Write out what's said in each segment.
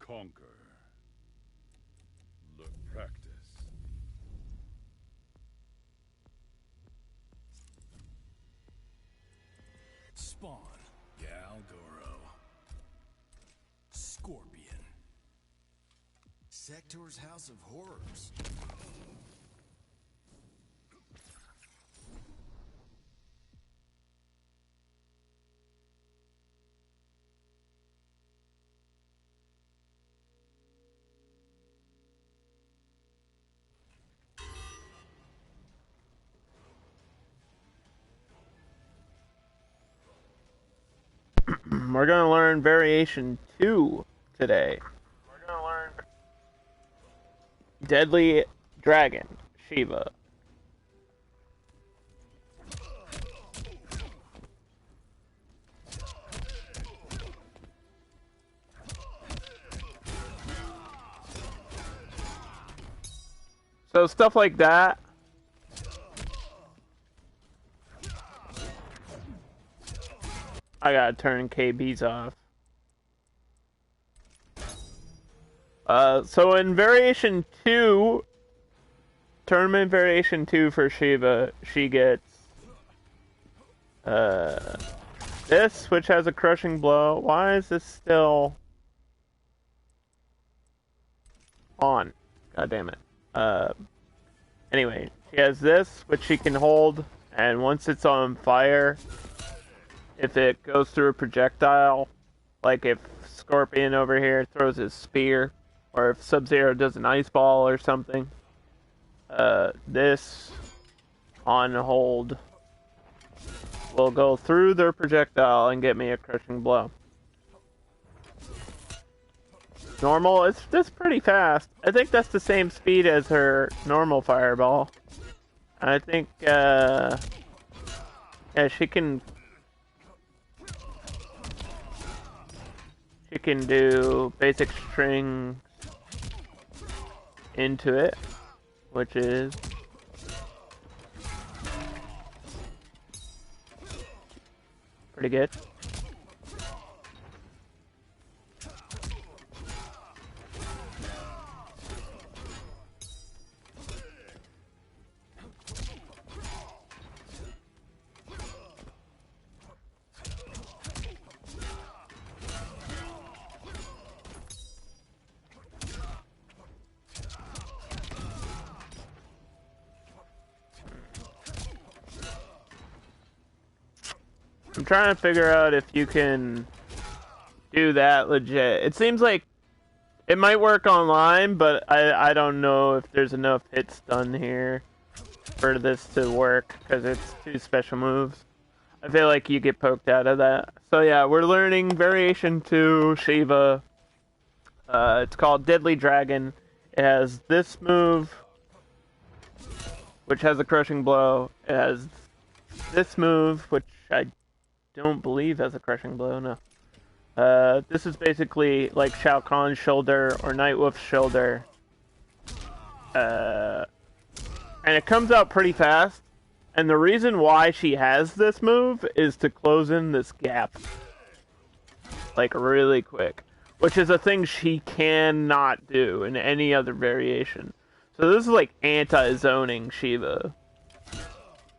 conquer. The practice. Spawn. Galdoro. Scorpion. Sector's House of Horrors. We're going to learn Variation 2 today. We're going to learn Deadly Dragon, Shiva. So stuff like that. I gotta turn KBs off. So in Variation 2, Tournament Variation 2 for Shiva, she gets this, which has a crushing blow. Why is this still on? God damn it. Anyway, she has this, which she can hold, and once it's on fire, if it goes through a projectile, like if Scorpion over here throws his spear, or if Sub-Zero does an ice ball or something, this on hold will go through their projectile and get me a crushing blow. Normal, it's pretty fast. I think that's the same speed as her normal fireball. I think, yeah, she can do basic strings into it, which is pretty good. I'm trying to figure out if you can do that legit. It seems like it might work online, but I don't know if there's enough hits done here for this to work, because it's 2 special moves. I feel like you get poked out of that. So yeah, we're learning Variation 2 Shiva. It's called Deadly Dragon. It has this move, which has a crushing blow. It has this move, which I don't believe has a crushing blow, no. This is basically like Shao Kahn's shoulder or Nightwolf's shoulder. And it comes out pretty fast. And the reason why she has this move is to close in this gap. Like really quick. Which is a thing she cannot do in any other variation. So this is like anti-zoning Shiva.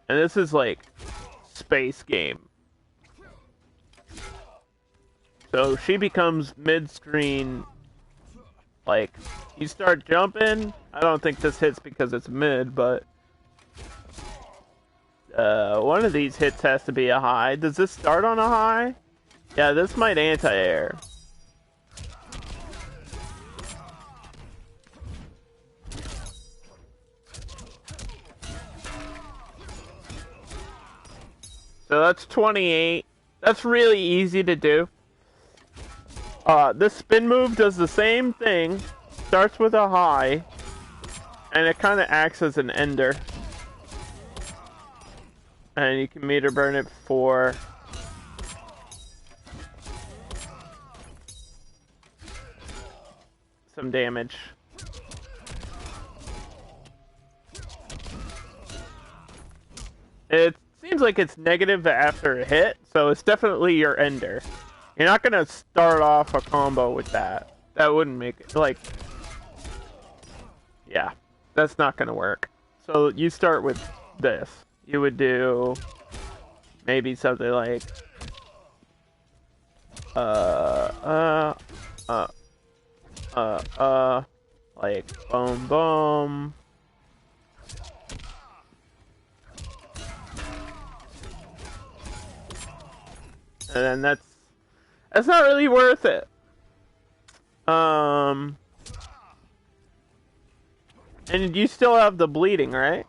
And this is like space game. So she becomes mid-screen, like, you start jumping, I don't think this hits because it's mid, but one of these hits has to be a high. Does this start on a high? Yeah, this might anti-air. So that's 28. That's really easy to do. This spin move does the same thing, starts with a high, and it kind of acts as an ender. And you can meter burn it for some damage. It seems like it's negative after a hit, so it's definitely your ender. You're not gonna start off a combo with that. that wouldn't make it, like, yeah, that's not gonna work. So you start with this. You would do maybe something like, like, boom, boom. And then that's not really worth it. And you still have the bleeding, right?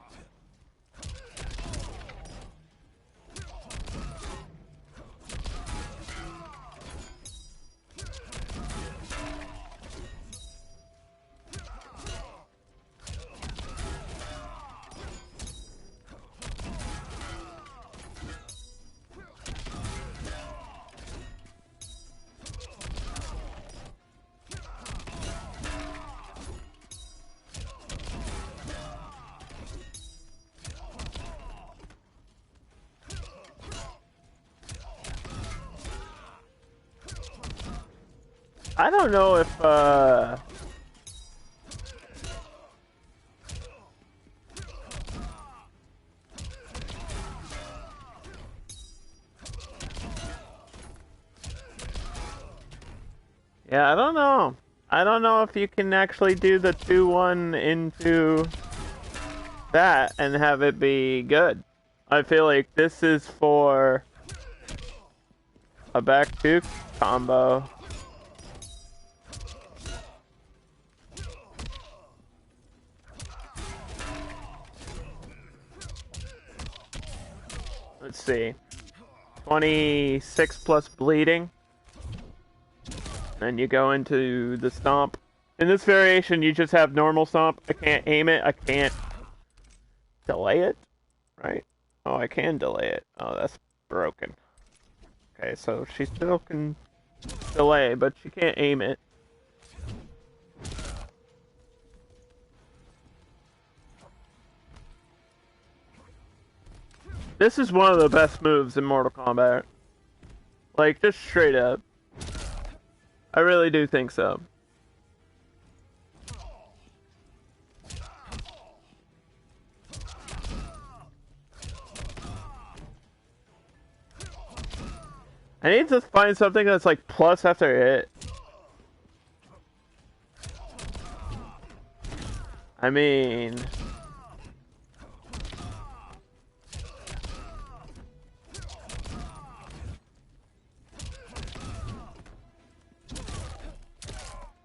I don't know if, yeah, I don't know. I don't know if you can actually do the 2-1 into that and have it be good. I feel like this is for a back 2 combo. Let's see. 26 plus bleeding. Then you go into the stomp. In this variation, you just have normal stomp. I can't aim it. I can't delay it. Right? Oh, I can delay it. Oh, that's broken. Okay, so she still can delay, but she can't aim it. This is one of the best moves in Mortal Kombat. Like, just straight up. I really do think so. I need to find something that's like plus after hit. I mean...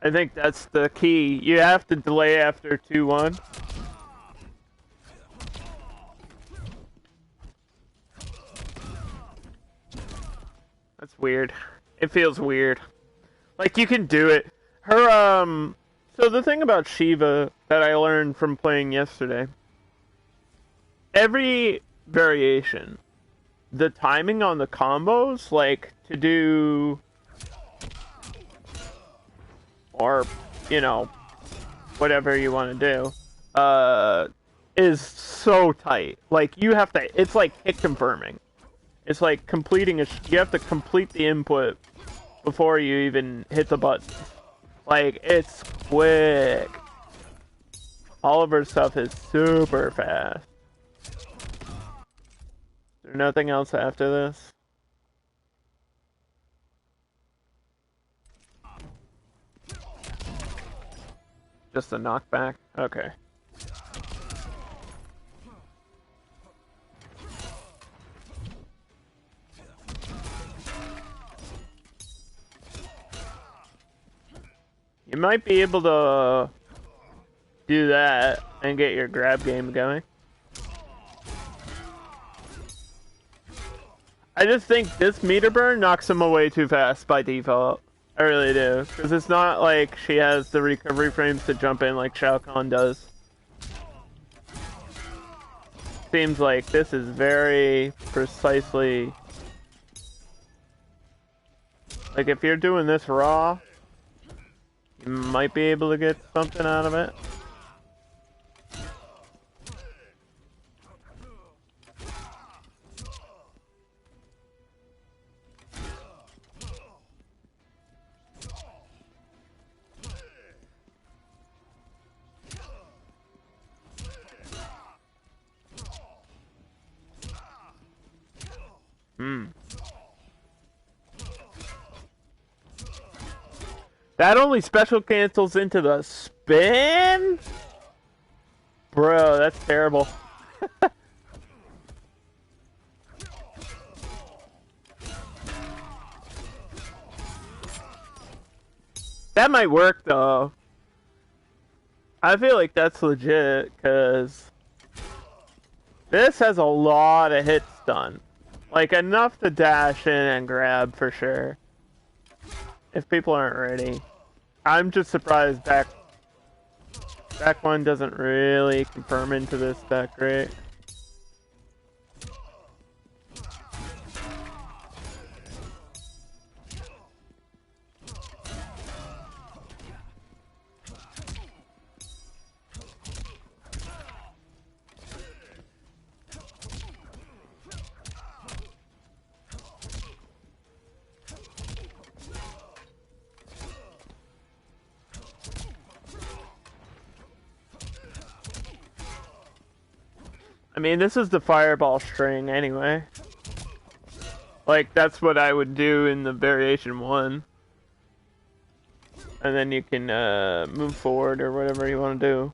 I think that's the key. You have to delay after 2-1. That's weird. It feels weird. Like, you can do it. Her, so the thing about Shiva that I learned from playing yesterday, every variation, the timing on the combos, like, to do, or, you know, whatever you want to do, is so tight. Like, you have to, it's like hit confirming. It's like completing you have to complete the input before you even hit the button. Like, it's quick. All of her stuff is super fast. Is there nothing else after this? Just a knockback? Okay. You might be able to do that and get your grab game going. I just think this meter burn knocks him away too fast by default. I really do. Because it's not like she has the recovery frames to jump in like Shao Kahn does. Seems like this is very precisely... Like, if you're doing this raw, you might be able to get something out of it. That only special cancels into the spin? Bro, that's terrible. That might work, though. I feel like that's legit, because this has a lot of hits done. Like, enough to dash in and grab, for sure. If people aren't ready. I'm just surprised back one doesn't really confirm into this that great. I mean, this is the fireball string anyway. Like, that's what I would do in the variation 1. And then you can move forward or whatever you want to do.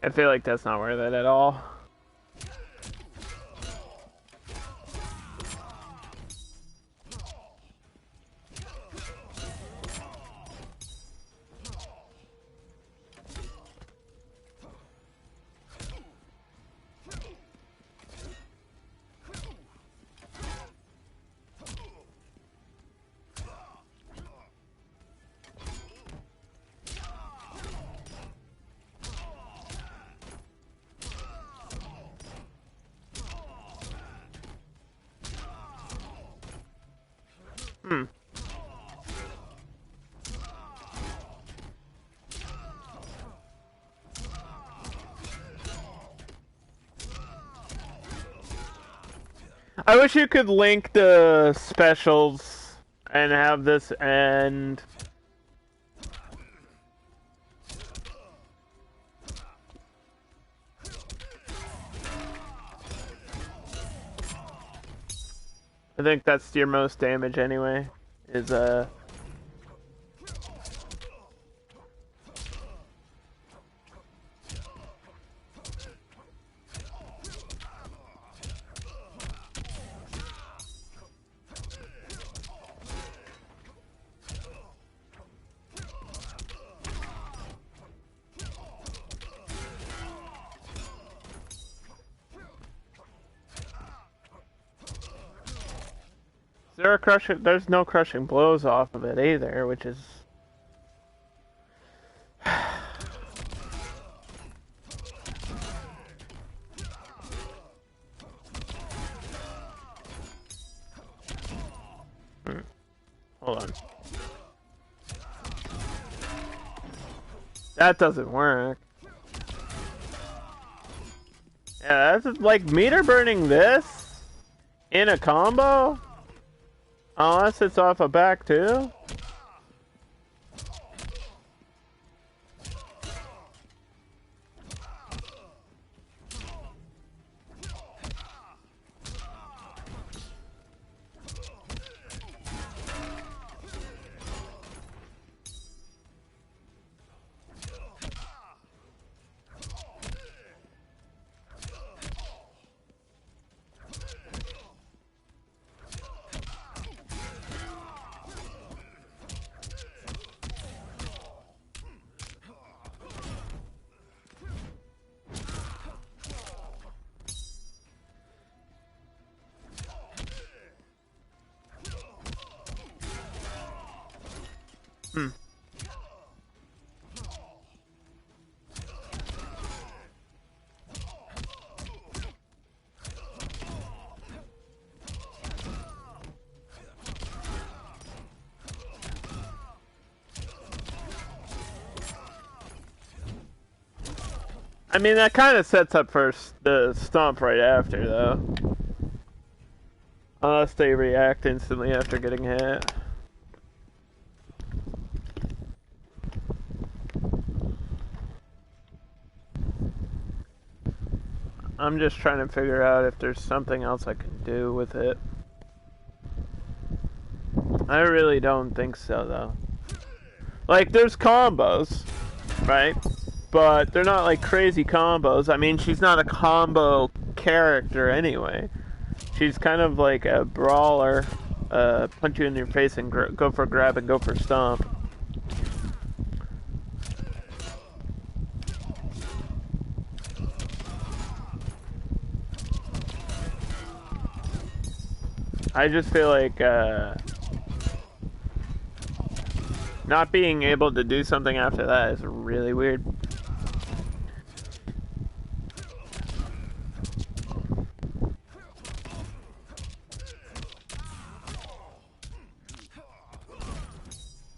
I feel like that's not worth it at all. I wish you could link the specials and have this end. I think that's your most damage anyway, is there a crushing? There's no crushing blows off of it either, which is. Hold on. That doesn't work. Yeah, that's like meter burning this in a combo. Unless it's off a back too. I mean, that kind of sets up for the stomp right after, though. Unless they react instantly after getting hit. I'm just trying to figure out if there's something else I can do with it. I really don't think so, though. Like, there's combos, right? But they're not like crazy combos. I mean, she's not a combo character anyway. She's kind of like a brawler, punch you in your face and go for grab and go for stomp. I just feel like not being able to do something after that is really weird.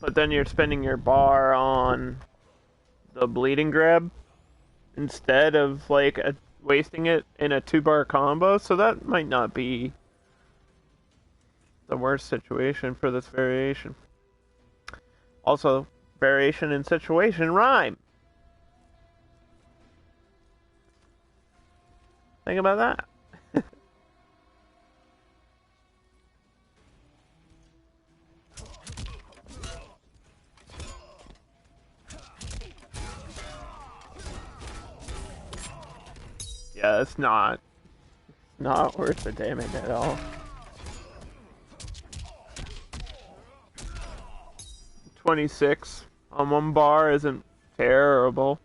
But then you're spending your bar on the bleeding grab instead of like wasting it in a 2-bar combo, so that might not be the worst situation for this variation. Also, variation and situation rhyme. Think about that. Yeah, it's not worth the damage at all. 26 on 1 bar isn't terrible.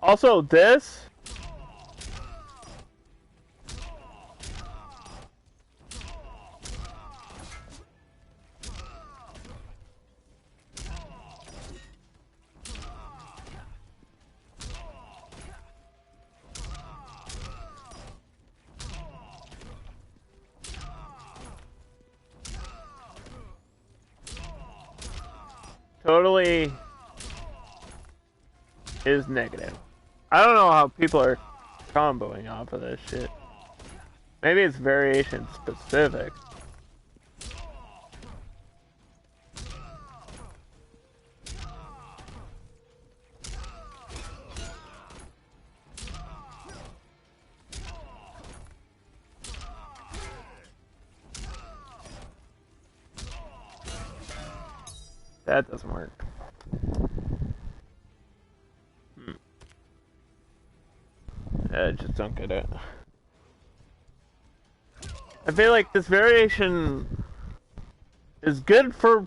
Also, this totally is negative. I don't know how people are comboing off of this shit. Maybe it's variation specific. That doesn't work. I just don't get it. I feel like this variation is good for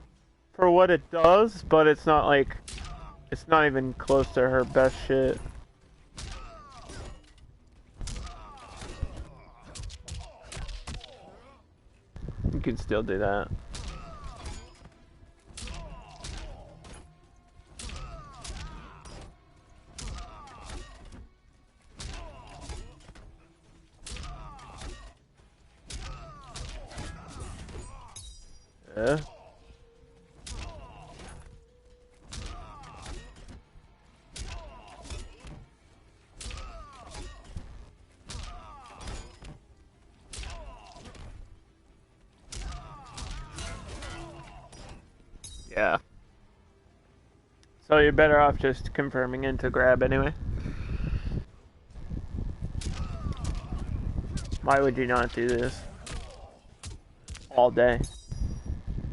what it does, but it's not like it's not even close to her best shit. You can still do that. Yeah. Yeah. So you're better off just confirming into grab anyway. Why would you not do this all day?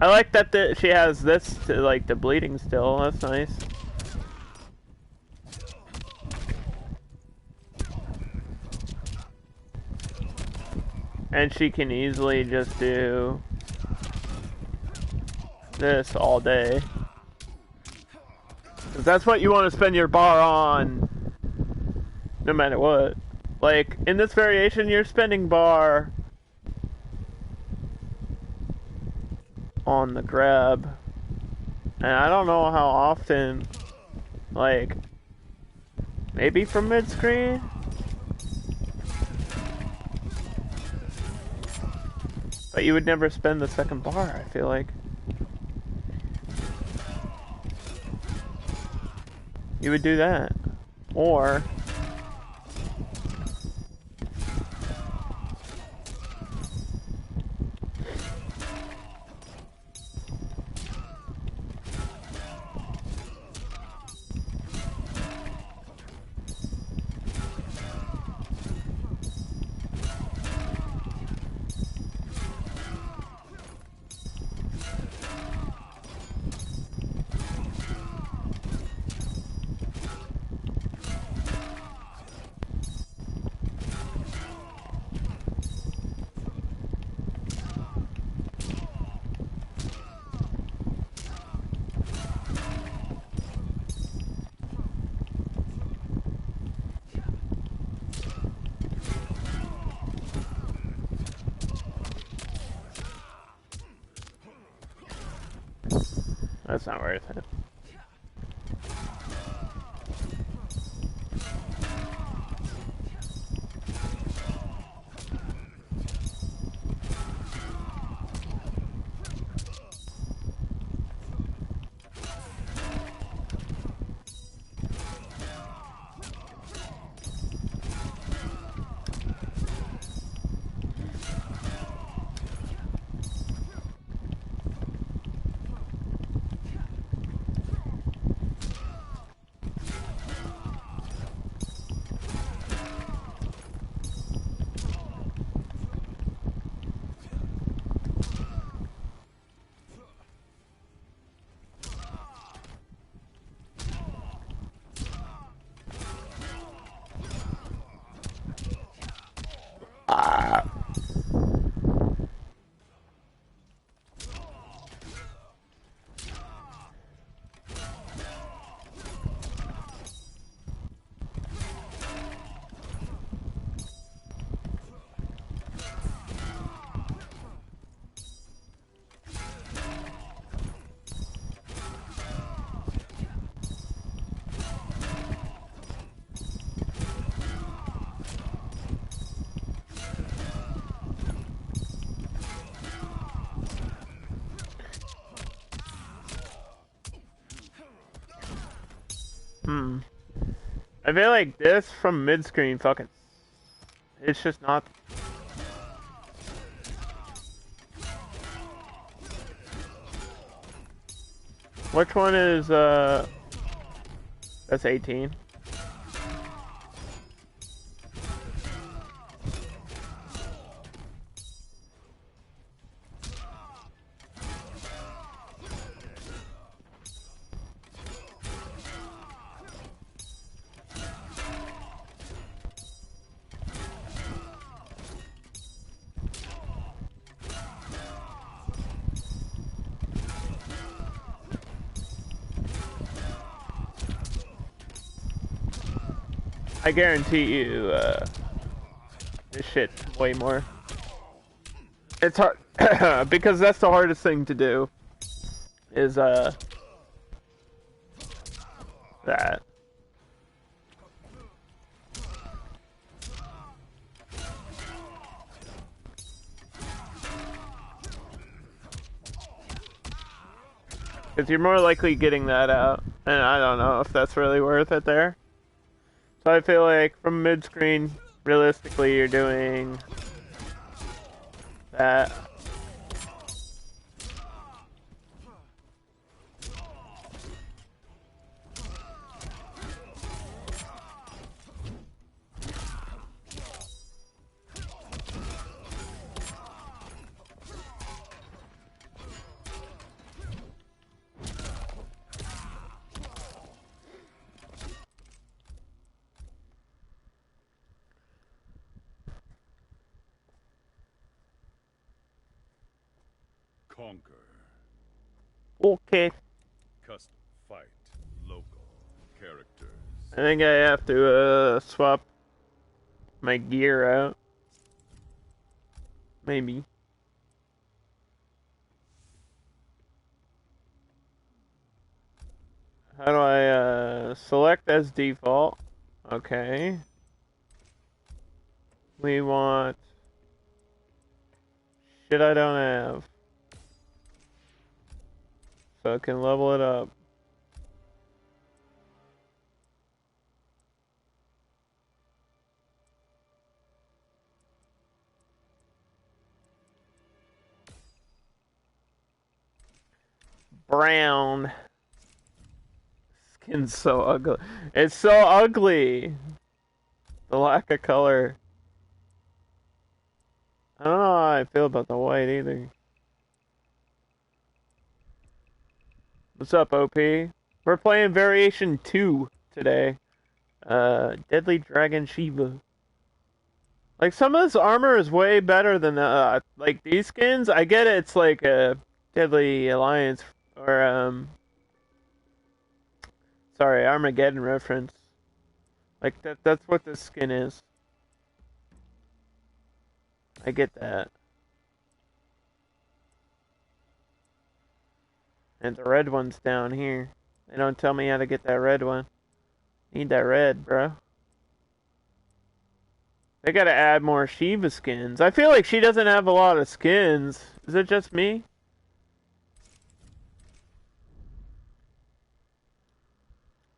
I like that she has this to, like, the bleeding still. That's nice. And she can easily just do this all day. 'Cause that's what you want to spend your bar on, no matter what. Like, in this variation, you're spending bar on the grab. And I don't know how often, like, maybe from mid-screen? But you would never spend the second bar, I feel like. You would do that. Or... That's not worth it. I feel like this from mid-screen fucking... It's just not... Which one is, that's 18. I guarantee you, this shit way more. It's hard, because that's the hardest thing to do, is, that. Because you're more likely getting that out, and I don't know if that's really worth it there. So I feel like from mid-screen, realistically, you're doing that. Conquer. Okay. Custom fight. Local. Characters. I think I have to swap my gear out. Maybe. How do I select as default? Okay. We want shit I don't have. So I can level it up. Brown. Skin's so ugly. It's so ugly. The lack of color. I don't know how I feel about the white either. What's up, OP? We're playing Variation 2 today. Deadly Dragon Shiva. Like, some of this armor is way better than, like, these skins. I get it's like a Deadly Alliance, or, sorry, Armageddon reference. Like, that's what this skin is. I get that. And the red one's down here. They don't tell me how to get that red one. Need that red, bro. They gotta add more Shiva skins. I feel like she doesn't have a lot of skins. Is it just me?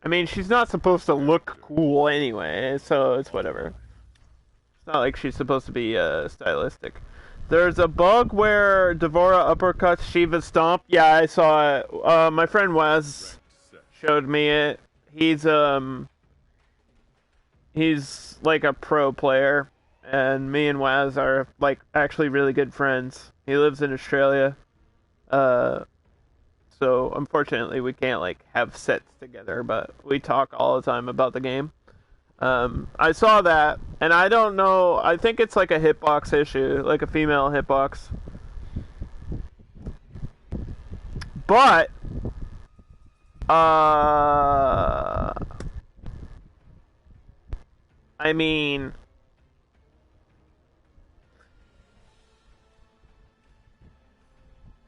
I mean, she's not supposed to look cool anyway, so it's whatever. It's not like she's supposed to be stylistic. There's a bug where Devora uppercuts Shiva's stomp. Yeah, I saw it. My friend Wes showed me it. He's like a pro player, and me and Waz are like actually really good friends. He lives in Australia, so unfortunately we can't like have sets together, but we talk all the time about the game. I saw that, and I don't know. I think it's like a hitbox issue, like a female hitbox. But I mean,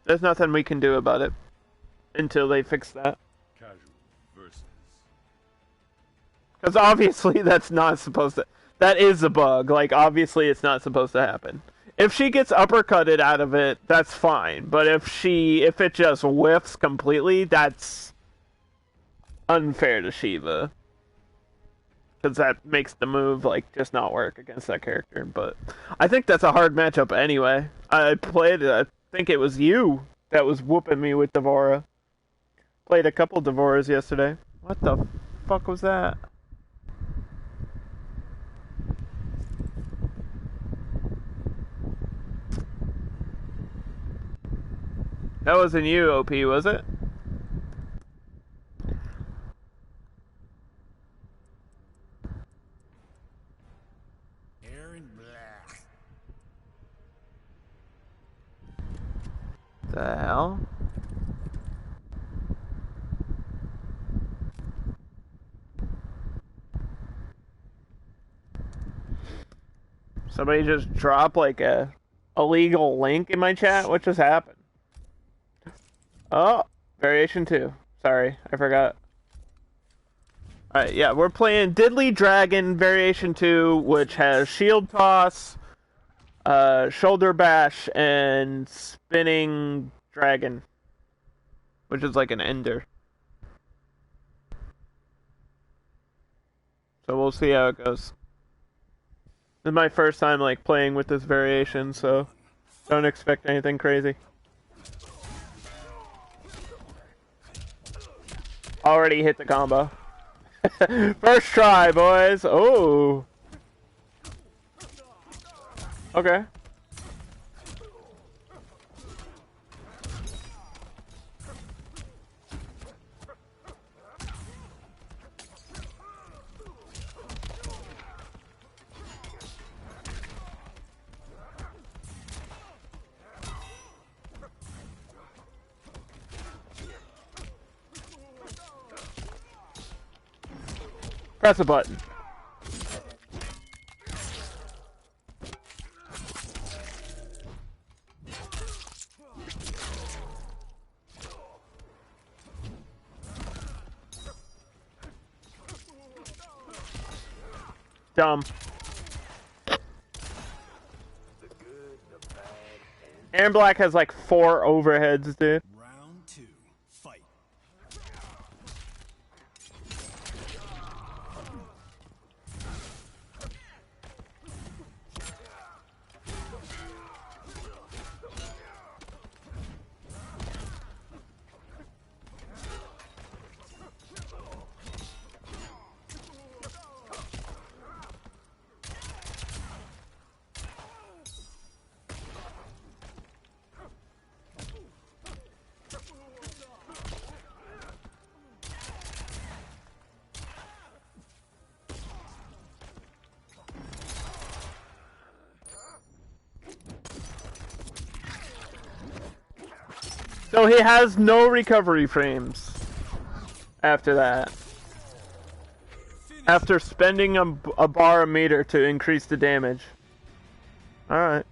there's nothing we can do about it until they fix that. Casual versus. Because obviously that's not supposed to... That is a bug. Like, obviously it's not supposed to happen. If she gets uppercutted out of it, that's fine. But if it just whiffs completely, that's unfair to Shiva. Because that makes the move, like, just not work against that character. But I think that's a hard matchup anyway. I think it was you that was whooping me with Devora. Played a couple Devoras yesterday. What the fuck was that? That wasn't you, OP, was it? Aaron Black. The hell? Somebody just dropped like a illegal link in my chat? What just happened? Oh, Variation 2. Sorry, I forgot. Alright, yeah, we're playing Deadly Dragon Variation 2, which has Shield Toss, Shoulder Bash, and Spinning Dragon, which is like an ender. So we'll see how it goes. This is my first time like playing with this variation, so don't expect anything crazy. Already hit the combo. First try, boys. Oh. Okay. Press a button. Dumb. Aaron Black has like 4 overheads, dude. Round 2. Fight. So he has no recovery frames after that. After spending a bar a meter to increase the damage. Alright.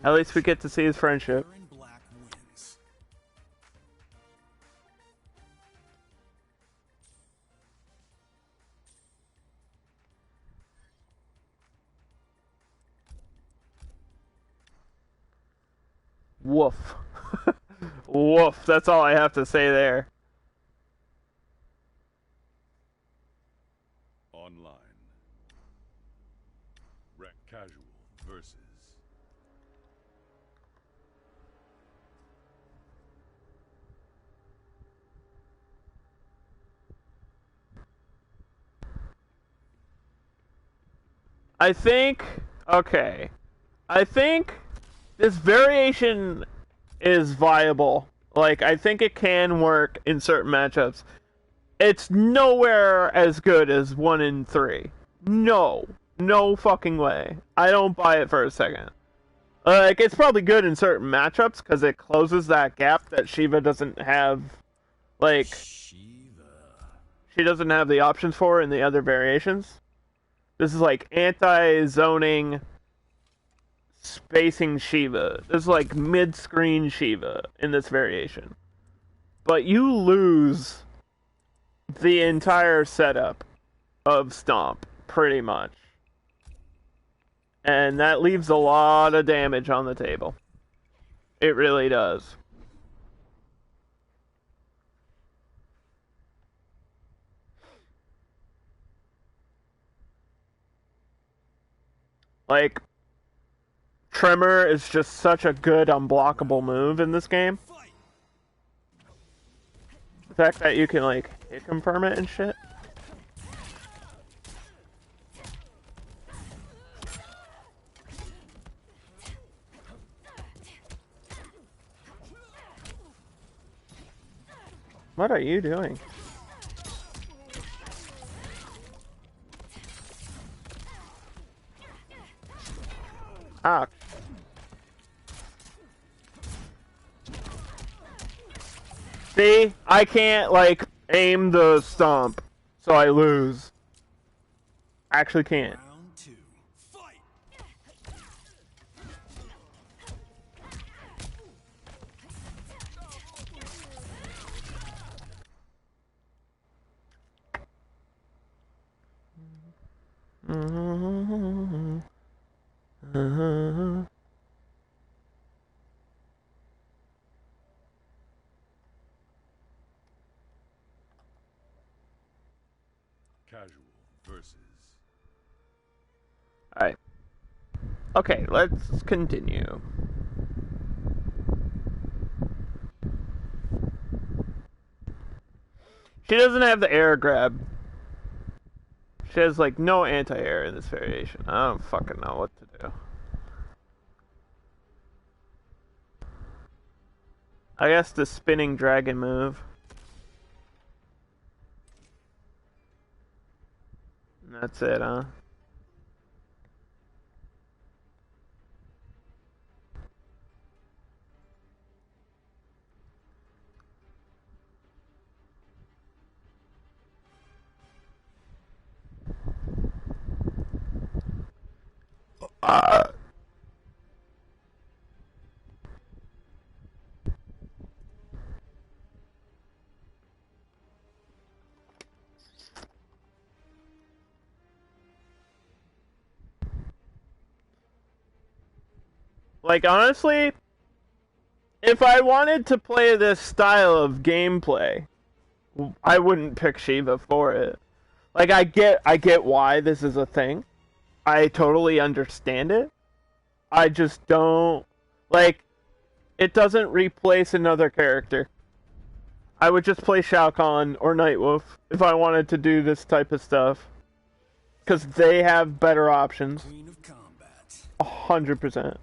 At least we get to see his friendship. Aaron Black wins. Woof. Woof. That's all I have to say there. Online. Casual versus. I think... Okay. I think this variation is viable. Like, I think it can work in certain matchups. It's nowhere as good as 1 in 3. No. No fucking way. I don't buy it for a second. Like, it's probably good in certain matchups, because it closes that gap that Shiva doesn't have, like... Shiva. She doesn't have the options for in the other variations. This is like anti-zoning spacing Shiva. This is like mid-screen Shiva in this variation. But you lose the entire setup of Stomp, pretty much. And that leaves a lot of damage on the table. It really does. Like, Tremor is just such a good unblockable move in this game. The fact that you can, like, hit confirm it and shit. What are you doing? Ah. See? I can't, like, aim the stomp, so I lose. Actually can't. Round 2. Fight. Casual versus. Alright. Okay, let's continue. She doesn't have the air grab. She has, like, no anti-air in this variation. I don't fucking know what to do. I guess the spinning dragon move. And that's it, huh? Like, honestly, if I wanted to play this style of gameplay, I wouldn't pick Shiva for it. Like, I get why this is a thing. I totally understand it. I just don't like it doesn't replace another character. I would just play Shao Kahn or Nightwolf if I wanted to do this type of stuff. Because they have better options. Queen of Combat. 100%.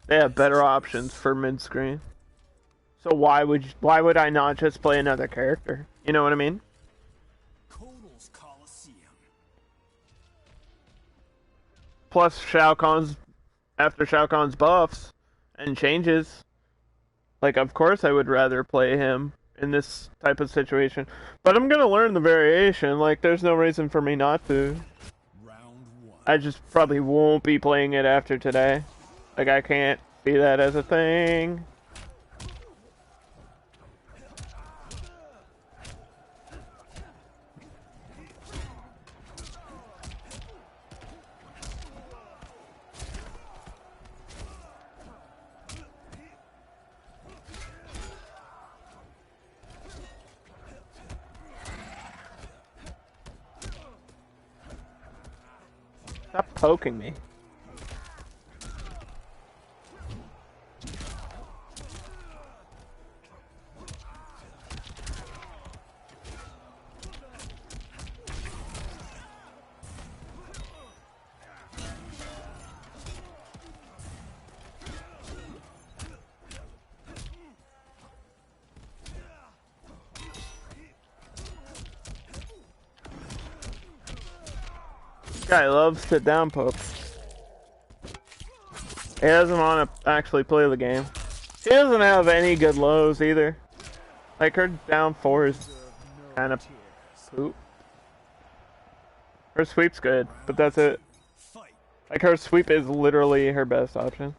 They have better options for mid-screen. So why would I not just play another character? You know what I mean? Kotal's Coliseum. Plus after Shao Kahn's buffs and changes, like, of course I would rather play him in this type of situation. But I'm gonna learn the variation, like, there's no reason for me not to. Round 1. I just probably won't be playing it after today. Like, I can't see that as a thing. Stop poking me. Guy loves sit down pokes. He doesn't want to actually play the game. He doesn't have any good lows either. Like, her down 4 is kind of poop. Her sweep's good, but that's it. Fight. Like, her sweep is literally her best option.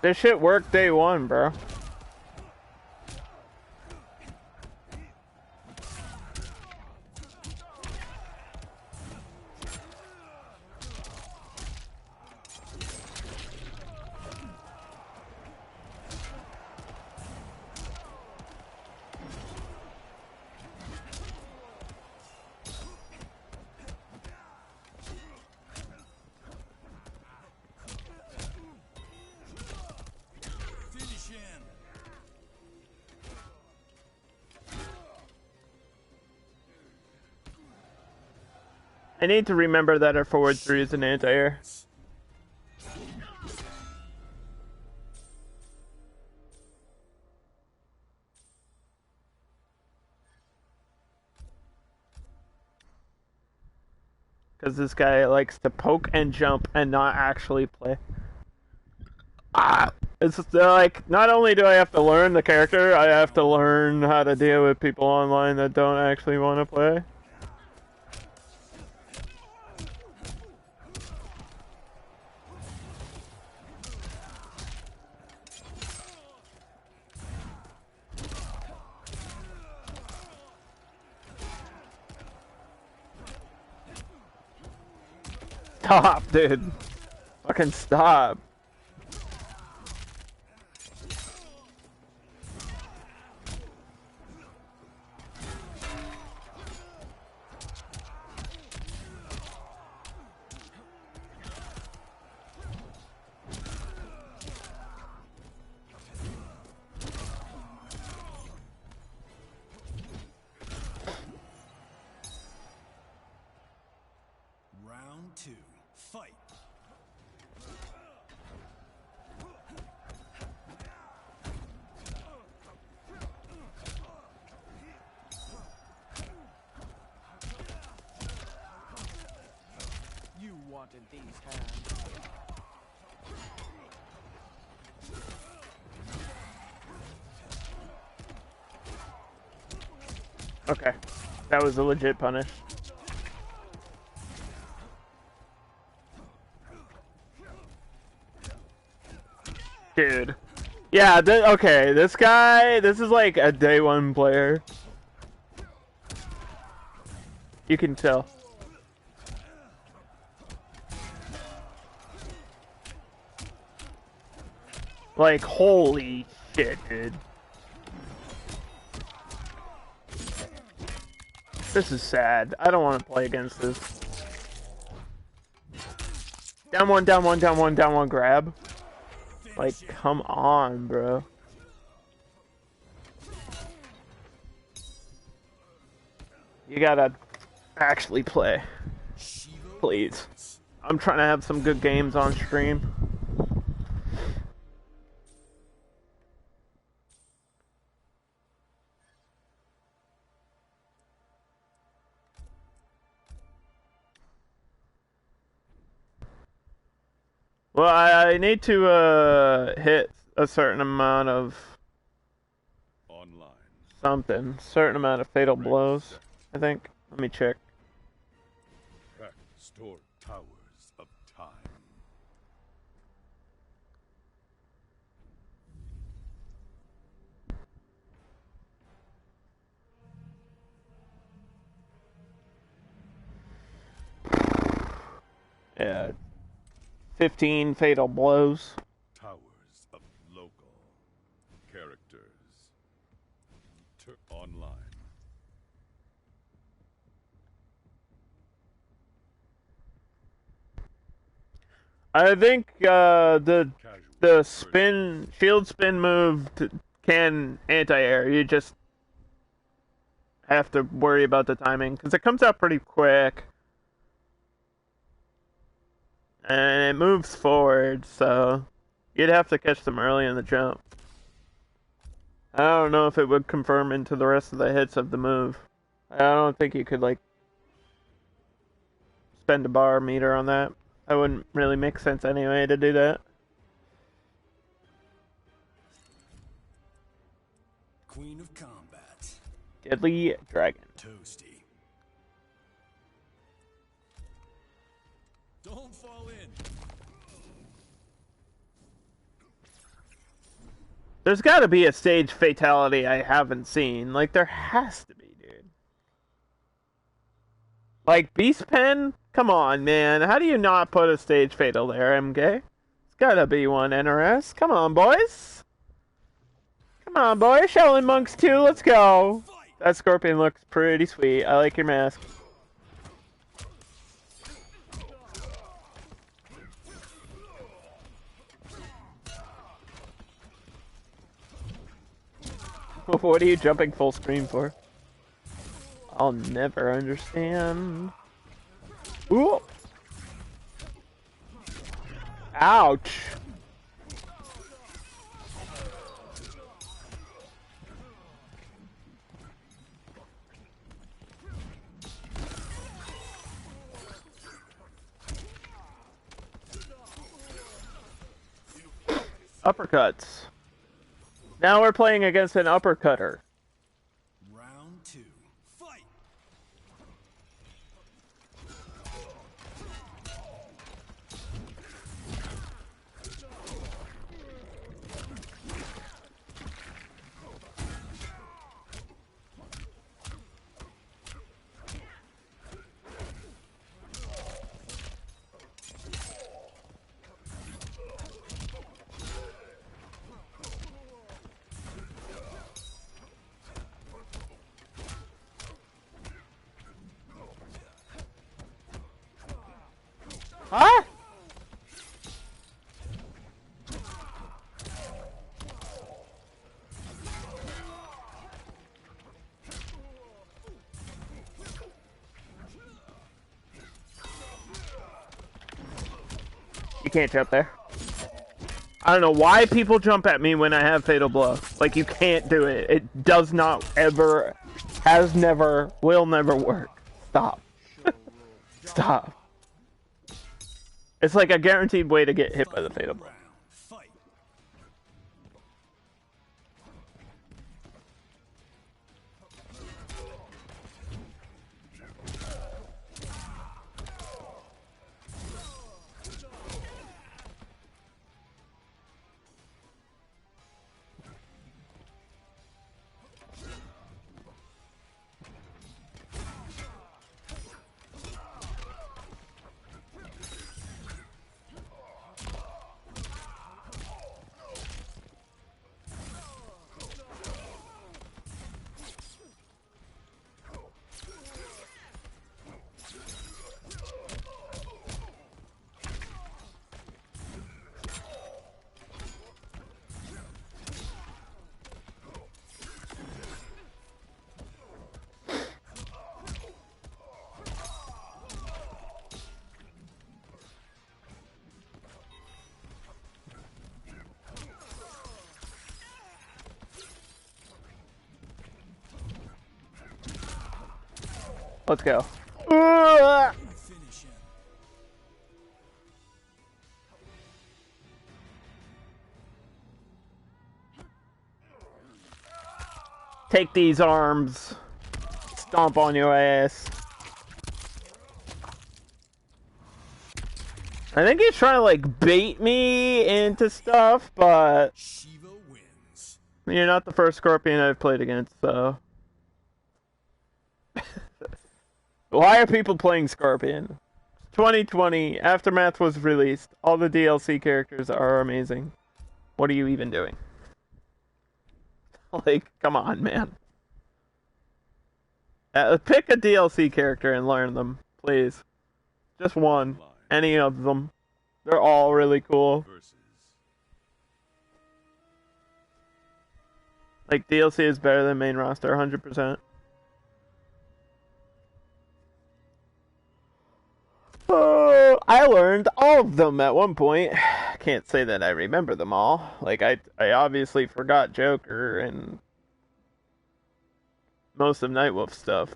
This shit worked day 1, bro. Finish him. I need to remember that her forward 3 is an anti-air. Because this guy likes to poke and jump and not actually play. It's like, not only do I have to learn the character, I have to learn how to deal with people online that don't actually want to play. Stop, dude. Fucking stop. Round 2. Fight. wanted these hands. Okay. That was a legit punish. Dude. Yeah, okay, this guy, this is like a day one player. You can tell. Like, holy shit, dude. This is sad. I don't want to play against this. Down one, down one, down one, down one, grab. Like, come on, bro. You gotta actually play. Please. I'm trying to have some good games on stream. Well, I need to hit a certain amount of Online. something. Certain amount of fatal blows, I think. Let me check. Crack stored towers of time. Yeah. 15 fatal blows. Towers of local characters. Online. I think the Casual spin shield spin move can anti-air. You just have to worry about the timing because it comes out pretty quick. And it moves forward, so you'd have to catch them early in the jump. I don't know if it would confirm into the rest of the hits of the move. I don't think you could, like, spend a bar meter on that. That wouldn't really make sense anyway to do that. Queen of Kombat. Deadly Dragon. Toasty. Don't fall in. There's gotta be a stage fatality I haven't seen. Like, there has to be, dude. Like, Beast Pen? Come on, man. How do you not put a stage fatal there, MK? It's gotta be one, NRS. Come on, boys. Come on, boys. Shaolin Monks 2, let's go. That Scorpion looks pretty sweet. I like your mask. What are you jumping full screen for? I'll never understand. Ooh! Ouch! Uppercuts. Now we're playing against an uppercutter. Round 2. Fight. Huh? You can't jump there. I don't know why people jump at me when I have Fatal Blow. Like, you can't do it. It does not ever, has never, will never work. Stop. Stop. It's like a guaranteed way to get hit by the fatal blow. Round. Fight. Let's go. Finish him. Take these arms. Stomp on your ass. I think he's trying to like bait me into stuff, but Shiva wins. you're not the first Scorpion I've played against, so. Why are people playing Scorpion? 2020, Aftermath was released. All the DLC characters are amazing. What are you even doing? Like, come on, man. Pick a DLC character and learn them, please. Just one. Any of them. They're all really cool. Versus. Like, DLC is better than main roster, 100%. I learned all of them at one point. Can't say that I remember them all. Like, I obviously forgot Joker and most of Nightwolf stuff.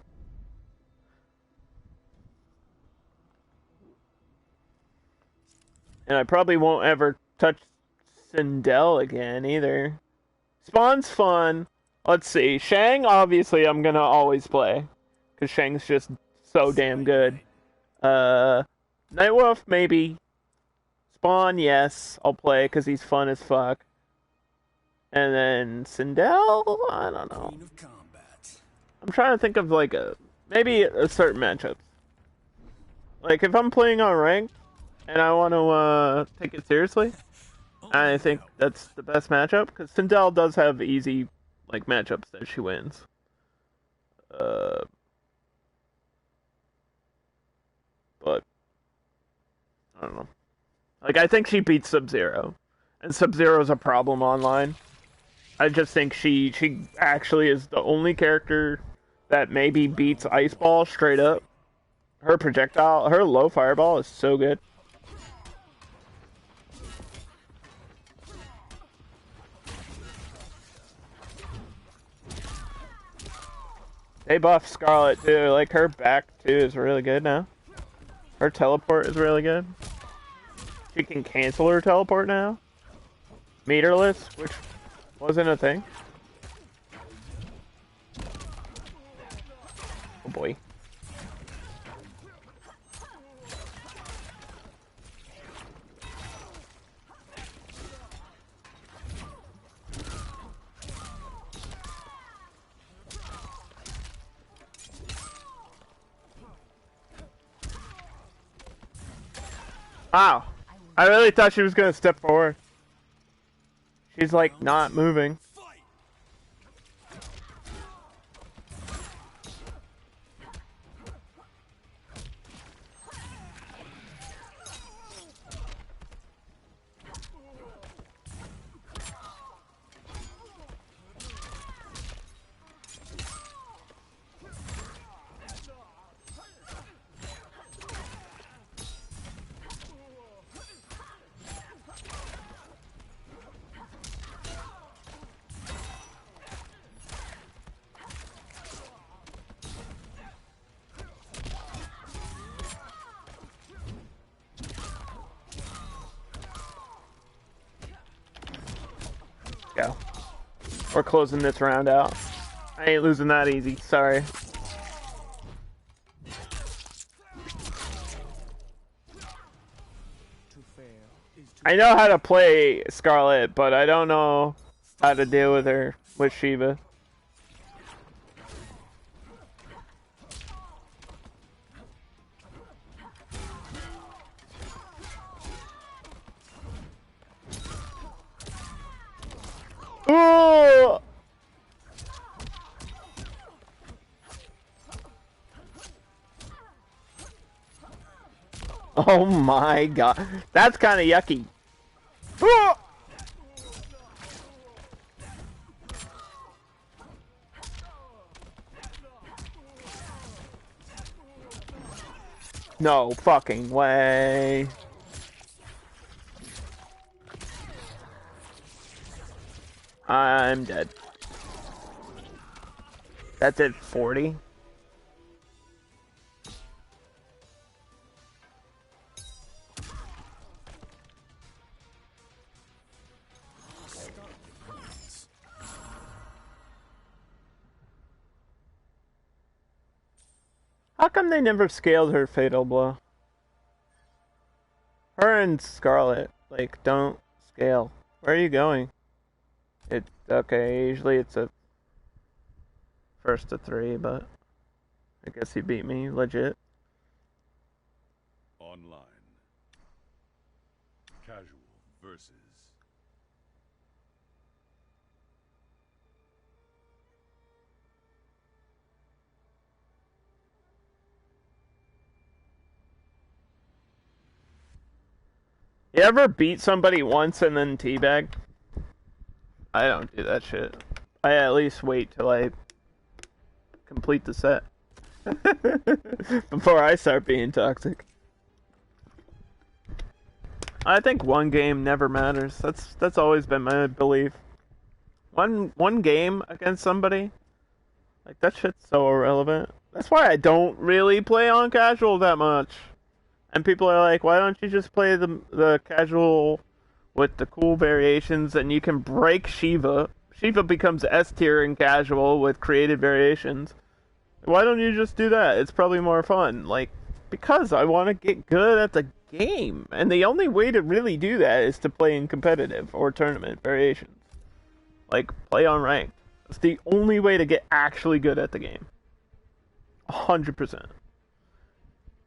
And I probably won't ever touch Sindel again either. Spawn's fun. Let's see. Shang, obviously, I'm gonna always play. Because Shang's just so damn good. Nightwolf, maybe. Spawn, yes, I'll play because he's fun as fuck. And then Sindel, I don't know. Queen of Kombat. I'm trying to think of like maybe a certain matchup. Like if I'm playing on ranked and I want to take it seriously, I think that's the best matchup because Sindel does have easy like matchups that she wins. But I don't know. Like I think she beats Sub-Zero, and Sub-Zero's a problem online. I just think she actually is the only character that maybe beats Ice Ball straight up. Her projectile, her low fireball is so good. They buffed Scarlet too. Like her back too is really good now. Her teleport is really good. She can cancel her teleport now. Meterless, which wasn't a thing. Oh boy. Wow. I really thought she was gonna step forward. She's like not moving. We're closing this round out. I ain't losing that easy, sorry. I know how to play Scarlet, but I don't know how to deal with her with Shiva. Ooh! Oh my god. That's kind of yucky. Ooh! No fucking way. I'm dead. That's at 40. How come they never scaled her fatal blow? Her and Scarlet, like, don't scale. Where are you going? It's okay, usually it's a first to 3, but I guess he beat me, legit. Online. Casual versus. You ever beat somebody once and then teabag? I don't do that shit. I at least wait till I complete the set. Before I start being toxic. I think one game never matters. That's always been my belief. One game against somebody, like, that shit's so irrelevant. That's why I don't really play on casual that much. And people are like, why don't you just play the casual with the cool variations and you can break Shiva? Shiva becomes S tier in casual with created variations. Why don't you just do that? It's probably more fun. Like, because I want to get good at the game. And the only way to really do that is to play in competitive or tournament variations. Like, play on ranked. It's the only way to get actually good at the game. 100%.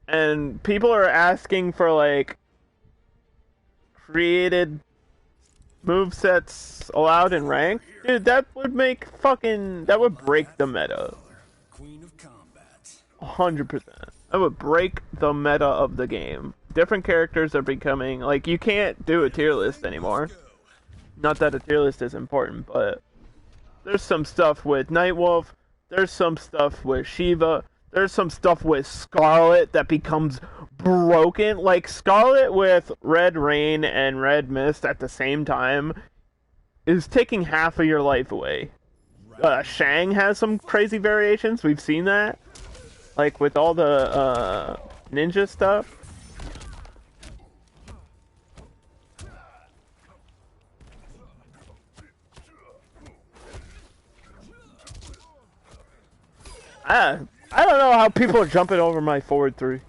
And people are asking for, like, created movesets allowed in rank. Dude, that would make that would break the meta. Queen of Kombat. 100%. That would break the meta of the game. Different characters are becoming, like, you can't do a tier list anymore. Not that a tier list is important, but there's some stuff with Nightwolf, there's some stuff with Shiva, there's some stuff with Scarlet that becomes broken. Like, Scarlet with Red Rain and Red Mist at the same time is taking half of your life away. Shang has some crazy variations. We've seen that. Like, with all the ninja stuff. I don't know how people are jumping over my forward 3.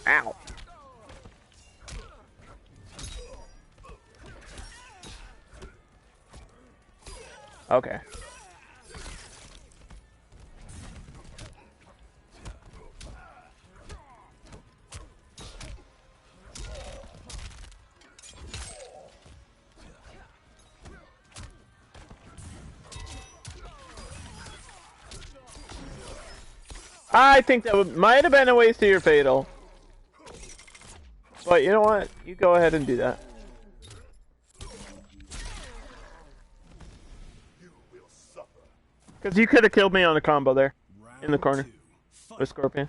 Ow. Okay. I think that might have been a waste of your fatal. But you know what? You go ahead and do that. Because you could have killed me on a combo there. In the corner. With Scorpion.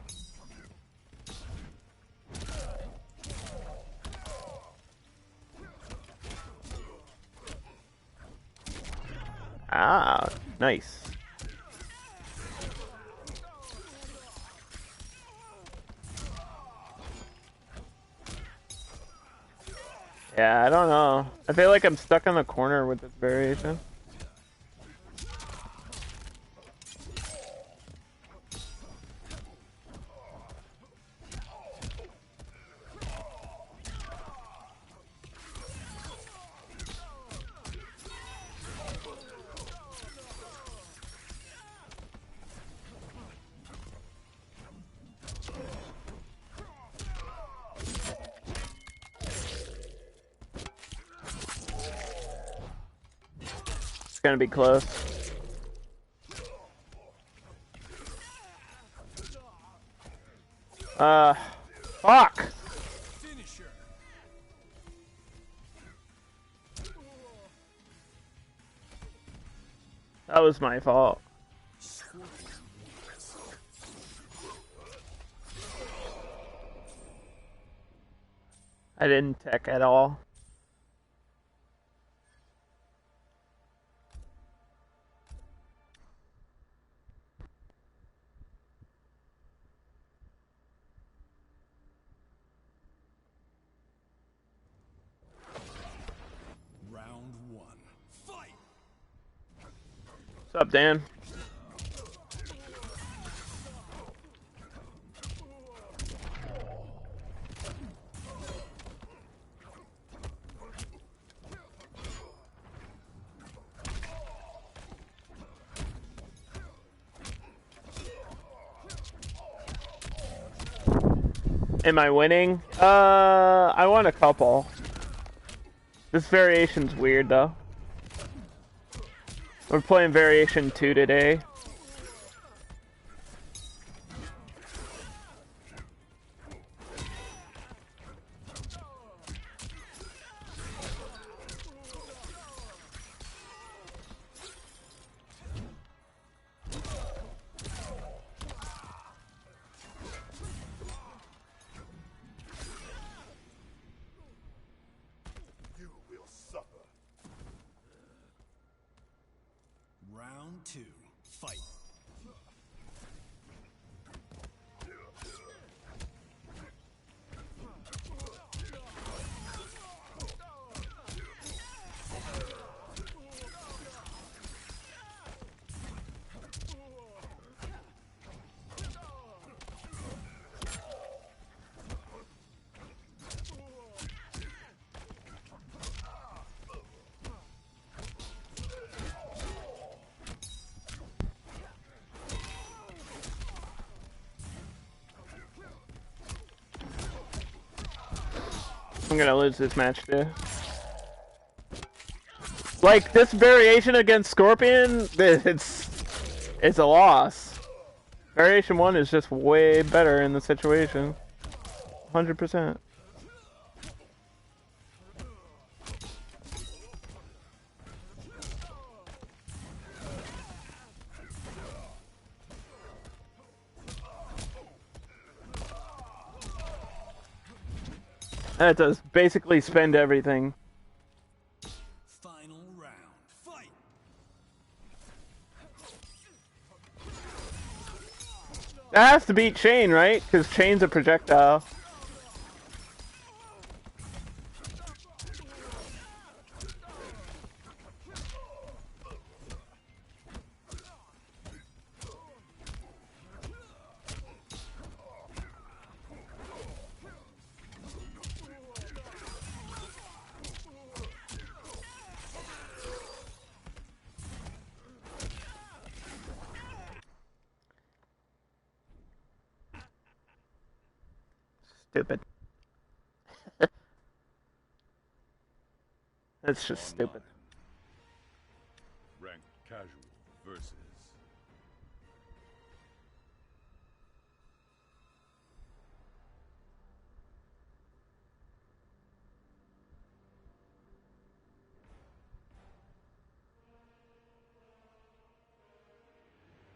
Ah, nice. Yeah, I don't know. I feel like I'm stuck in the corner with this variation. It's gonna be close. Fuck! That was my fault. I didn't tech at all. Round one. Fight! What's up, Dan? Am I winning? I won a couple. This variation's weird, though. We're playing variation 2 today. You will suffer. Round two. Fight! I'm gonna lose this match, too. Like, this variation against Scorpion, it's a loss. Variation 1 is just way better in the situation. 100%. That does basically spend everything. Final round. Fight! That has to beat Chain, right? Because Chain's a projectile. Stupid. That's just stupid. Ranked casual versus.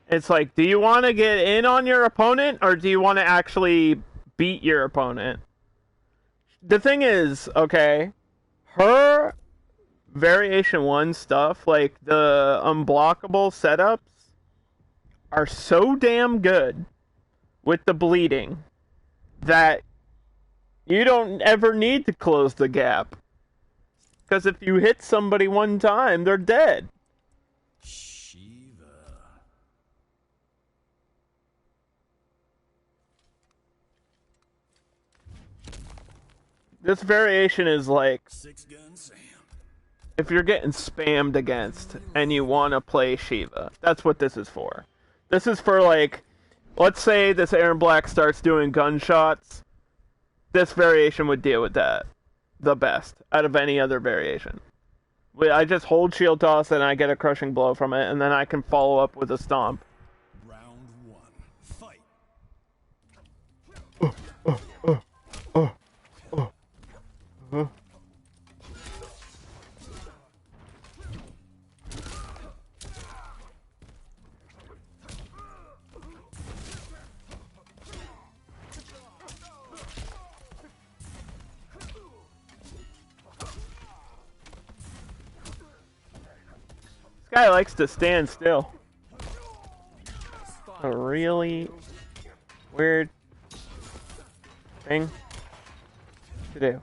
It's like, do you want to get in on your opponent, or do you want to actually beat your opponent? The thing is, okay, her variation 1 stuff, like the unblockable setups, are so damn good with the bleeding that you don't ever need to close the gap. Because if you hit somebody one time, they're dead. Shiva. This variation is like, Six Gun Sam. if you're getting spammed against and you want to play Shiva, that's what this is for. This is for, like, let's say this Aaron Black starts doing gunshots. This variation would deal with that the best out of any other variation. I just hold shield toss and I get a crushing blow from it, and then I can follow up with a stomp. Round one. Fight. This guy likes to stand still. A really weird thing to do.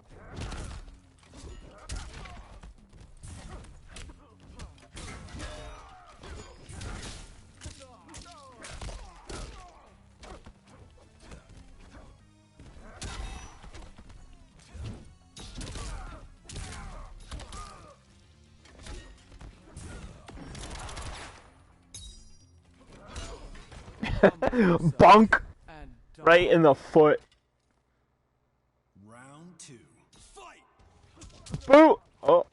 Bunk! Right in the foot. Round two. Fight. Boo! Oh.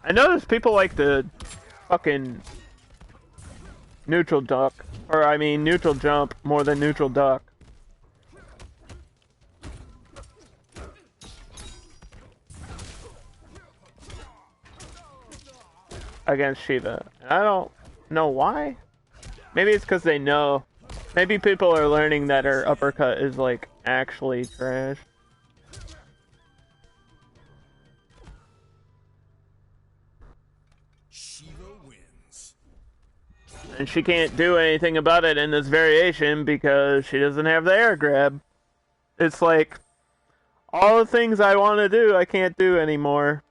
I notice people like the fucking neutral duck, or I mean neutral jump more than neutral duck. Against Shiva. I don't know why. Maybe it's because they know. Maybe people are learning that her uppercut is like actually trash. And she can't do anything about it in this variation because she doesn't have the air grab. It's like, all the things I want to do, I can't do anymore.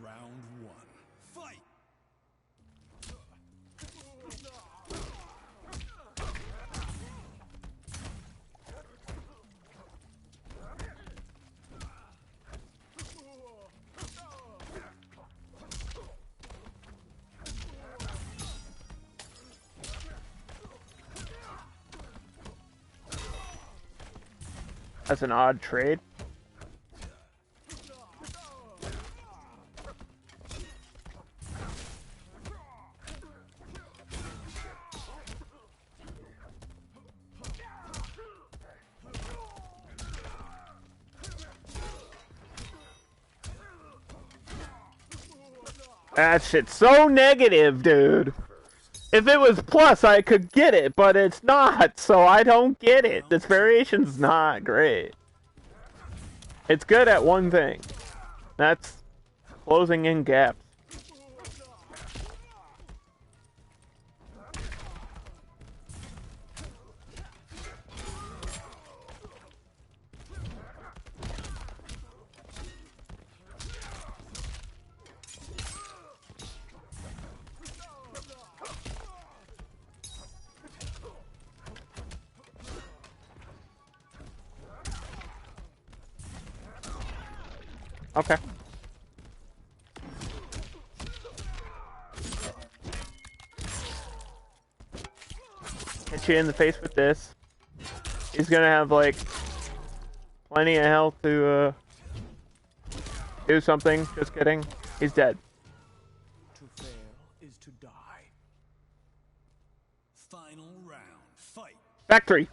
Round one. Fight. That's an odd trade. That shit's so negative, dude. If it was plus, I could get it, but it's not, so I don't get it. This variation's not great. It's good at one thing. That's closing in gaps. Okay. Hit you in the face with this. He's gonna have, like, plenty of health to, do something. Just kidding. He's dead. To fail is to die. Final round. Fight. Factory!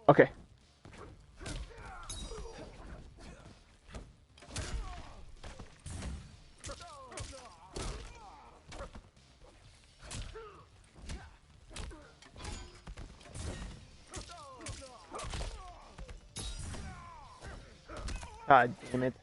Okay. God damn it.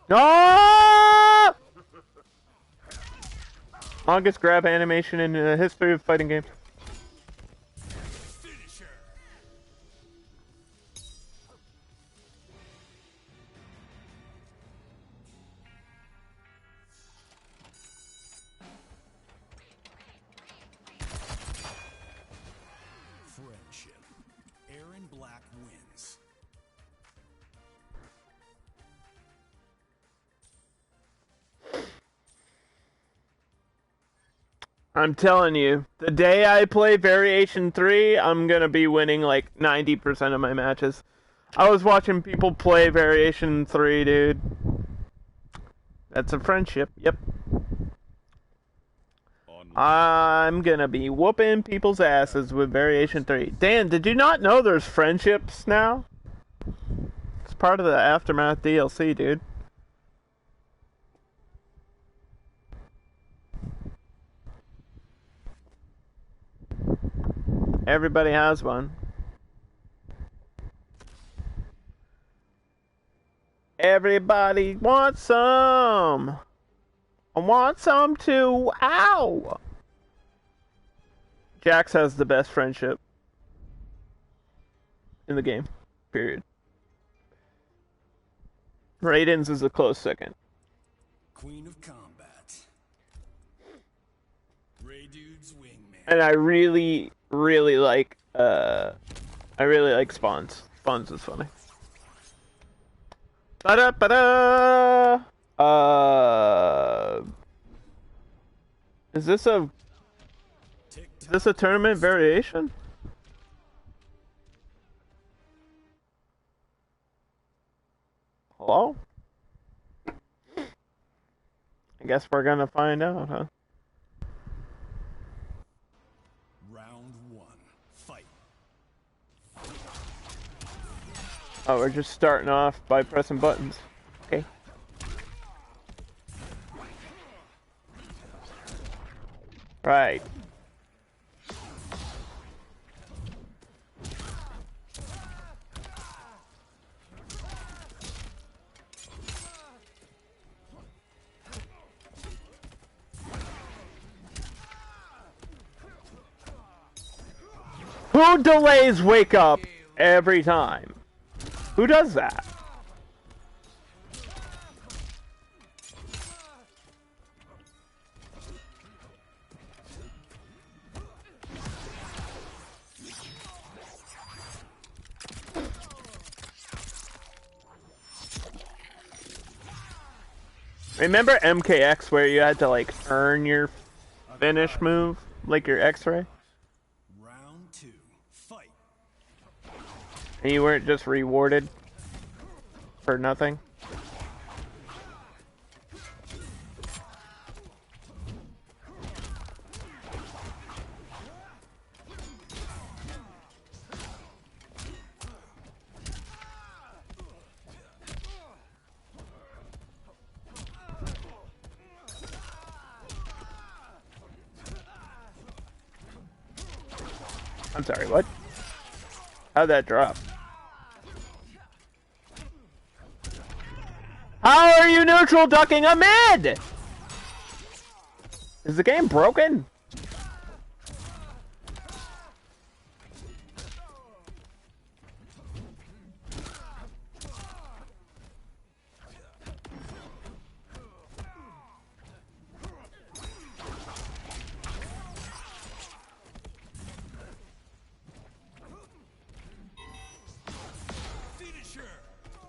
No! Longest grab animation in the history of fighting games. Finisher. Friendship. Aaron Black wins. I'm telling you, the day I play Variation 3, I'm gonna be winning like 90% of my matches. I was watching people play Variation 3, dude. That's a friendship, yep. I'm gonna be whooping people's asses with Variation 3. Dan, did you not know there's friendships now? It's part of the Aftermath DLC, dude. Everybody has one. Everybody wants some. I want some too. Ow! Jax has the best friendship in the game. Period. Raiden's is a close second. Queen of Combat. Ray Dude's wingman. And I really like Spawns. Spawns is funny. Ba-da-ba-da! Is this a tournament variation? Hello? I guess we're gonna find out, huh? Round one. Fight. Oh, we're just starting off by pressing buttons. Okay. Right. Who delays wake up every time? Who does that? Remember MKX where you had to like earn your finish move? Like your X-ray? Round two. Fight. And you weren't just rewarded for nothing? I'm sorry, what? How'd that drop? How are you neutral ducking a mid? Is the game broken?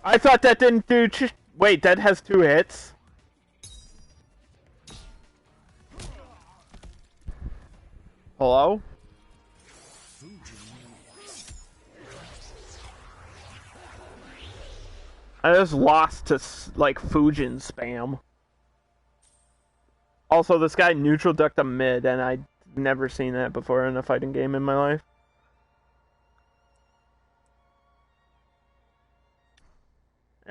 I thought that didn't do. Wait, that has 2 hits. Hello? I just lost to like Fujin spam. Also, this guy neutral ducked a mid, and I'd never seen that before in a fighting game in my life.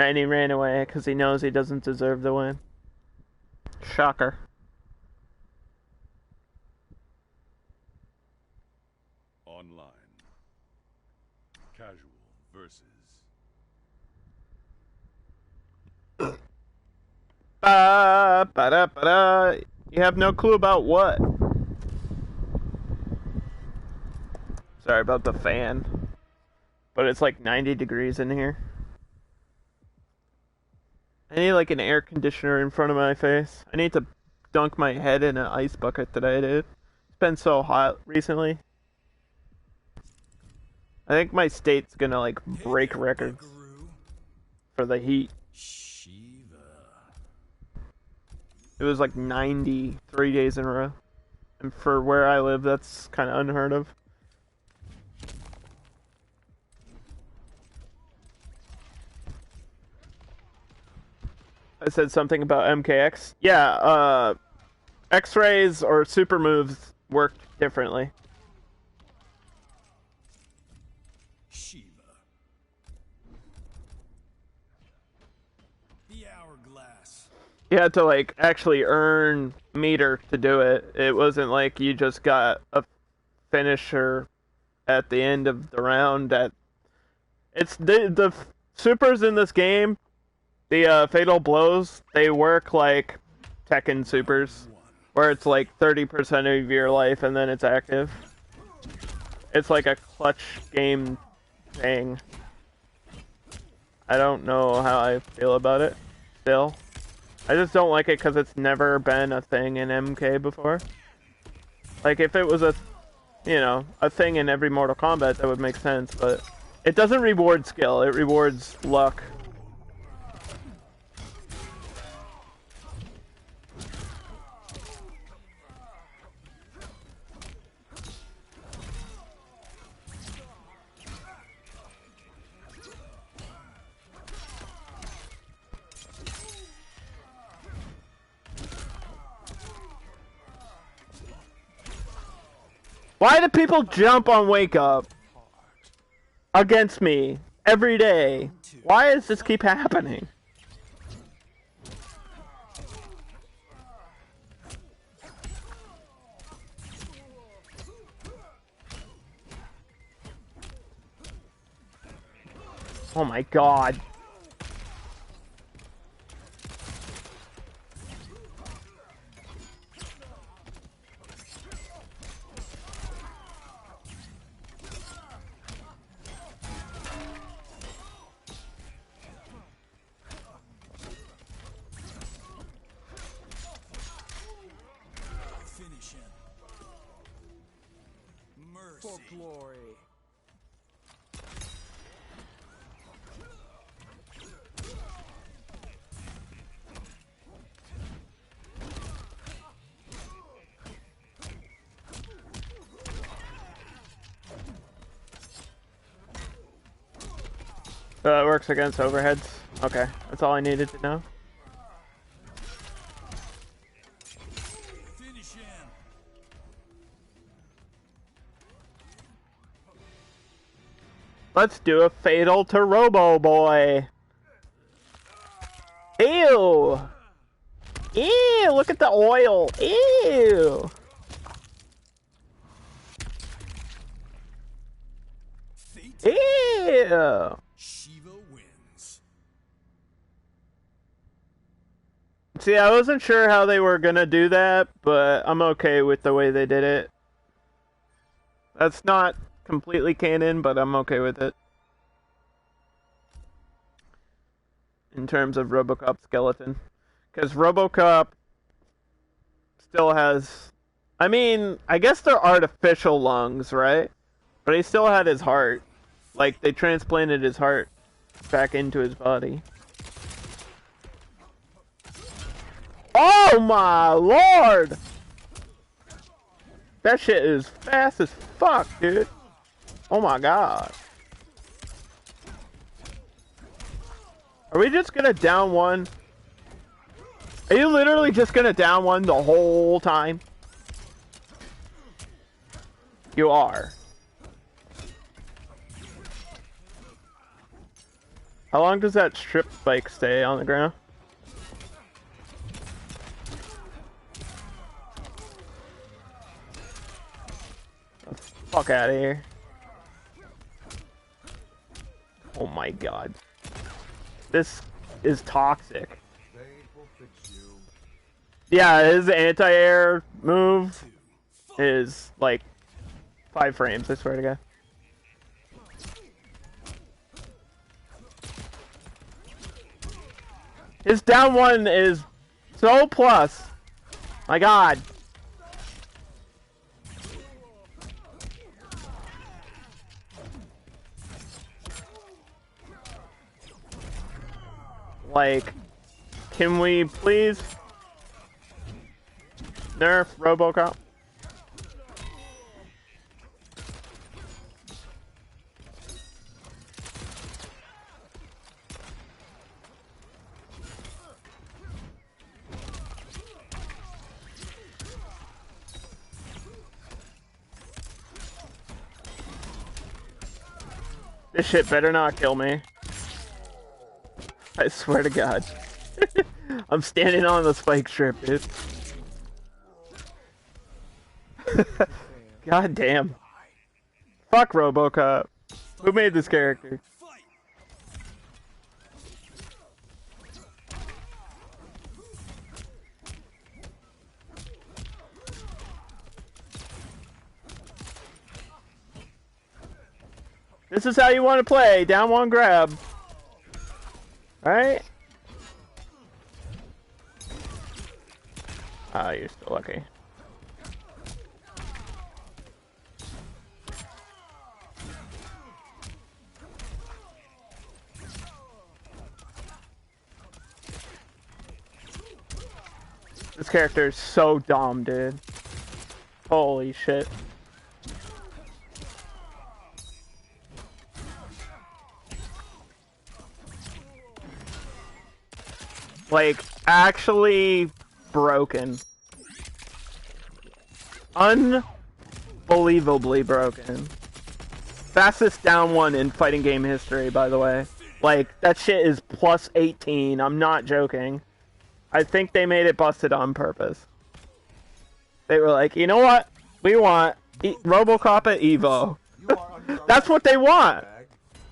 And he ran away because he knows he doesn't deserve the win. Shocker. Online. Casual versus. Ba-da-ba-da. You have no clue about what? Sorry about the fan. But it's like 90 degrees in here. I need like an air conditioner in front of my face. I need to dunk my head in an ice bucket today, dude. It's been so hot recently. I think my state's gonna like break records for the heat. It was like 90 3 days in a row. And for where I live, that's kind of unheard of. I said something about MKX. Yeah, X-rays or super moves work differently. Shiva. The hourglass. You had to like actually earn meter to do it. It wasn't like you just got a finisher at the end of the round. It's the supers in this game. The fatal blows, they work like Tekken supers, where it's like 30% of your life and then it's active. It's like a clutch game thing. I don't know how I feel about it, still. I just don't like it because it's never been a thing in MK before. Like, if it was a thing in every Mortal Kombat, that would make sense, but it doesn't reward skill, it rewards luck. Why do people jump on Wake Up against me every day? Why does this keep happening? Oh my god. Finish him. Mercy. For glory. It works against overheads. Okay, that's all I needed to know. Finish him. Let's do a fatal to Robo Boy. Ew! Ew! Look at the oil. Ew! Fate. Ew! Shiva wins. See, I wasn't sure how they were gonna do that, but I'm okay with the way they did it. That's not completely canon, but I'm okay with it. In terms of RoboCop skeleton. Because RoboCop still has... I mean, I guess they're artificial lungs, right? But he still had his heart. Like, they transplanted his heart back into his body. Oh my lord! That shit is fast as fuck, dude. Oh my god. Are we just gonna down one? Are you literally just gonna down one the whole time? You are. How long does that strip spike stay on the ground? Fuck out of here. Oh my god. This is toxic. Yeah, his anti-air move is like 5 frames, I swear to god. His down one is so plus. My god. Like, can we please nerf RoboCop? This shit better not kill me. I swear to God. I'm standing on the spike strip, dude. God damn. Fuck RoboCop. Who made this character? This is how you want to play. Down one grab. Alright? Ah, you're still lucky. This character is so dumb, dude. Holy shit. Like, actually broken. Unbelievably broken. Fastest down one in fighting game history, by the way. Like, that shit is plus 18. I'm not joking. I think they made it busted on purpose. They were like, you know what? We want RoboCop at Evo. That's what they want.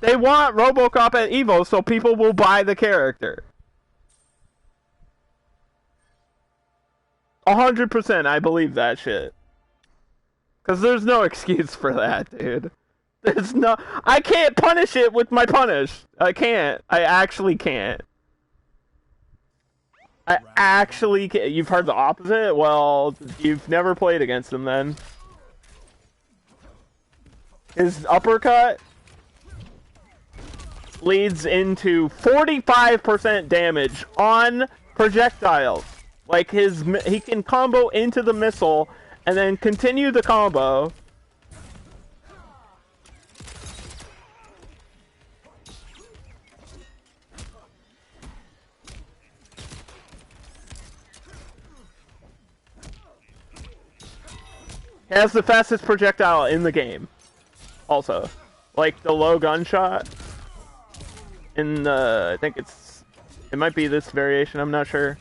They want RoboCop at Evo so people will buy the character. 100% I believe that shit. Cause there's no excuse for that, dude. There's no... I can't punish it with my punish. I can't. I actually can't. I actually can't. You've heard the opposite? Well, you've never played against him then. His uppercut leads into 45% damage on projectiles. Like, he can combo into the missile and then continue the combo. He has the fastest projectile in the game. Also. Like, the low gunshot. In the... I think it might be this variation, I'm not sure.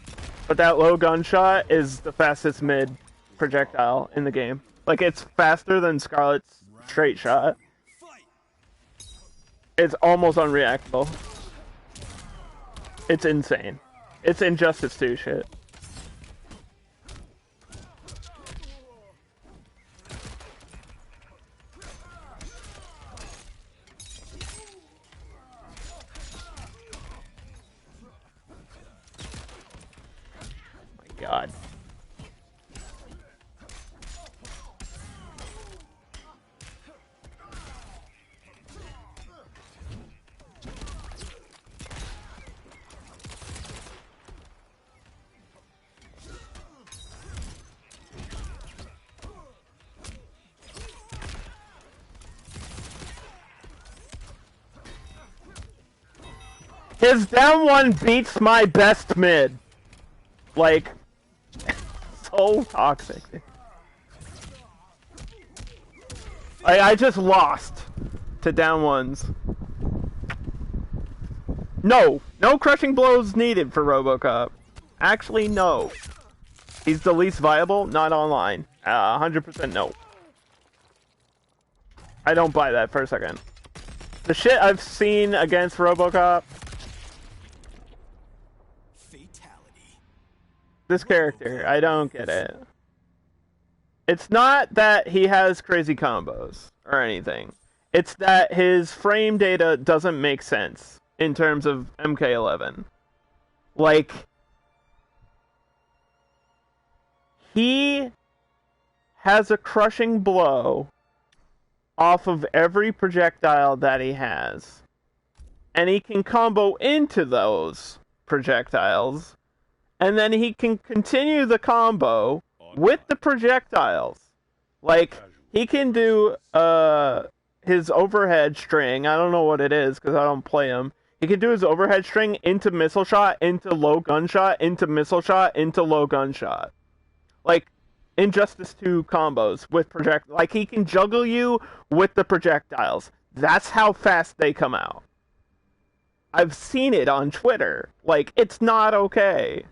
But that low gunshot is the fastest mid projectile in the game. Like, it's faster than Scarlet's straight shot. It's almost unreactable. It's insane. It's Injustice 2 shit. God. His down one beats my best mid. Like, so toxic. I just lost to down ones. No! No crushing blows needed for RoboCop. Actually, no. He's the least viable, not online. 100% no. I don't buy that for a second. The shit I've seen against RoboCop... Fatality. This character, I don't get it. It's not that he has crazy combos or anything. It's that his frame data doesn't make sense in terms of MK11. Like, he has a crushing blow off of every projectile that he has. And he can combo into those projectiles. And then he can continue the combo with the projectiles. Like, he can do his overhead string. I don't know what it is because I don't play him. He can do his overhead string into missile shot, into low gunshot, into missile shot, into low gunshot. Like, Injustice 2 combos with like, he can juggle you with the projectiles. That's how fast they come out. I've seen it on Twitter. Like, it's not okay.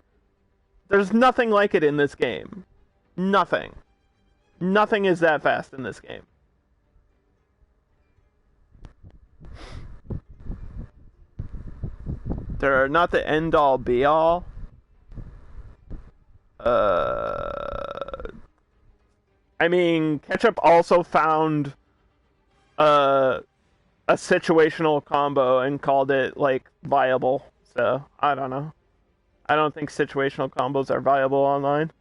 There's nothing like it in this game. Nothing. Nothing is that fast in this game. They're not the end-all, be-all. I mean, Ketchup also found a situational combo and called it, like, viable. So, I don't know. I don't think situational combos are viable online.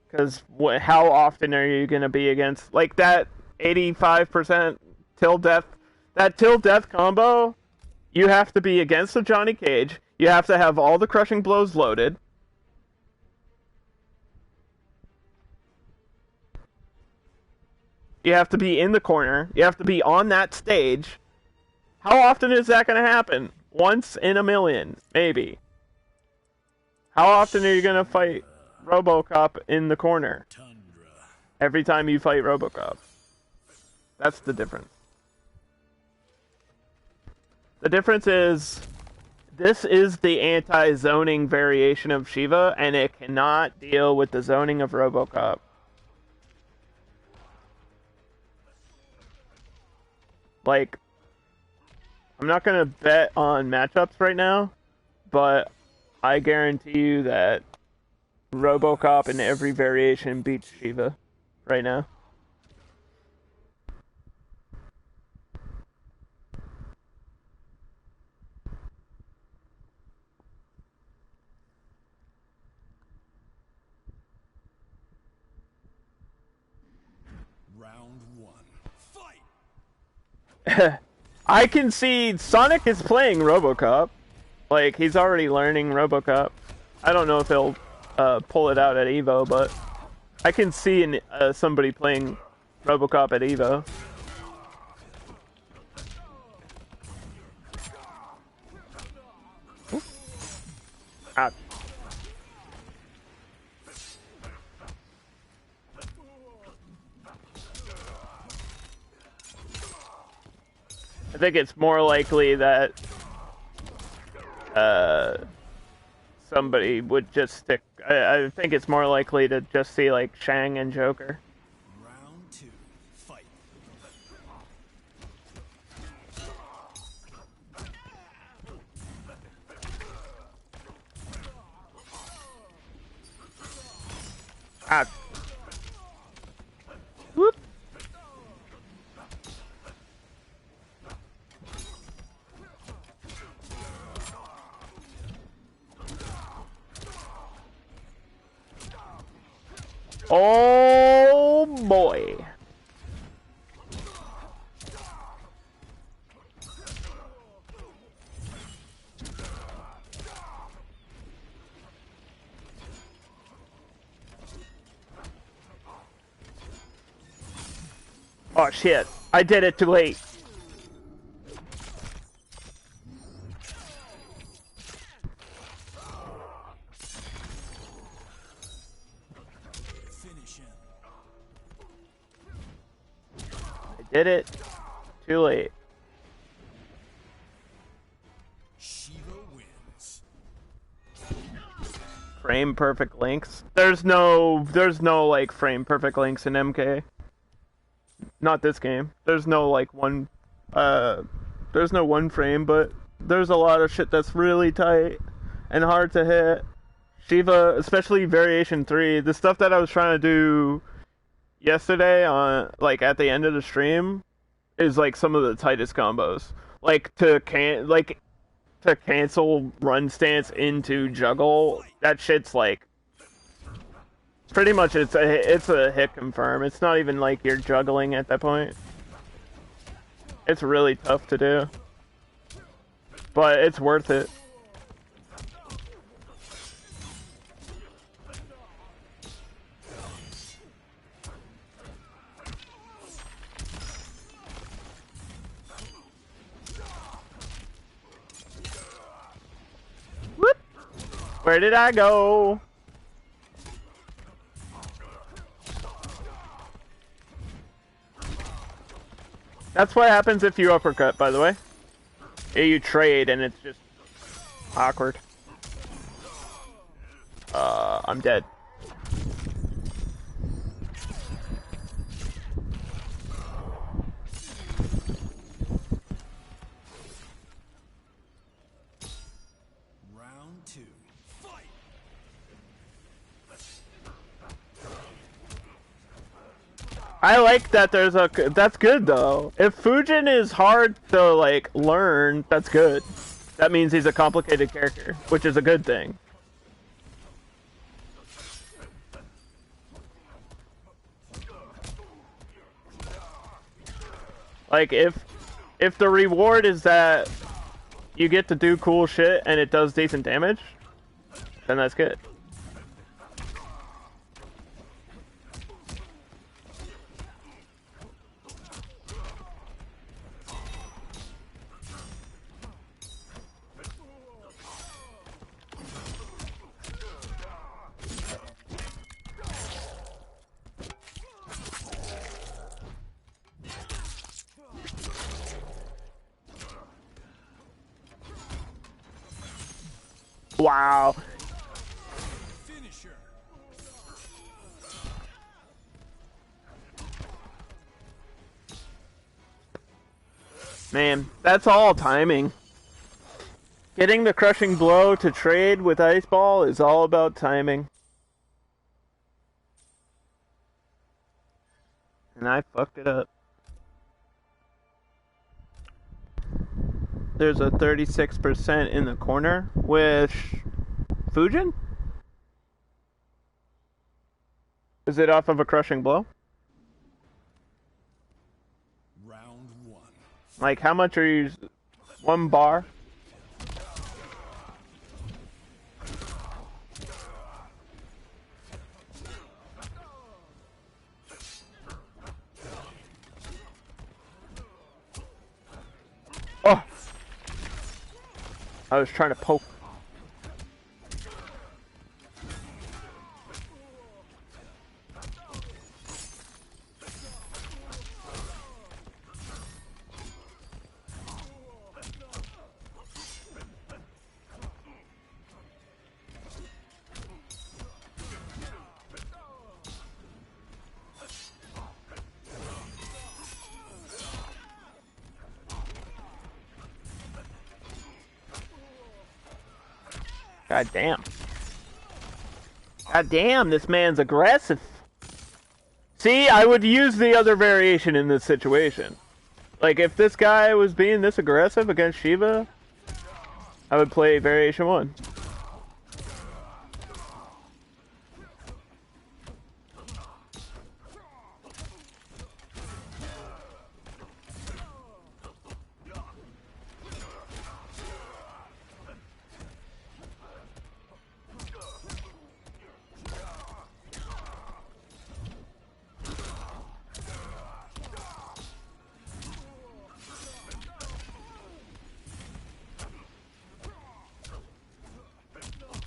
Because how often are you going to be against, like, that 85% till death? That till death combo, you have to be against a Johnny Cage. You have to have all the crushing blows loaded. You have to be in the corner. You have to be on that stage. How often is that going to happen? Once in a million, maybe. How often are you going to fight RoboCop in the corner? Every time you fight RoboCop. That's the difference. The difference is, this is the anti-zoning variation of Shiva, and it cannot deal with the zoning of RoboCop. Like, I'm not going to bet on matchups right now, but I guarantee you that RoboCop in every variation beats Shiva right now. Round one. Fight! I can see Sonic is playing RoboCop. Like, he's already learning RoboCop. I don't know if he'll pull it out at EVO, but I can see somebody playing RoboCop at EVO. Ah. I think it's more likely that somebody would just stick. I think it's more likely to just see like Shang and Joker. Round two. Fight. Ah. Whoop. Oh boy. Oh shit, I did it too late. Did it too late. frame perfect links. There's no like frame perfect links in MK. Not this game. There's no like there's no one frame, but there's a lot of shit that's really tight and hard to hit. Shiva, especially Variation 3, the stuff that I was trying to do yesterday on like at the end of the stream is like some of the tightest combos. Like to cancel run stance into juggle, that shit's like pretty much it's a hit confirm. It's not even like you're juggling at that point. It's really tough to do, but it's worth it. Whoop! Where did I go? That's what happens if you uppercut, by the way. You trade and it's just awkward. I'm dead. Round 2, fight! I like that there's a... That's good, though. If Fujin is hard to, like, learn, that's good. That means he's a complicated character, which is a good thing. Like, if the reward is that you get to do cool shit and it does decent damage, then that's good. Wow. Finisher. Man, that's all timing. Getting the crushing blow to trade with Ice Ball is all about timing. And I fucked it up. There's a 36% in the corner with Fujin? Is it off of a crushing blow? Round 1. Like, how much are you... 1 bar? Oh! I was trying to poke. God damn. God damn, this man's aggressive. See, I would use the other variation in this situation. Like, if this guy was being this aggressive against Shiva, I would play variation 1.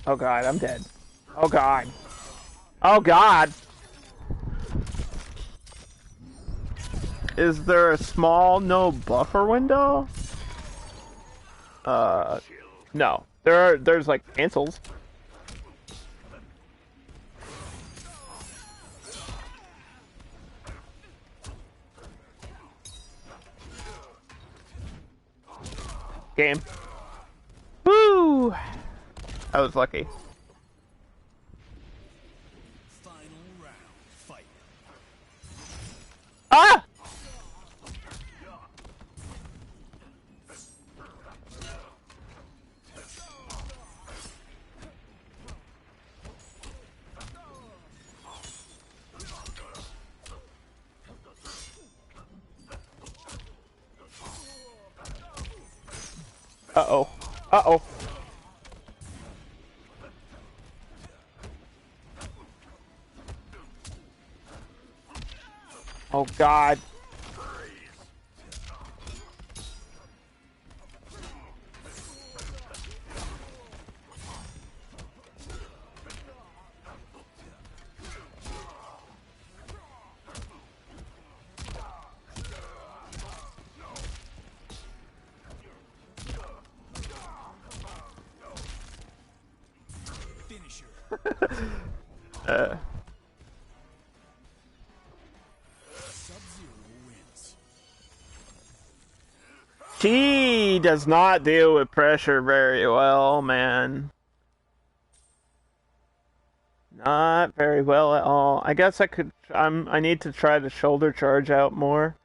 Oh god, I'm dead. Oh god. Oh god! Is there a small no buffer window? No. There's like cancels. Game. Woo! I was lucky. Final round. Fight. Ah! Uh-oh. Uh-oh. Oh, God. Finisher. Sub-Zero wins. She does not deal with pressure very well, man. Not very well at all. I guess I could. I need to try the shoulder charge out more.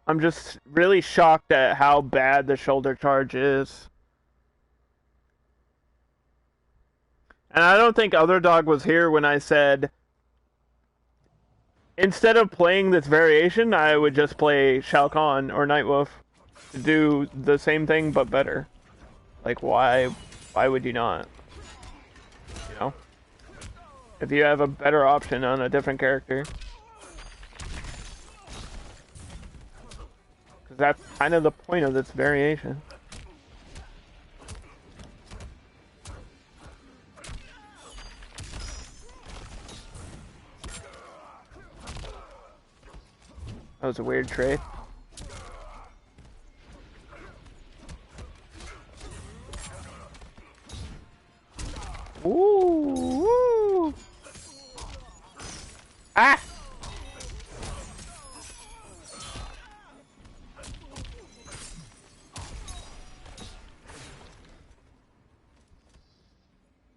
I'm just really shocked at how bad the shoulder charge is. And I don't think Other Dog was here when I said, instead of playing this variation, I would just play Shao Kahn or Nightwolf to do the same thing but better. Like, why would you not? You know? If you have a better option on a different character. Because that's kind of the point of this variation. That was a weird trade. Ooh, ooh. Ah!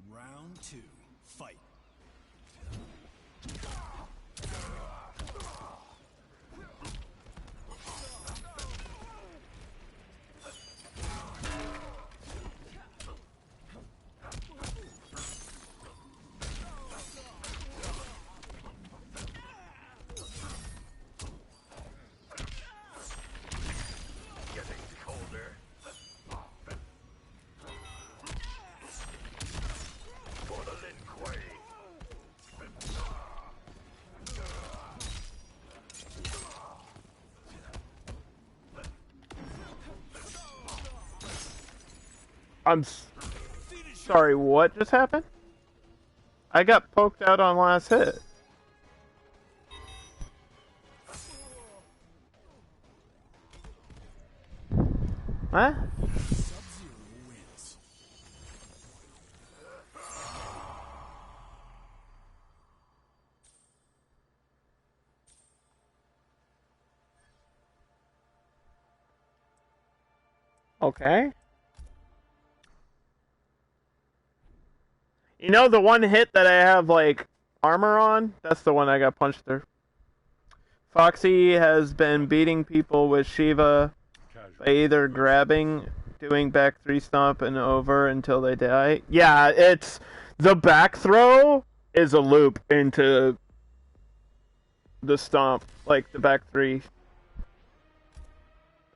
Round 2. Fight. Sorry, what just happened? I got poked out on last hit. What? Sub-Zero wins. Okay. You know the one hit that I have, like, armor on? That's the one I got punched through. Foxy has been beating people with Shiva by either grabbing, doing back 3 stomp and over until they die. Yeah, it's... The back throw is a loop into the stomp. Like, the back 3.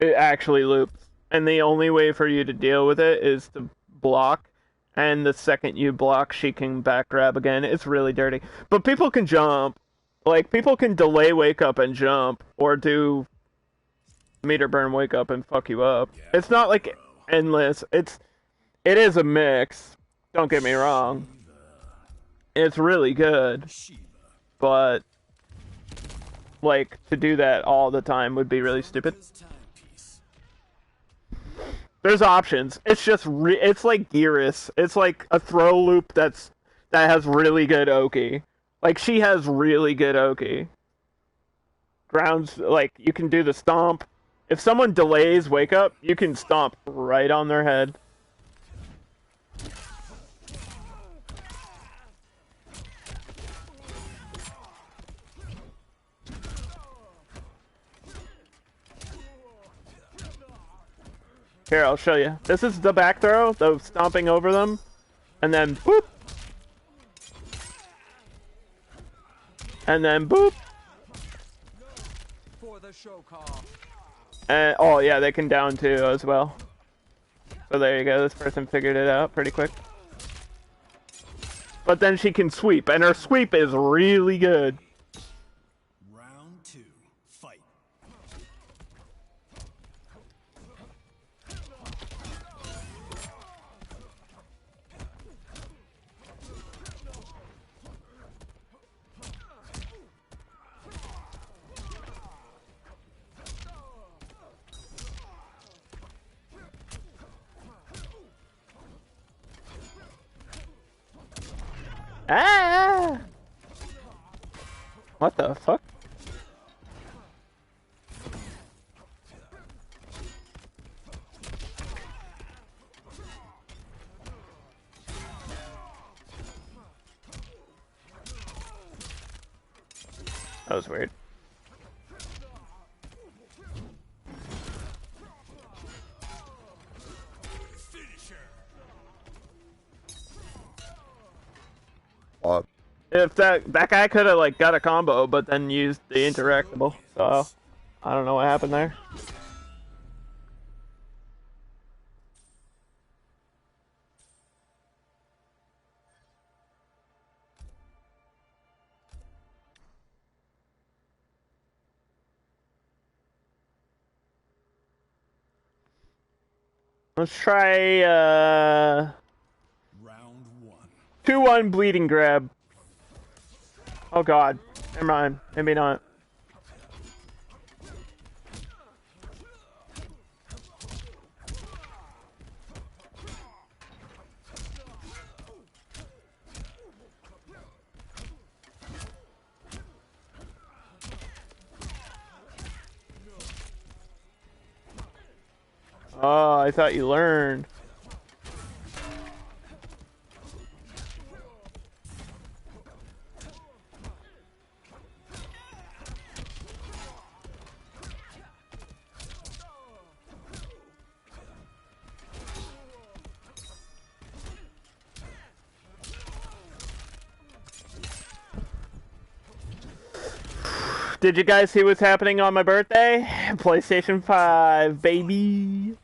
It actually loops. And the only way for you to deal with it is to block. And the second you block, she can back grab again. It's really dirty. But people can jump. Like, people can delay wake up and jump. Or do meter burn wake up and fuck you up. It's not like endless. It is a mix. Don't get me wrong. It's really good. But, like, to do that all the time would be really stupid. There's options. It's just it's like Gearus. It's like a throw loop that has really good Oki. Like, she has really good Oki. Grounds, like, you can do the stomp. If someone delays wake up, you can stomp right on their head. Here, I'll show you. This is the back throw, the stomping over them, and then boop, and then boop. For the show call. And oh yeah, they can down too as well. So there you go. This person figured it out pretty quick. But then she can sweep, and her sweep is really good. Round 2, fight. Ah! What the fuck? That was weird. If that guy could have like got a combo, but then used the interactable, so I don't know what happened there. Let's try Round 1. 2-1 bleeding grab. Oh god, never mind. Maybe not. Oh, I thought you learned. Did you guys see what's happening on my birthday? PlayStation 5, baby.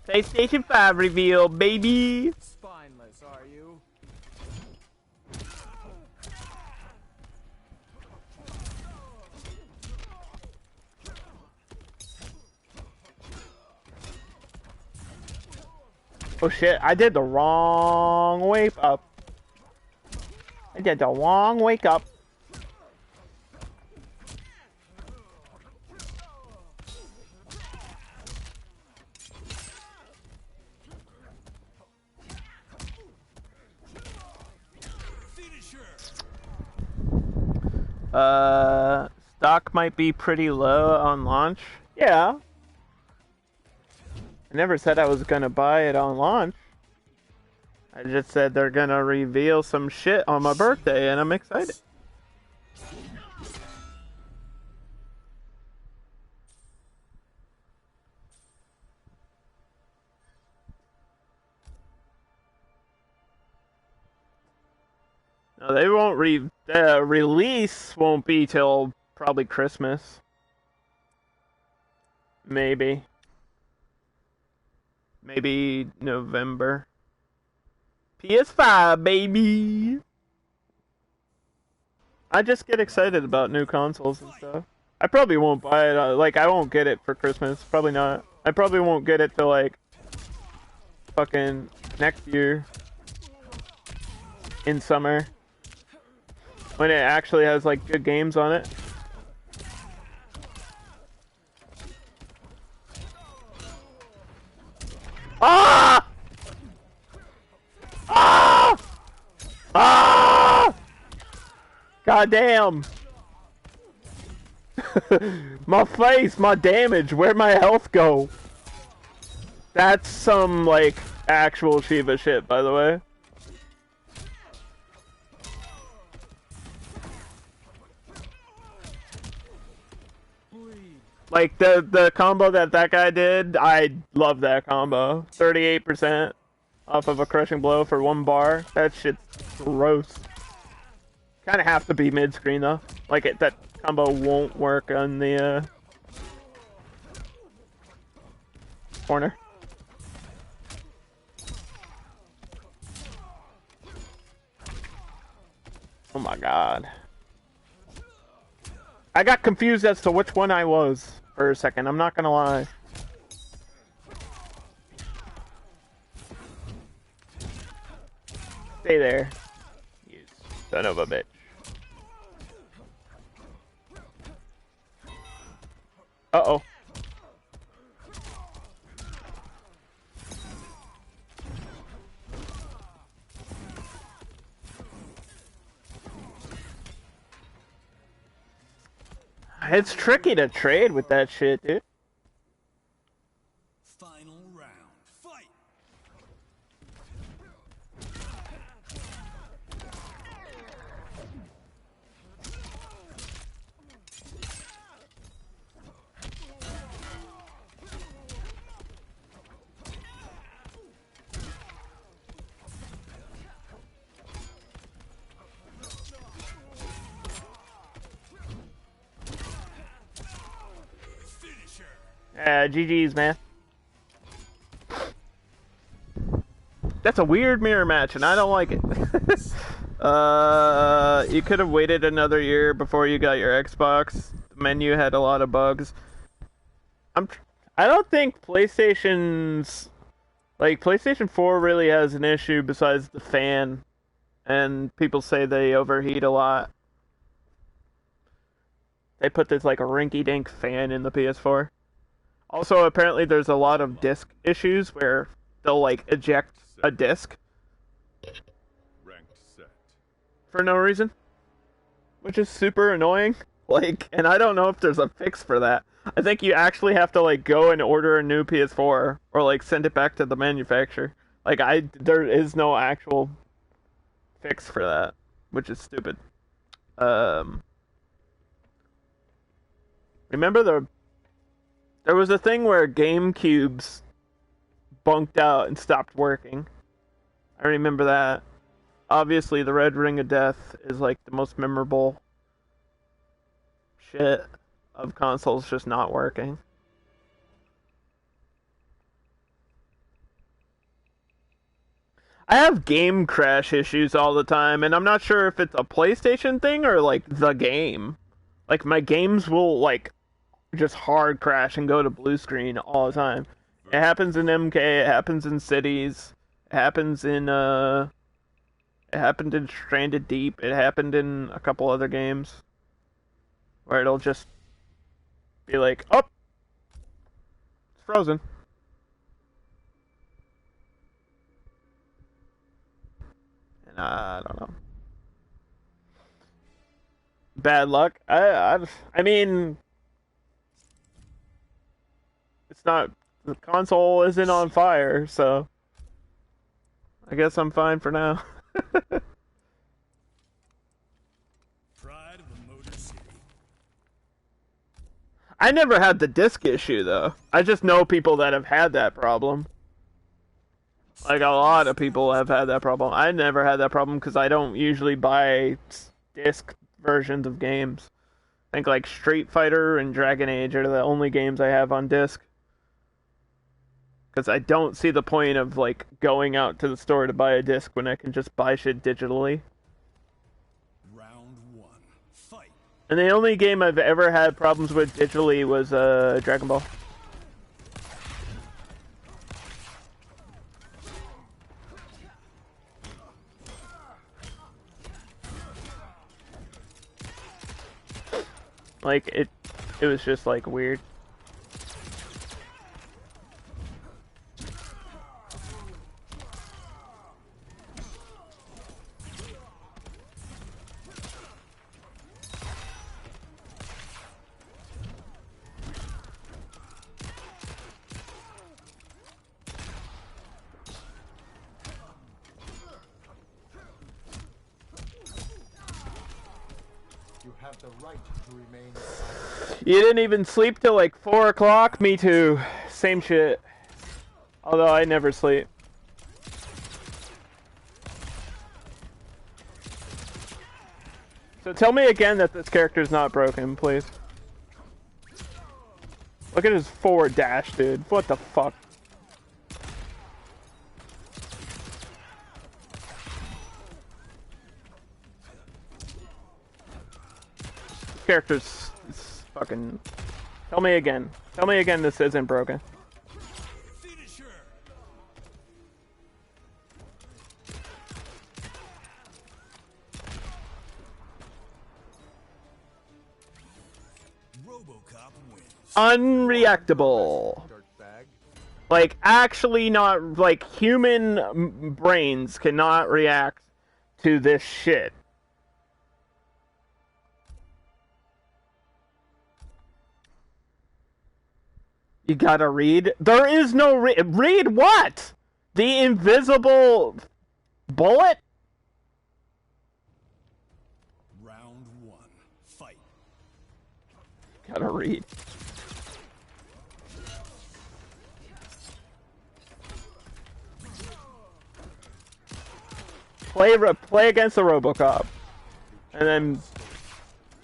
PlayStation 5 reveal, baby. Spineless, are you? Oh shit, I did the wrong wake up. I did the wrong wake up. Stock might be pretty low on launch. Yeah. I never said I was gonna buy it on launch. I just said they're gonna reveal some shit on my birthday, and I'm excited. No, they won't the release won't be till probably Christmas. Maybe. Maybe November. PS5, baby! I just get excited about new consoles and stuff. I probably won't buy it, like, I won't get it for Christmas. Probably not. I probably won't get it till, like, fucking next year. In summer. when it actually has like good games on it. Ah! Ah! Ah! God damn! My face, my damage, where'd my health go? That's some, like, actual Shiva shit, by the way. Like, the combo that guy did, I love that combo. 38% off of a crushing blow for 1 bar. That shit's gross. Kinda have to be mid-screen, though. Like, that combo won't work on the, corner. Oh my god. I got confused as to which one I was for a second, I'm not gonna lie. Stay there. You son of a bitch. Uh-oh. It's tricky to trade with that shit, dude. Final round. Fight. GG's, man. That's a weird mirror match, and I don't like it. You could have waited another year before you got your Xbox. The menu had a lot of bugs. I don't think PlayStation's... Like, PlayStation 4 really has an issue besides the fan. And people say they overheat a lot. They put this, like, a rinky-dink fan in the PS4. Also, apparently there's a lot of disc issues where they'll, like, eject a disc Ranked set. for no reason. Which is super annoying. Like, and I don't know if there's a fix for that. I think you actually have to, like, go and order a new PS4 or, like, send it back to the manufacturer. Like, there is no actual fix for that, which is stupid. Remember there was a thing where GameCubes bunked out and stopped working. I remember that. Obviously, the Red Ring of Death is like the most memorable shit of consoles just not working. I have game crash issues all the time, and I'm not sure if it's a PlayStation thing or like the game. Like, my games will like just hard crash and go to blue screen all the time. It happens in MK, it happens in Cities, it happens in it happened in Stranded Deep, it happened in a couple other games where it'll just be like, oh, it's frozen. And I don't know. Bad luck. I mean, it's not, the console isn't on fire, so I guess I'm fine for now. Pride of the Motor City. I never had the disc issue though. I just know people that have had that problem. Like, a lot of people have had that problem. I never had that problem because I don't usually buy disc versions of games. I think like Street Fighter and Dragon Age are the only games I have on disc. Because I don't see the point of like going out to the store to buy a disc when I can just buy shit digitally. Round 1. Fight. And the only game I've ever had problems with digitally was Dragon Ball. Like, it was just, like, weird. You have the right to remain silent. You didn't even sleep till like 4 o'clock? Me too. Same shit. Although I never sleep. So tell me again that this character's not broken, please. Look at his forward dash, dude. What the fuck? This character's fucking... Tell me again. Tell me again this isn't broken. Finisher. RoboCop wins. Unreactable. Dirtbag. Like, actually not... Like, human brains cannot react to this shit. You gotta read? There is no read what? The invisible bullet? Round 1. Fight. Gotta read. Play against the RoboCop, and then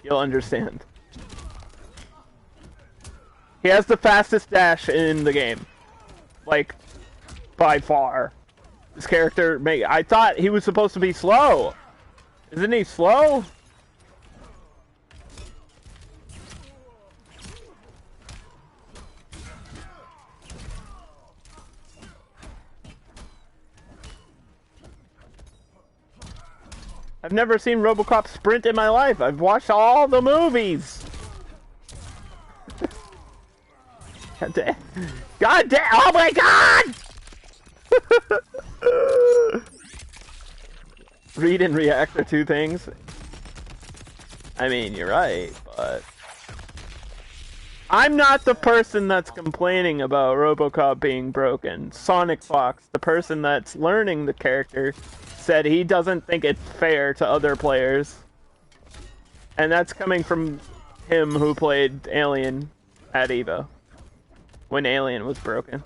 you'll understand. He has the fastest dash in the game, like by far. This character, I thought he was supposed to be slow. Isn't he slow? I've never seen RoboCop sprint in my life. I've watched all the movies. God damn. God damn. Oh my god! Read and react are two things. I mean, you're right, but... I'm not the person that's complaining about RoboCop being broken. Sonic Fox, the person that's learning the character, said he doesn't think it's fair to other players. And that's coming from him who played Alien at EVO. When Alien was broken.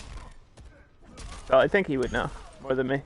So I think he would know more than me.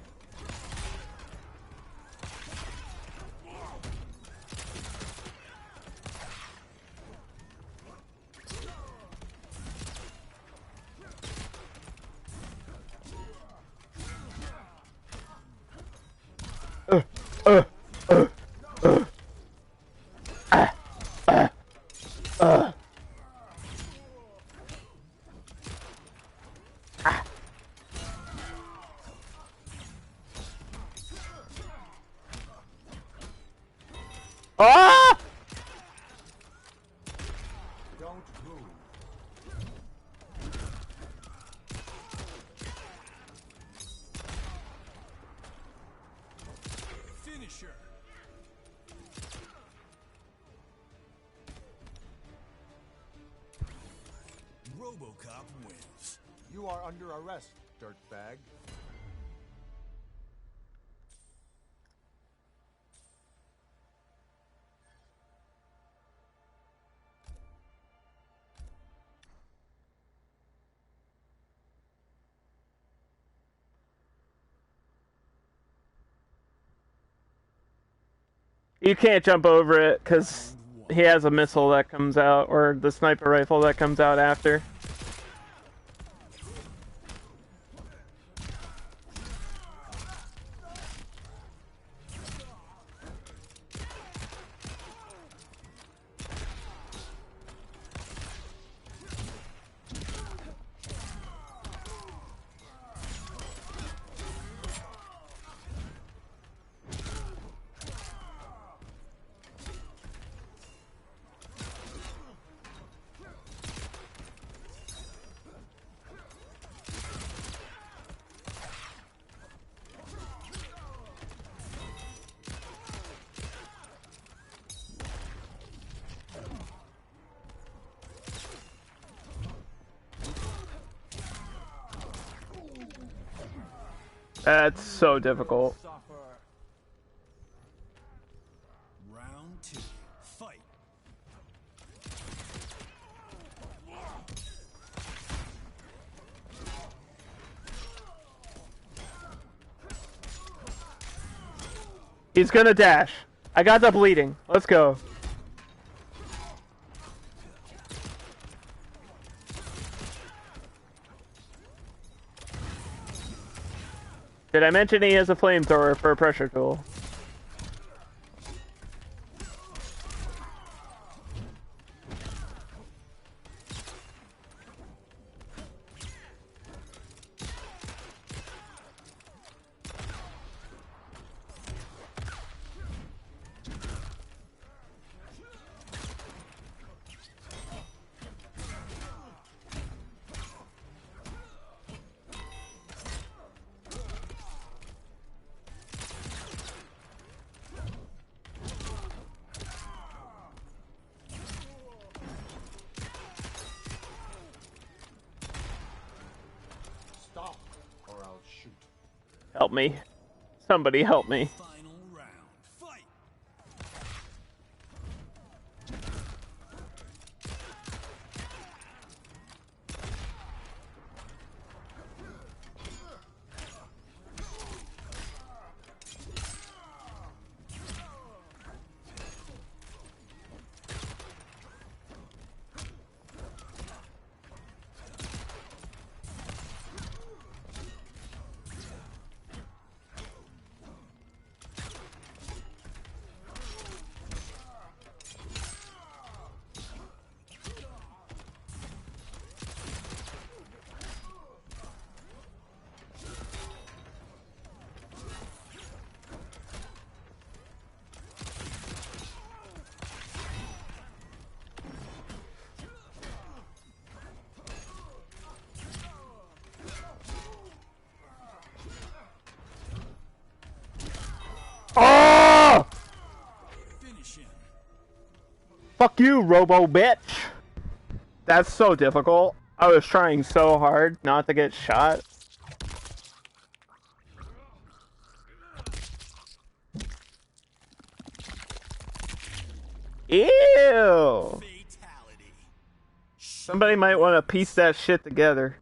Ah! Don't move. Finisher. RoboCop wins. You are under arrest, dirtbag. You can't jump over it because he has a missile that comes out, or the sniper rifle that comes out after. That's so difficult. Suffer. Round 2. Fight. He's gonna dash. I got the bleeding. Let's go. Did I mention he has a flamethrower for a pressure tool? Stop, or I'll shoot. Help me. Somebody help me. Final round. Fight. Oh! Finish him. Fuck you, robo bitch. That's so difficult. I was trying so hard not to get shot. Ew! Fatality. Somebody might want to piece that shit together.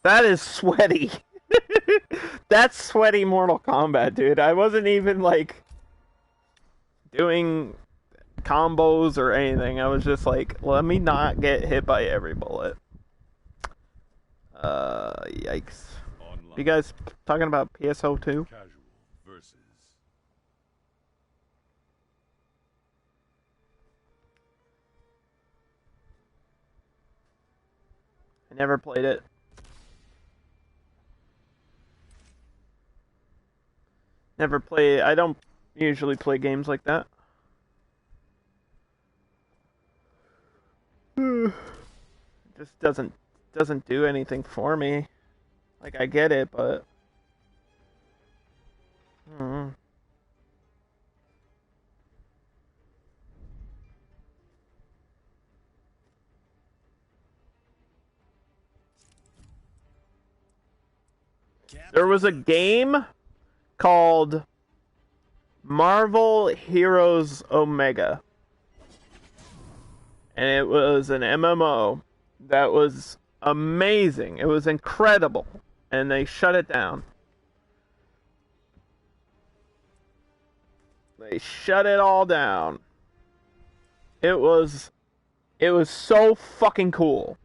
That is sweaty. That's sweaty Mortal Kombat, dude. I wasn't even, like, doing combos or anything. I was just like, let me not get hit by every bullet. Yikes. Online. You guys talking about PSO2? Casual versus. I never played it. Never play. I don't usually play games like that. Just doesn't do anything for me. Like, I get it, but mm. There was a game called Marvel Heroes Omega, and it was an MMO that was amazing. It was incredible, and they shut it down. They shut it all down. It was so fucking cool.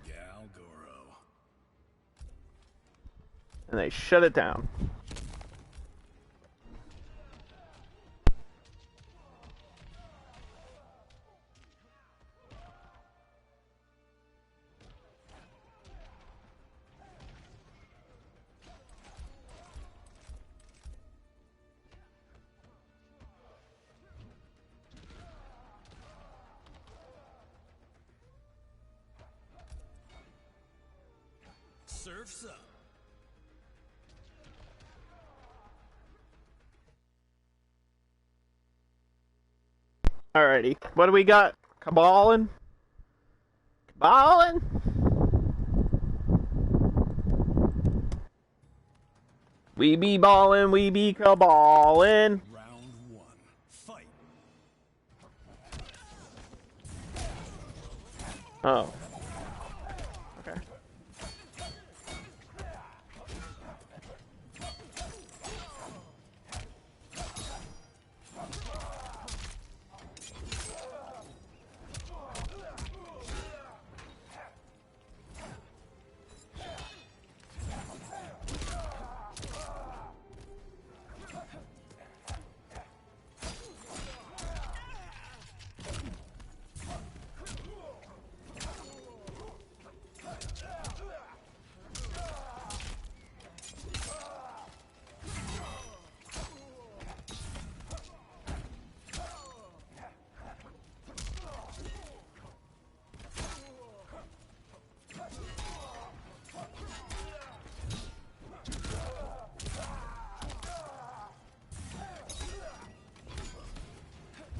Gal Goro. And they shut it down. Surf's up. Alrighty, what do we got? Cabalin? Ballin'. We be ballin', we be caballin'. Round one. Fight. Oh. Okay.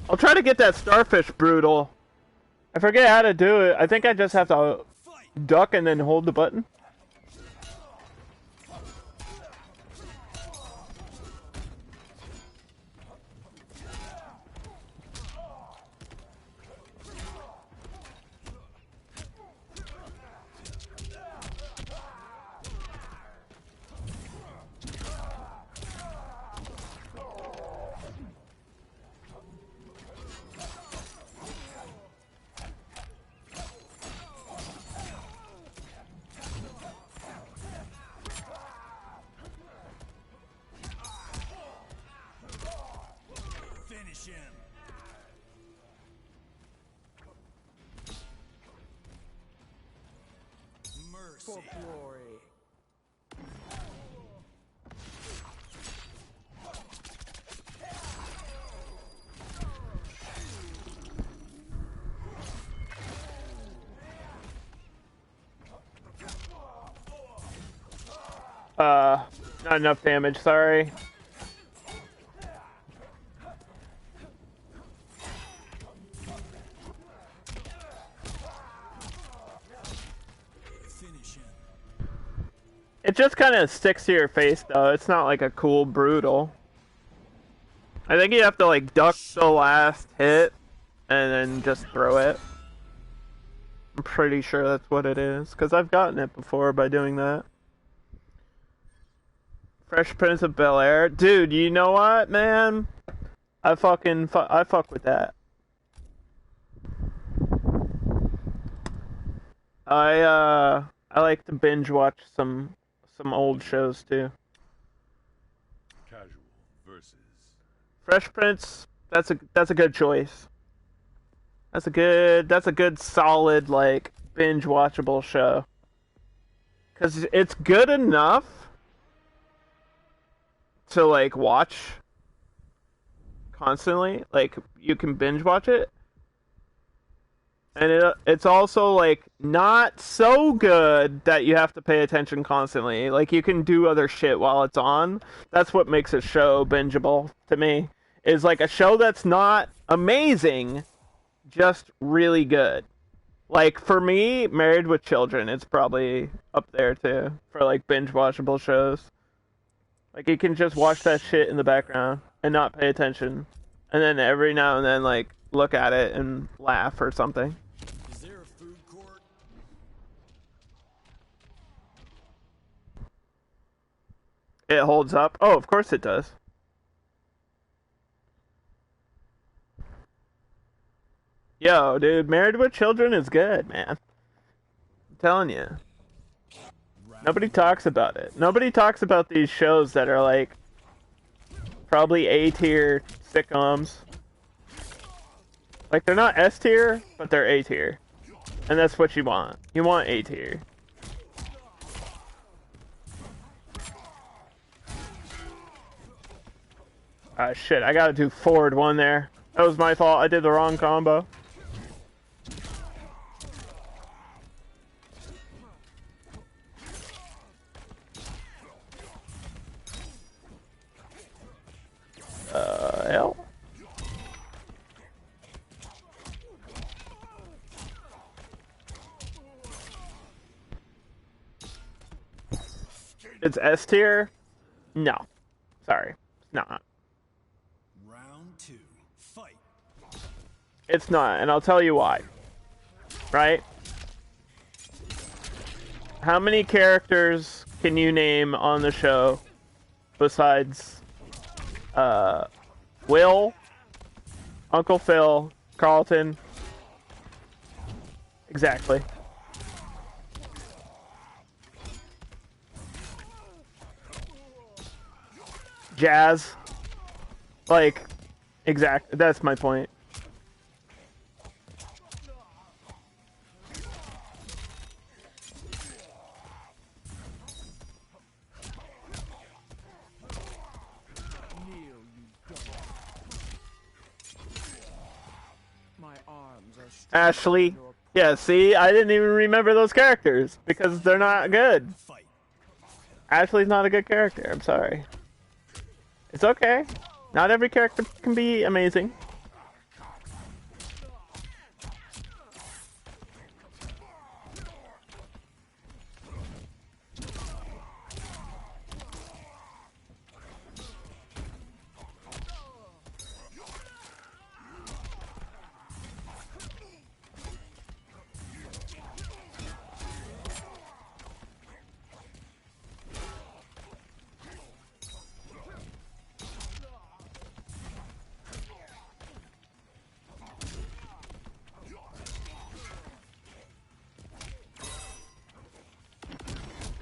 I'll try to get that starfish brutal. I forget how to do it. I think I just have to duck and then hold the button. Finish him. For Mercy. glory. Not enough damage, sorry. Finish him. It just kind of sticks to your face, though. It's not like a cool brutal. I think you have to, like, duck the last hit and then just throw it. I'm pretty sure that's what it is, because I've gotten it before by doing that. Fresh Prince of Bel-Air. Dude, you know what, man? I fuck with that. I like to binge watch some old shows too. Casual versus Fresh Prince, that's a good choice. That's a good solid like binge watchable show. 'Cause it's good enough to like watch constantly, like you can binge watch it. And it's also like not so good that you have to pay attention constantly. Like you can do other shit while it's on. That's what makes a show bingeable to me. Is like a show that's not amazing, just really good. Like for me, Married with Children, it's probably up there too for like binge watchable shows. Like you can just watch that shit in the background and not pay attention, and then every now and then like look at it and laugh or something. Is there a food court? It holds up. Oh, of course it does. Yo, dude, Married with Children is good, man. I'm telling you. Nobody talks about it. Nobody talks about these shows that are like probably A-tier sitcoms. Like they're not S-tier, but they're A-tier. And that's what you want. You want A-tier. Ah, shit, I gotta do forward one there. That was my fault. I did the wrong combo. Hell? It's S tier? No. Sorry. It's not. Round 2. Fight. It's not, and I'll tell you why. Right? How many characters can you name on the show besides Will, Uncle Phil, Carlton? Exactly. Jazz. Like, exact. That's my point. Kneel, you dog. My arms are strong. Ashley. Yeah, see? I didn't even remember those characters because they're not good. Fight. Ashley's not a good character. I'm sorry. It's okay. Not every character can be amazing.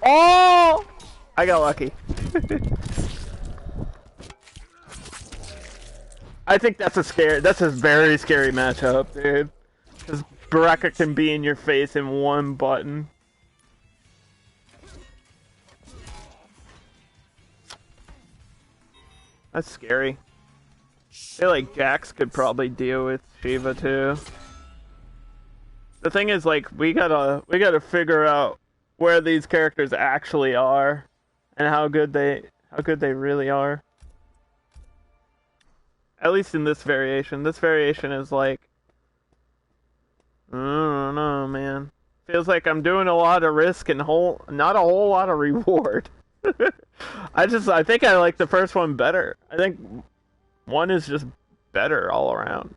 Oh! I got lucky. I think that's a very scary matchup, dude. Because Baraka can be in your face in one button. That's scary. I feel like Jax could probably deal with Shiva too. The thing is, like, we gotta figure out where these characters actually are and how good they really are. At least in this variation. This variation is like, I don't know, man. Feels like I'm doing a lot of risk and not a whole lot of reward. I think I like the first one better. I think one is just better all around.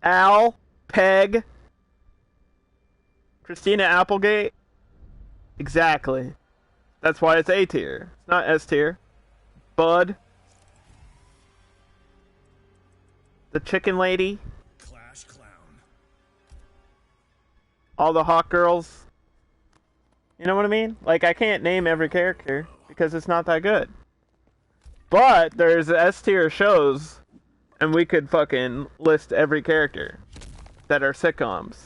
Al, Peg, Christina Applegate. Exactly. That's why it's A tier. It's not S tier. Bud. The chicken lady. Clash Clown. All the hot girls. You know what I mean? Like, I can't name every character because it's not that good. But there's S tier shows, and we could fucking list every character that are sitcoms.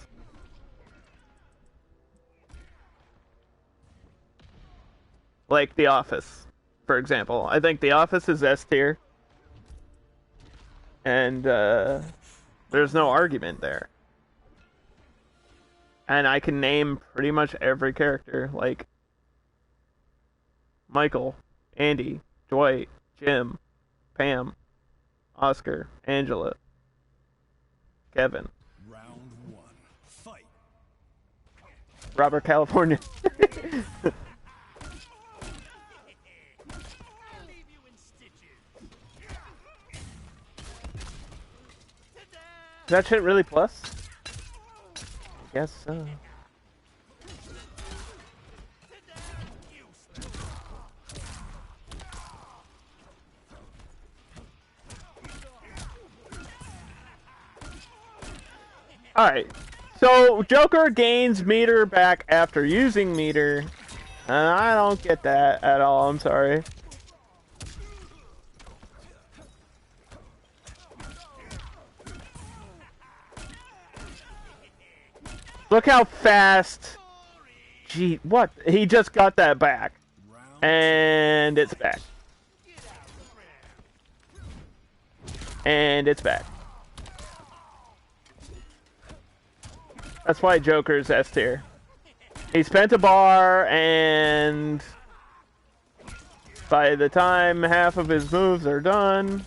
Like The Office, for example. I think The Office is S tier. And there's no argument there. And I can name pretty much every character, like Michael, Andy, Dwight, Jim, Pam, Oscar, Angela, Kevin. Round 1. Fight. Robert California. Is that shit really plus? I guess so. Alright, so Joker gains meter back after using meter. And I don't get that at all, I'm sorry. Look how fast. Gee, what? He just got that back. And it's back. And it's back. That's why Joker's S tier. He spent a bar, and by the time half of his moves are done,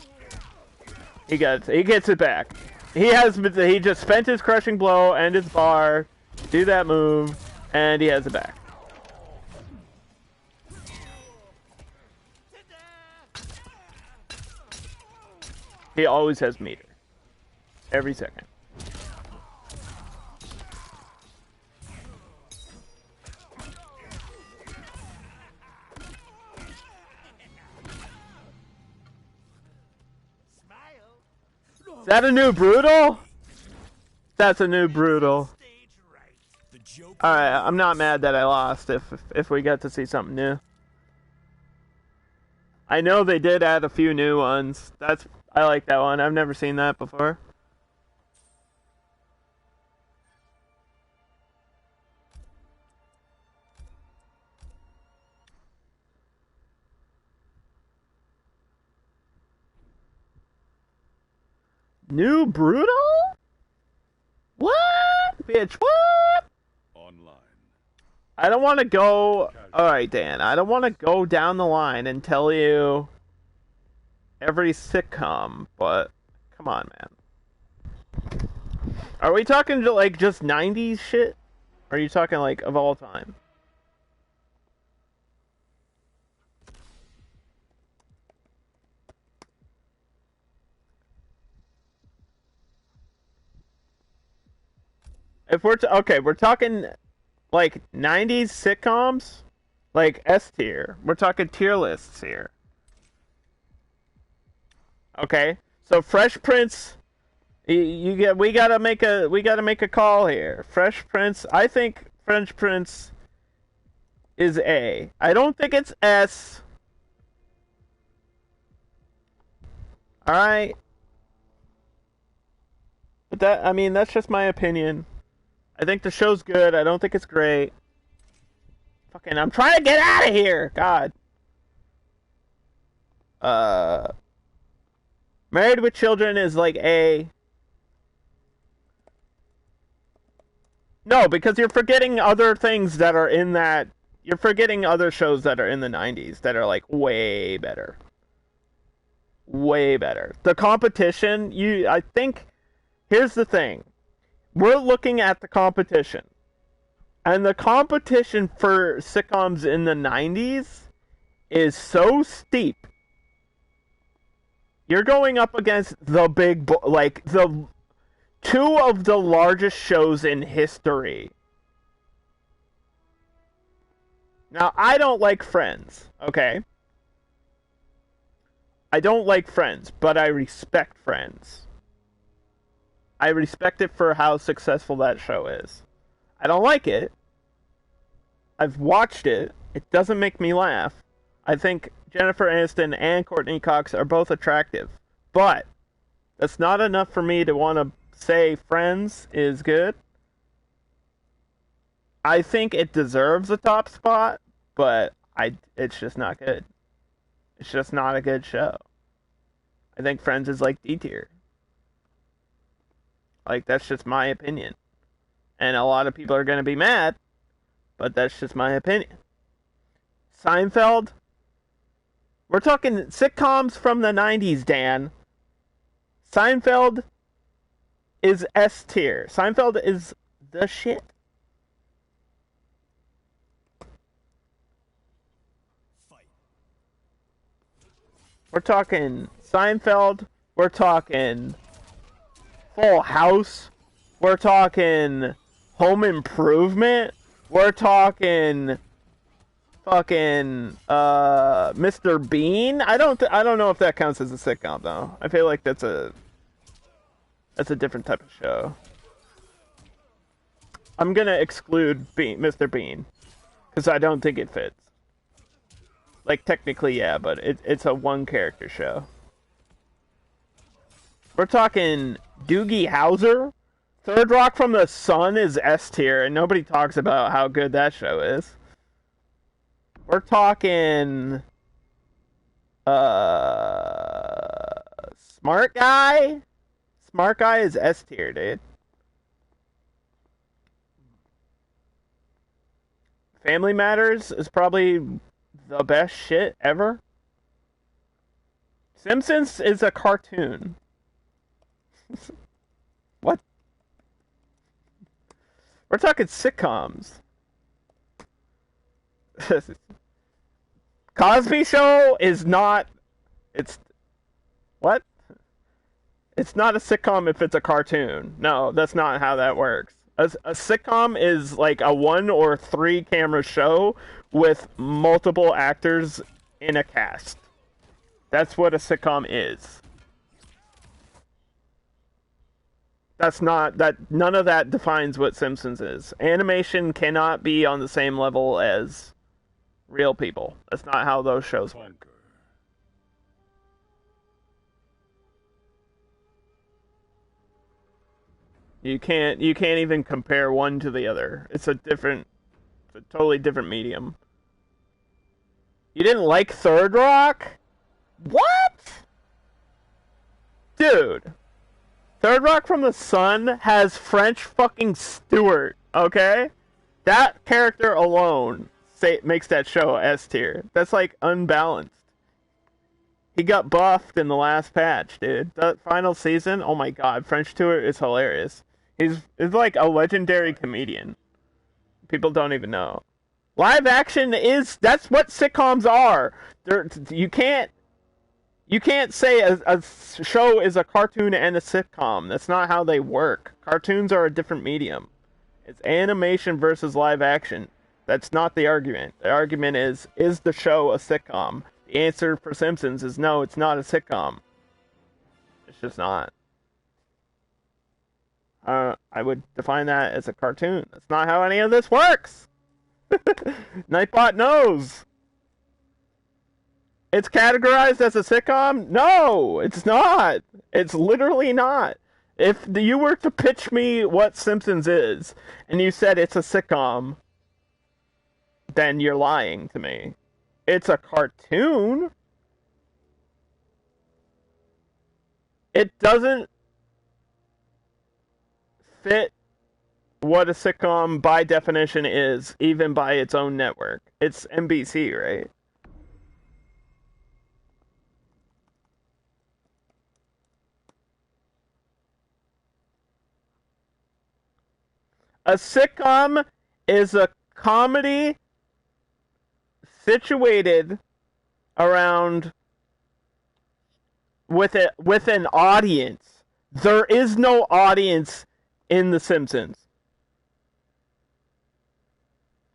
he gets it back. he just spent his crushing blow and his bar, do that move, and he has it back. He always has meter. Every second. Is that a new Brutal? That's a new Brutal. Alright, I'm not mad that I lost if we get to see something new. I know they did add a few new ones. I like that one. I've never seen that before. New Brutal? What? Bitch, what? Online. I don't want to go... Alright, Dan. I don't want to go down the line and tell you every sitcom, but come on, man. Are we talking like just 90s shit? Or are you talking like of all time? If we're okay, we're talking like 90s sitcoms, like S tier. We're talking tier lists here. Okay, so Fresh Prince, we gotta make a call here. Fresh Prince, I think Fresh Prince is A. I don't think it's S. All right, but that's just my opinion. I think the show's good. I don't think it's great. Fucking, I'm trying to get out of here. God. Married with Children is like A. No, because you're forgetting other things that are in that. You're forgetting other shows that are in the 90s that are like way better. Way better. The competition, I think, here's the thing. We're looking at the competition. And the competition for sitcoms in the 90s is so steep. You're going up against the the two of the largest shows in history. Now, I don't like Friends, okay? I don't like Friends, but I respect Friends. I respect it for how successful that show is. I don't like it. I've watched it. It doesn't make me laugh. I think Jennifer Aniston and Courtney Cox are both attractive. But that's not enough for me to want to say Friends is good. I think it deserves a top spot, but it's just not good. It's just not a good show. I think Friends is like D tier. Like, that's just my opinion. And a lot of people are going to be mad, but that's just my opinion. Seinfeld? We're talking sitcoms from the 90s, Dan. Seinfeld is S tier. Seinfeld is the shit. Fight. We're talking Seinfeld. We're talking Full House. We're talking Home Improvement. We're talking fucking Mr. Bean. I don't know if that counts as a sitcom though. I feel like that's a different type of show. I'm gonna exclude Mr. Bean because I don't think it fits. Like, technically, yeah, but it's a one character show. We're talking Doogie Howser. Third Rock from the Sun is S tier, and nobody talks about how good that show is. We're talking Smart Guy. Smart Guy is S tier, dude. Family Matters is probably the best shit ever. Simpsons is a cartoon. We're talking sitcoms. Cosby Show is not. It's what? It's not a sitcom if it's a cartoon. No, that's not how that works. A sitcom is like a 1 or 3 camera show with multiple actors in a cast. That's what a sitcom is. That's not that. None of that defines what Simpsons is. Animation cannot be on the same level as real people. That's not how those shows work. Conquer. You can't even compare one to the other. It's a totally different medium. You didn't like Third Rock? What? Dude. Third Rock from the Sun has French fucking Stewart, okay? That character alone makes that show S tier. That's like unbalanced. He got buffed in the last patch, dude. The final season, oh my god, French Stewart is hilarious. He's like a legendary comedian. People don't even know. Live action that's what sitcoms are. You can't say a show is a cartoon and a sitcom. That's not how they work. Cartoons are a different medium. It's animation versus live action. That's not the argument. The argument is the show a sitcom? The answer for Simpsons is no, it's not a sitcom. It's just not. I would define that as a cartoon. That's not how any of this works. Nightbot knows. It's categorized as a sitcom? No, it's not. It's literally not. If you were to pitch me what Simpsons is, and you said it's a sitcom, then you're lying to me. It's a cartoon. It doesn't fit what a sitcom by definition is, even by its own network. It's NBC, right? A sitcom is a comedy situated around with an audience. There is no audience in The Simpsons.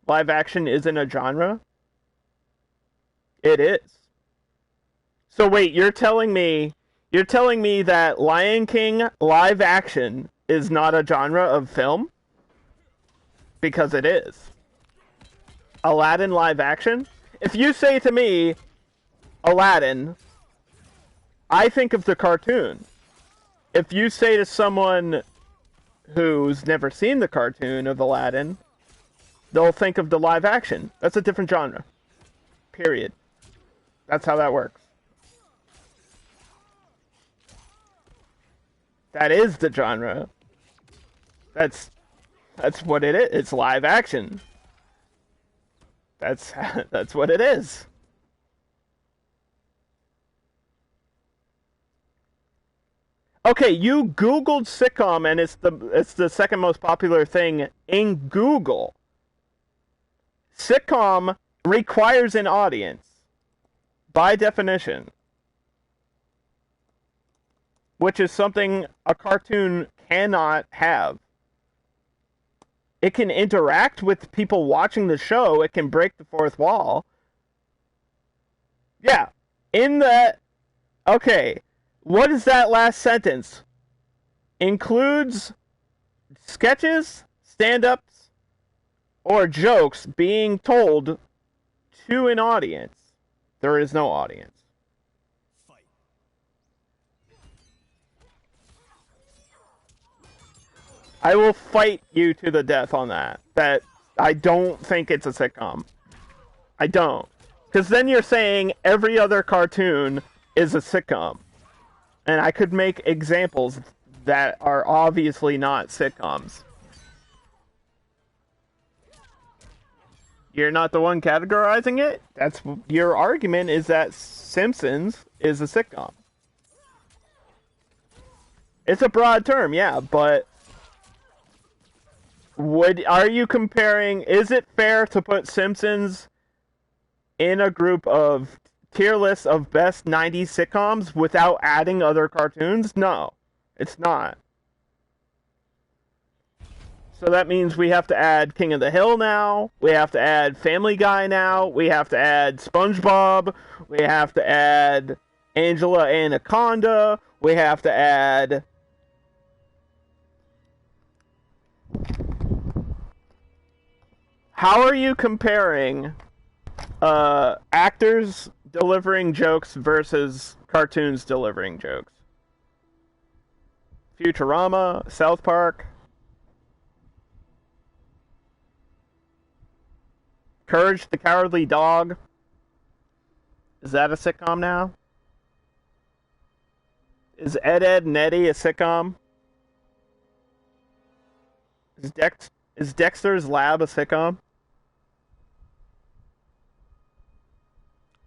Live action isn't a genre? It is. So wait, you're telling me that Lion King live action is not a genre of film? Because it is. Aladdin live action? If you say to me, Aladdin, I think of the cartoon. If you say to someone who's never seen the cartoon of Aladdin, they'll think of the live action. That's a different genre. Period. That's how that works. That is the genre. That's what it is. It's live action. That's what it is. Okay, you Googled sitcom and it's the second most popular thing in Google. Sitcom requires an audience by definition, which is something a cartoon cannot have. It can interact with people watching the show. It can break the fourth wall. Yeah. Okay. What is that last sentence? Includes sketches, stand-ups, or jokes being told to an audience. There is no audience. Fight. I will fight you to the death on that. That I don't think it's a sitcom. I don't. Because then you're saying every other cartoon is a sitcom. And I could make examples that are obviously not sitcoms. You're not the one categorizing it? That's your argument is that Simpsons is a sitcom. It's a broad term, yeah, but Are you comparing, is it fair to put Simpsons in a group of tier lists of best 90s sitcoms without adding other cartoons? No, it's not. So that means we have to add King of the Hill now, we have to add Family Guy now, we have to add SpongeBob, we have to add Angela Anaconda, we have to add... How are you comparing actors delivering jokes versus cartoons delivering jokes? Futurama, South Park, Courage the Cowardly Dog. Is that a sitcom now? Is Ed, Edd n Eddy a sitcom? Is Dexter's Lab a sitcom?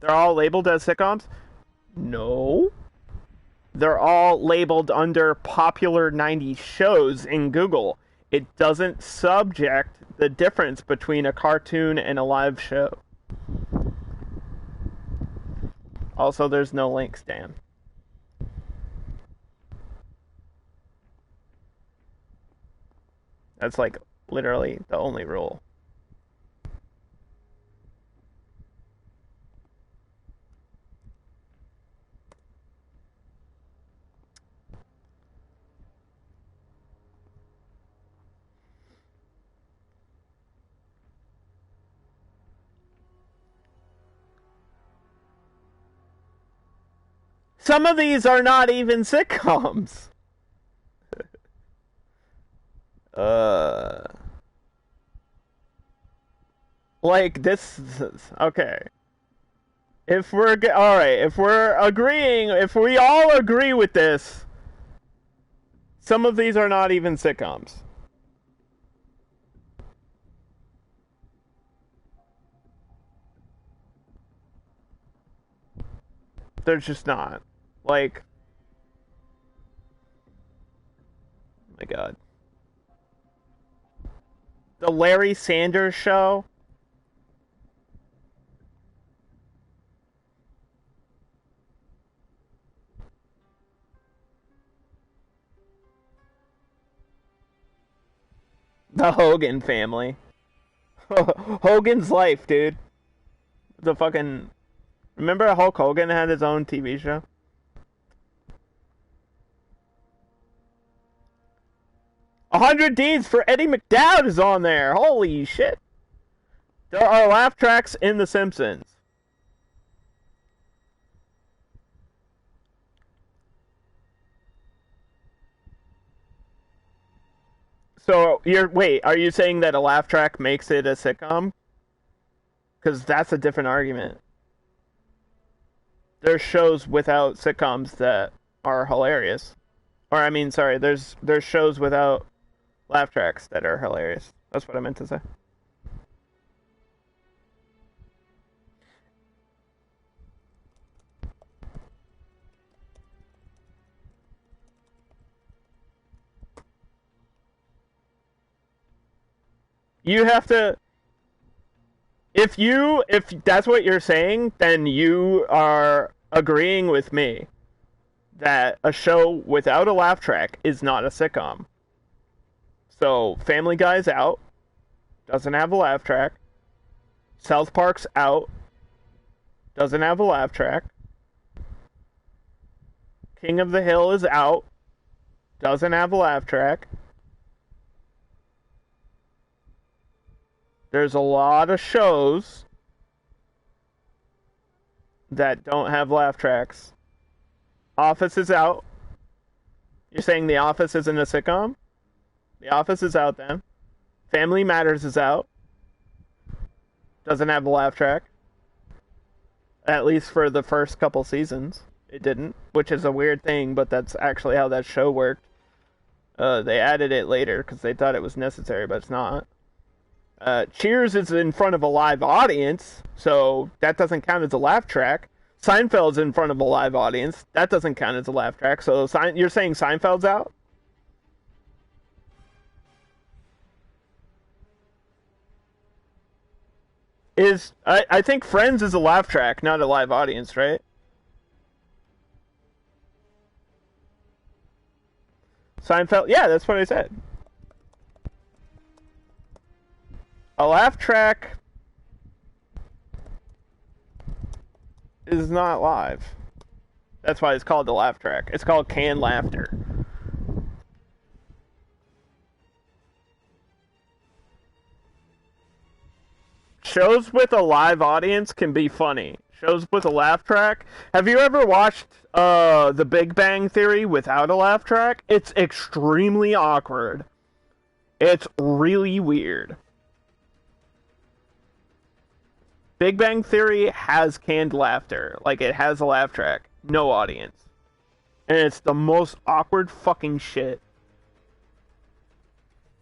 They're all labeled as sitcoms? No. They're all labeled under popular 90s shows in Google. It doesn't subject the difference between a cartoon and a live show. Also, there's no links, Dan. That's like literally the only rule. Some of these are not even sitcoms. Like this. Okay. If we're all right, if we're agreeing, if we all agree with this, some of these are not even sitcoms. They're just not. Like, oh my God. The Larry Sanders Show. The Hogan family. Hogan's Life, dude. The fucking... Remember Hulk Hogan had his own TV show? "100 Deeds for Eddie McDowd" is on there. Holy shit. There are laugh tracks in The Simpsons. So, are you saying that a laugh track makes it a sitcom? Because that's a different argument. There's shows without sitcoms that are hilarious. Or, I mean, sorry, there's shows without laugh tracks that are hilarious. That's what I meant to say. You have to... If that's what you're saying, then you are agreeing with me that a show without a laugh track is not a sitcom. So, Family Guy's out. Doesn't have a laugh track. South Park's out. Doesn't have a laugh track. King of the Hill is out. Doesn't have a laugh track. There's a lot of shows that don't have laugh tracks. Office is out. You're saying The Office isn't a sitcom? The Office is out then. Family Matters is out. Doesn't have a laugh track. At least for the first couple seasons. It didn't, which is a weird thing, but that's actually how that show worked. They added it later because they thought it was necessary, but it's not. Cheers is in front of a live audience, so that doesn't count as a laugh track. Seinfeld's in front of a live audience. That doesn't count as a laugh track. So you're saying Seinfeld's out? is I think Friends is a laugh track, not a live audience, right? Seinfeld, yeah, that's what I said. A laugh track is not live. That's why it's called the laugh track. It's called canned laughter. Shows with a live audience can be funny. Shows with a laugh track. Have you ever watched The Big Bang Theory without a laugh track? It's extremely awkward. It's really weird. Big Bang Theory has canned laughter. Like, it has a laugh track. No audience. And it's the most awkward fucking shit.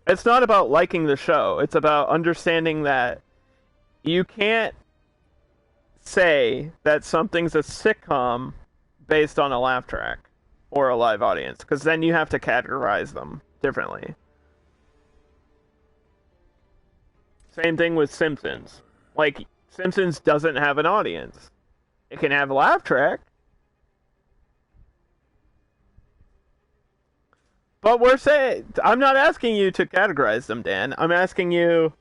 It's not about liking the show. It's about understanding that you can't say that something's a sitcom based on a laugh track or a live audience, because then you have to categorize them differently. Same thing with Simpsons. Like, Simpsons doesn't have an audience. It can have a laugh track. But we're saying, I'm not asking you to categorize them, Dan. I'm asking you,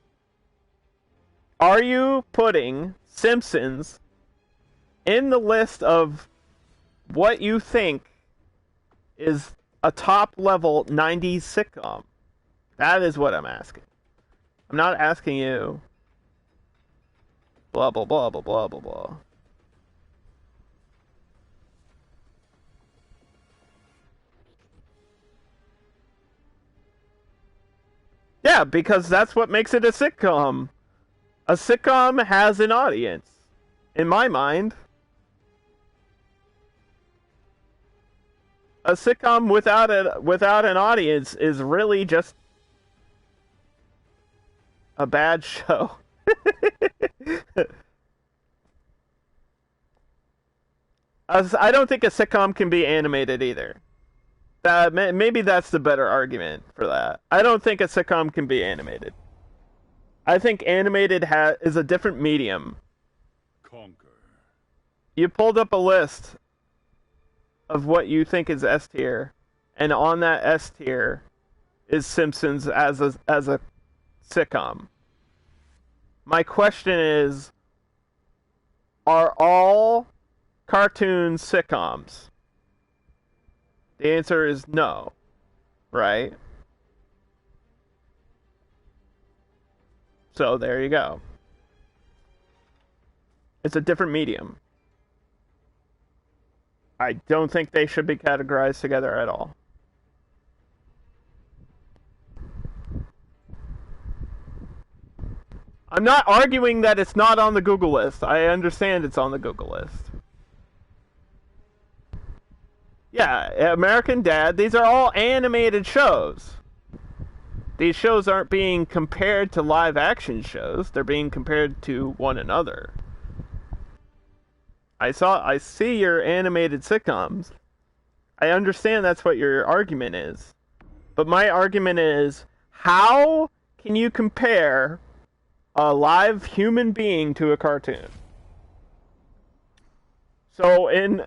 are you putting Simpsons in the list of what you think is a top level 90s sitcom? That is what I'm asking. I'm not asking you blah, blah, blah, blah, blah, blah, blah. Yeah, because that's what makes it a sitcom. A sitcom has an audience, in my mind. A sitcom without an audience is really just a bad show. I don't think a sitcom can be animated either. Maybe that's the better argument for that. I don't think a sitcom can be animated. I think animated is a different medium. Conquer. You pulled up a list of what you think is S tier, and on that S tier is Simpsons as a sitcom. My question is, are all cartoons sitcoms? The answer is no, right? So there you go. It's a different medium. I don't think they should be categorized together at all. I'm not arguing that it's not on the Google list. I understand it's on the Google list. Yeah, American Dad, these are all animated shows. These shows aren't being compared to live action shows. They're being compared to one another. I see your animated sitcoms. I understand that's what your argument is. But my argument is, how can you compare a live human being to a cartoon? So in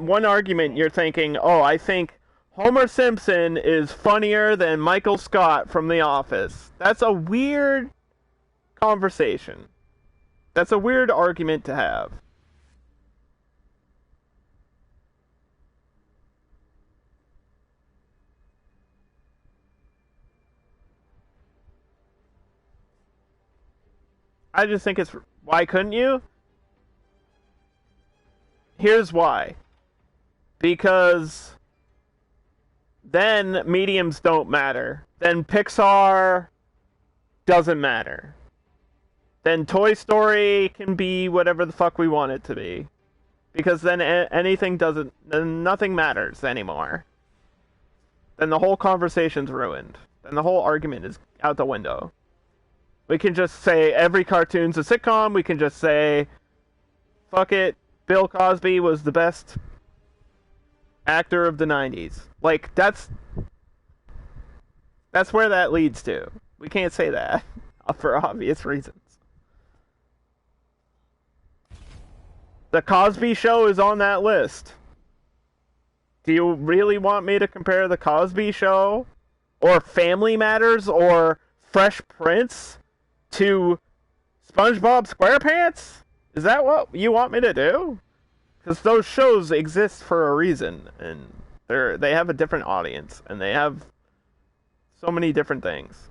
one argument, you're thinking, oh, I think Homer Simpson is funnier than Michael Scott from The Office. That's a weird conversation. That's a weird argument to have. I just think it's... Why couldn't you? Here's why. Because then mediums don't matter. Then Pixar doesn't matter. Then Toy Story can be whatever the fuck we want it to be. Because then anything doesn't... Then nothing matters anymore. Then the whole conversation's ruined. Then the whole argument is out the window. We can just say every cartoon's a sitcom. We can just say, fuck it, Bill Cosby was the best actor of the 90s. Like, that's where that leads to. We can't say that for obvious reasons. The Cosby Show is on that list. Do you really want me to compare The Cosby Show or Family Matters or Fresh Prince to SpongeBob SquarePants? Is that what you want me to do? Because those shows exist for a reason, and they have a different audience, and they have so many different things.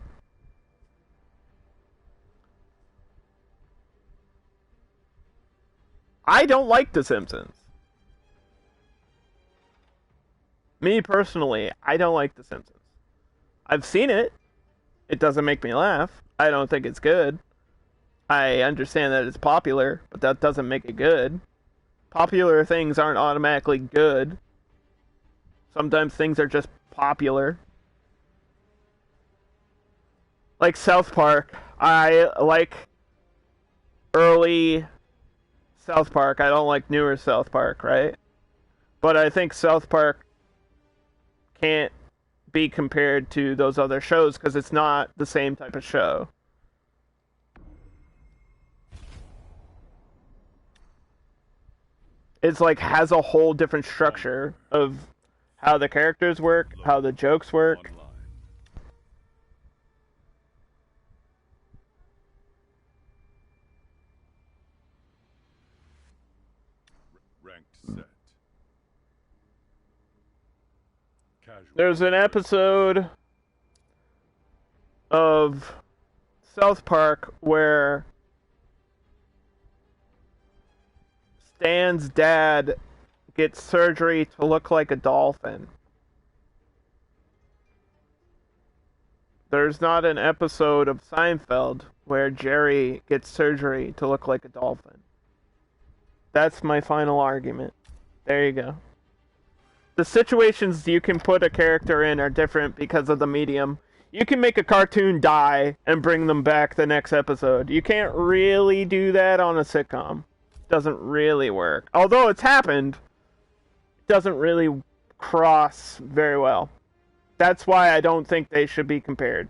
I don't like The Simpsons. Me personally, I don't like The Simpsons. I've seen it. It doesn't make me laugh. I don't think it's good. I understand that it's popular, but that doesn't make it good. Popular things aren't automatically good. Sometimes things are just popular. Like South Park. I like early South Park. I don't like newer South Park, right? But I think South Park can't be compared to those other shows because it's not the same type of show. It's like has a whole different structure of how the characters work, how the jokes work. Online. Ranked set. Casual. There's an episode of South Park where Stan's dad gets surgery to look like a dolphin. There's not an episode of Seinfeld where Jerry gets surgery to look like a dolphin. That's my final argument. There you go. The situations you can put a character in are different because of the medium. You can make a cartoon die and bring them back the next episode. You can't really do that on a sitcom. Doesn't really work. Although it's happened, it doesn't really cross very well. That's why I don't think they should be compared.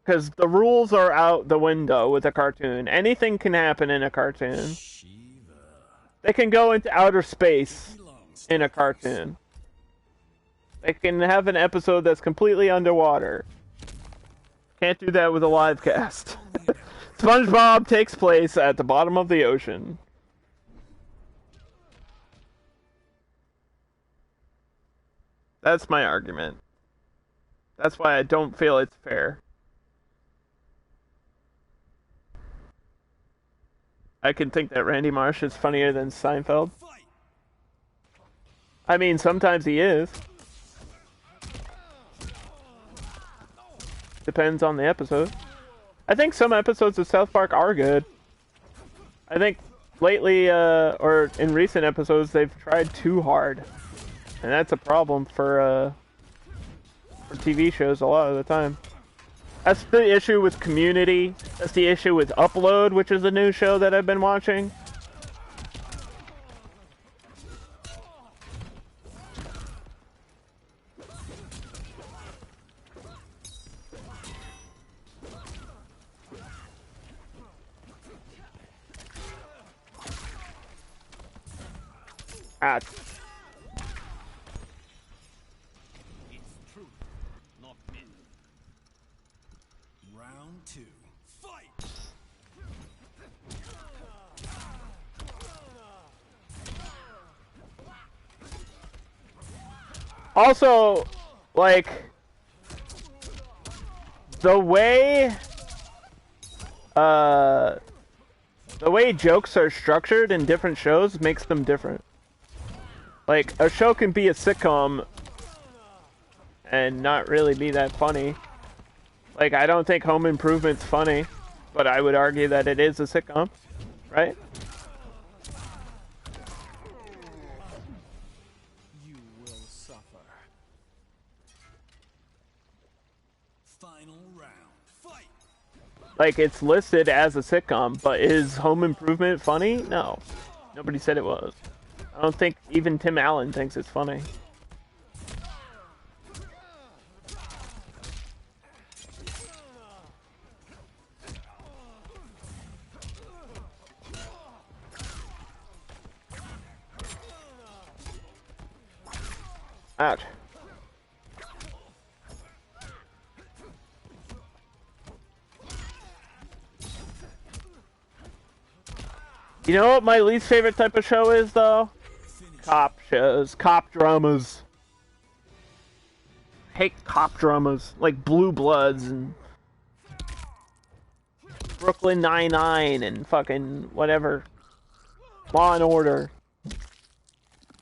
Because the rules are out the window with a cartoon. Anything can happen in a cartoon. They can go into outer space in a cartoon. They can have an episode that's completely underwater. Can't do that with a live cast. SpongeBob takes place at the bottom of the ocean. That's my argument. That's why I don't feel it's fair. I can think that Randy Marsh is funnier than Seinfeld. I mean, sometimes he is. Depends on the episode. I think some episodes of South Park are good. I think lately, or in recent episodes, they've tried too hard. And that's a problem for TV shows a lot of the time. That's the issue with Community. That's the issue with Upload, which is a new show that I've been watching. Ah. Round two. Fight! Also, like, the way jokes are structured in different shows makes them different. Like, a show can be a sitcom and not really be that funny. Like, I don't think Home Improvement's funny, but I would argue that it is a sitcom, right? You will suffer. Final round. Fight! Like, it's listed as a sitcom, but is Home Improvement funny? No. Nobody said it was. I don't think even Tim Allen thinks it's funny. Ouch. You know what my least favorite type of show is, though? Cop shows. Cop dramas. Hate cop dramas. Like Blue Bloods and Brooklyn Nine-Nine and fucking whatever. Law and Order.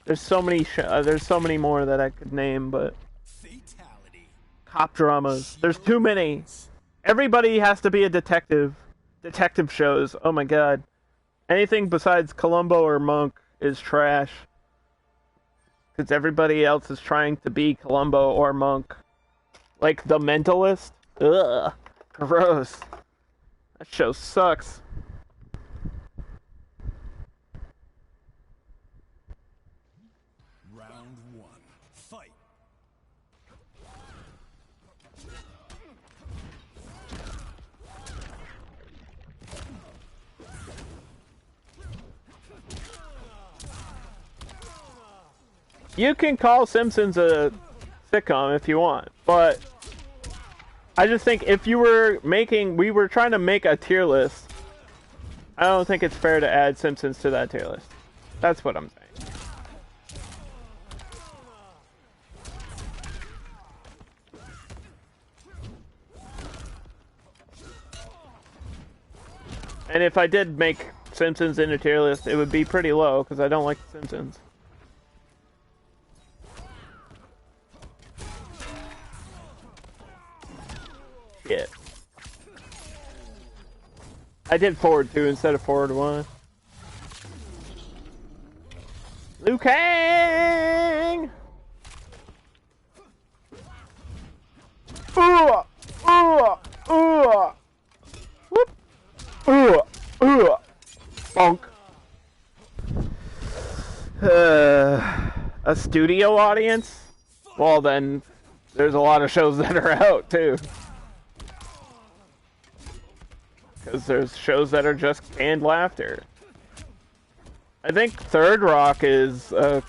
There's so many there's so many more that I could name, but Fatality. cop dramas. There's too many. Everybody has to be a detective. Detective shows. Oh my god. Anything besides Columbo or Monk is trash. Because everybody else is trying to be Columbo or Monk. Like The Mentalist. Ugh. Gross. That show sucks. Round 1. Fight. You can call Simpsons a sitcom if you want, but I just think if we were trying to make a tier list, I don't think it's fair to add Simpsons to that tier list. That's what I'm saying. And if I did make Simpsons in a tier list, it would be pretty low because I don't like The Simpsons. Shit. I did forward 2 instead of forward 1. Liu Kang! Whoop! Bonk. A studio audience? Well then, there's a lot of shows that are out too. Because there's shows that are just canned laughter. I think Third Rock is a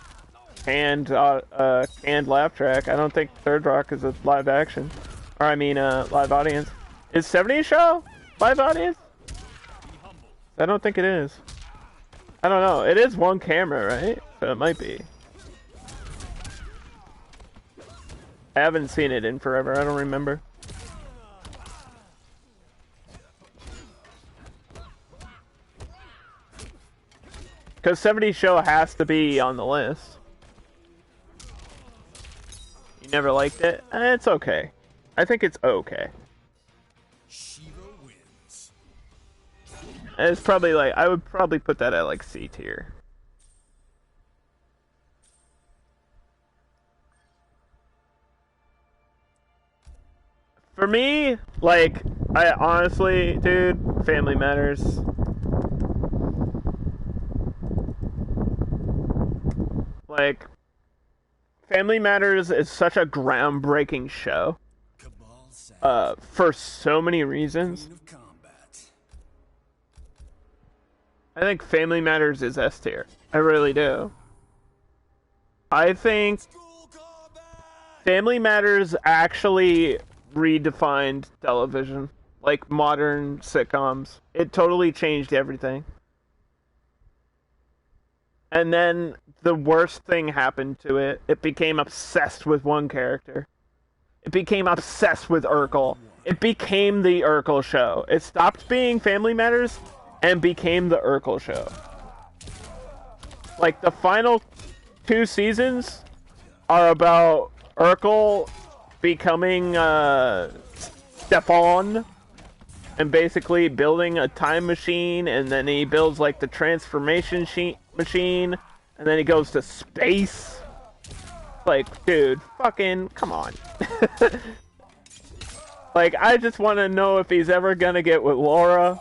canned laugh track. I don't think Third Rock is a live action. Or I mean, live audience. Is 70's Show live audience? I don't think it is. I don't know. It is one camera, right? So it might be. I haven't seen it in forever. I don't remember. Because 70's Show has to be on the list. You never liked it? It's okay. I think it's okay. Shiva wins. It's probably like, I would probably put that at like C tier. For me, like, I honestly, dude, Family Matters. Like, Family Matters is such a groundbreaking show. For so many reasons. Queen of Kombat. I think Family Matters is S tier. I really do. I think School Kombat. Family Matters actually redefined television. Like modern sitcoms. It totally changed everything. And then the worst thing happened to it. It became obsessed with one character. It became obsessed with Urkel. It became the Urkel show. It stopped being Family Matters and became the Urkel show. Like, the final 2 seasons are about Urkel becoming Stefan and basically building a time machine, and then he builds like the transformation machine, and then he goes to space. Like, dude, fucking come on. Like, I just want to know if he's ever gonna get with Laura.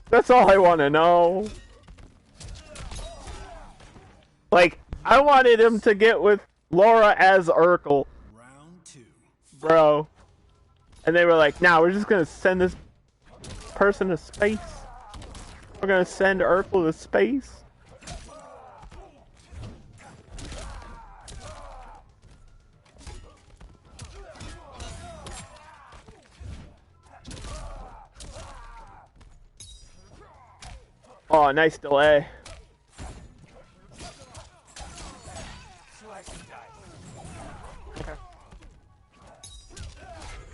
That's all I want to know. Like, I wanted him to get with Laura as Urkel. Round 2. Bro. And they were like, nah, we're just gonna send this person to space. We're gonna send Urkel to space. Oh, nice delay.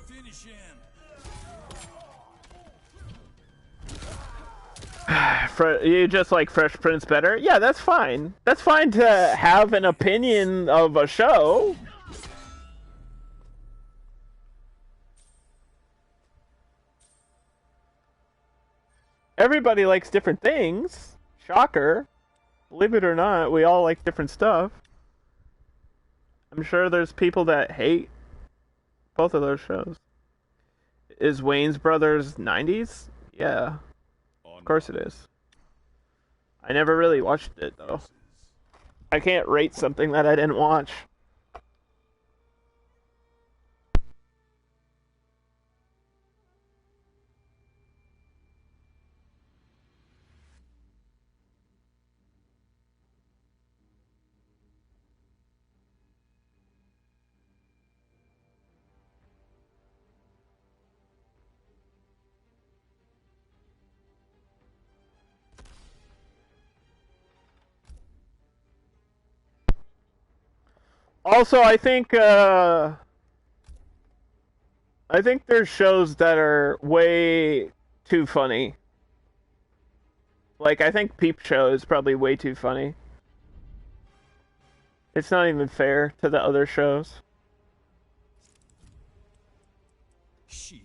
Finish him. You just like Fresh Prince better? Yeah, that's fine. That's fine to have an opinion of a show. Everybody likes different things. Shocker. Believe it or not, we all like different stuff. I'm sure there's people that hate both of those shows. Is Wayne's Brothers 90s? Yeah, of course it is. I never really watched it, though. I can't rate something that I didn't watch. Also, I think there's shows that are way too funny. Like, I think Peep Show is probably way too funny. It's not even fair to the other shows. Shiva.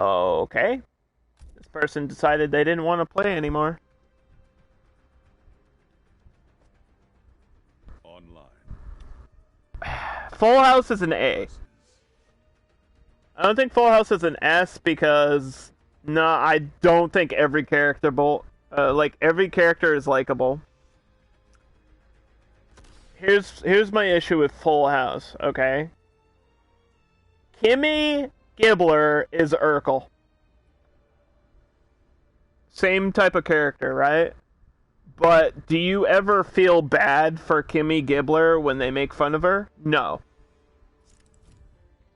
Okay. This person decided they didn't want to play anymore. Online. Full House is an A. I don't think Full House is an S because no, I don't think every character every character is likable. Here's my issue with Full House, okay? Kimmy Gibbler is Urkel. Same type of character, right? But do you ever feel bad for Kimmy Gibbler when they make fun of her? No.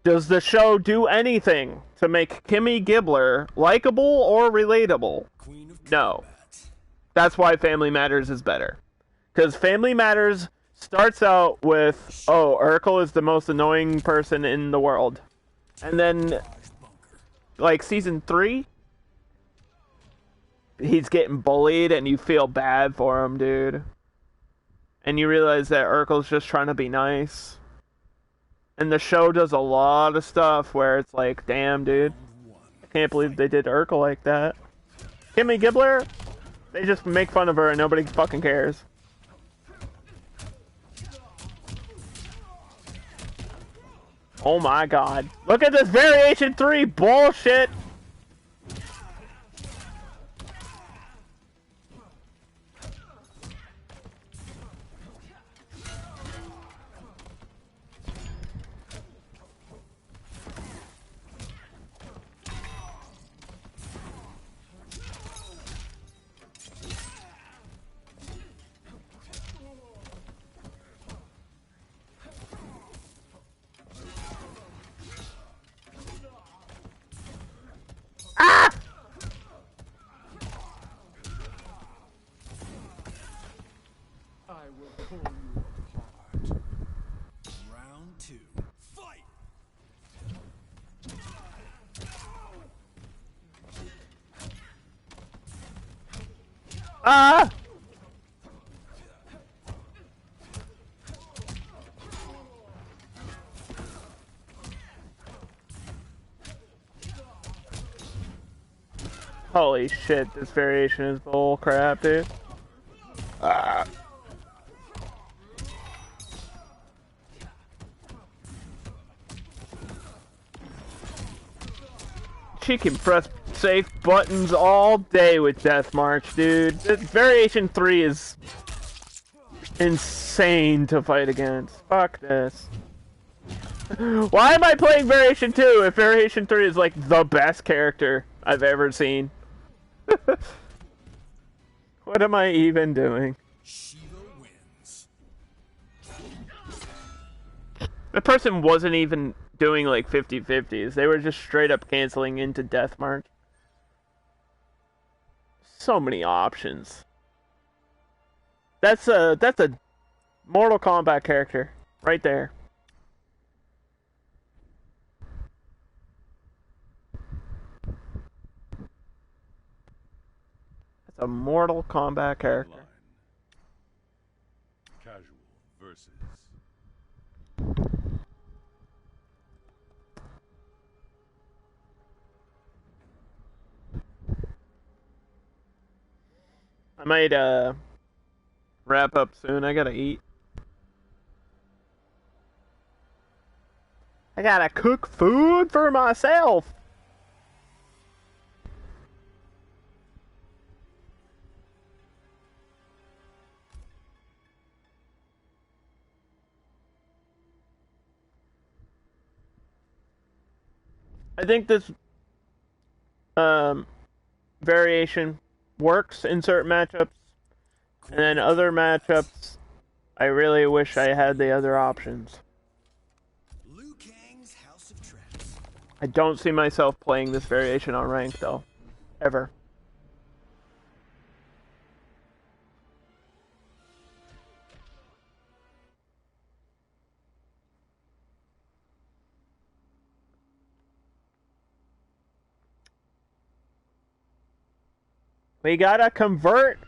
Does the show do anything to make Kimmy Gibbler likable or relatable? Queen of No. Kombat. That's why Family Matters is better. Because Family Matters starts out with, oh, Urkel is the most annoying person in the world. And then, like, season 3, he's getting bullied and you feel bad for him, dude. And you realize that Urkel's just trying to be nice. And the show does a lot of stuff where it's like, damn, dude. I can't believe they did Urkel like that. Kimmy Gibbler, they just make fun of her and nobody fucking cares. Oh my god. Look at this Variation 3 bullshit! Ah! I will pull you apart. Round 2. Fight! Ah! Holy shit, this variation is bull crap, dude. Ah. She can press safe buttons all day with Death March, dude. Variation 3 is insane to fight against. Fuck this. Why am I playing Variation 2 if Variation 3 is like the best character I've ever seen? What am I even doing? Shiva wins. The person wasn't even doing like 50-50s. They were just straight up canceling into Death March. So many options. That's a Mortal Kombat character right there. That's a Mortal Kombat character. Line. Casual versus. I might wrap up soon. I gotta eat. I gotta cook food for myself. I think this variation works in certain matchups, and then other matchups, I really wish I had the other options. Liu Kang's House of Traps. I don't see myself playing this variation on rank, though. Ever. We gotta convert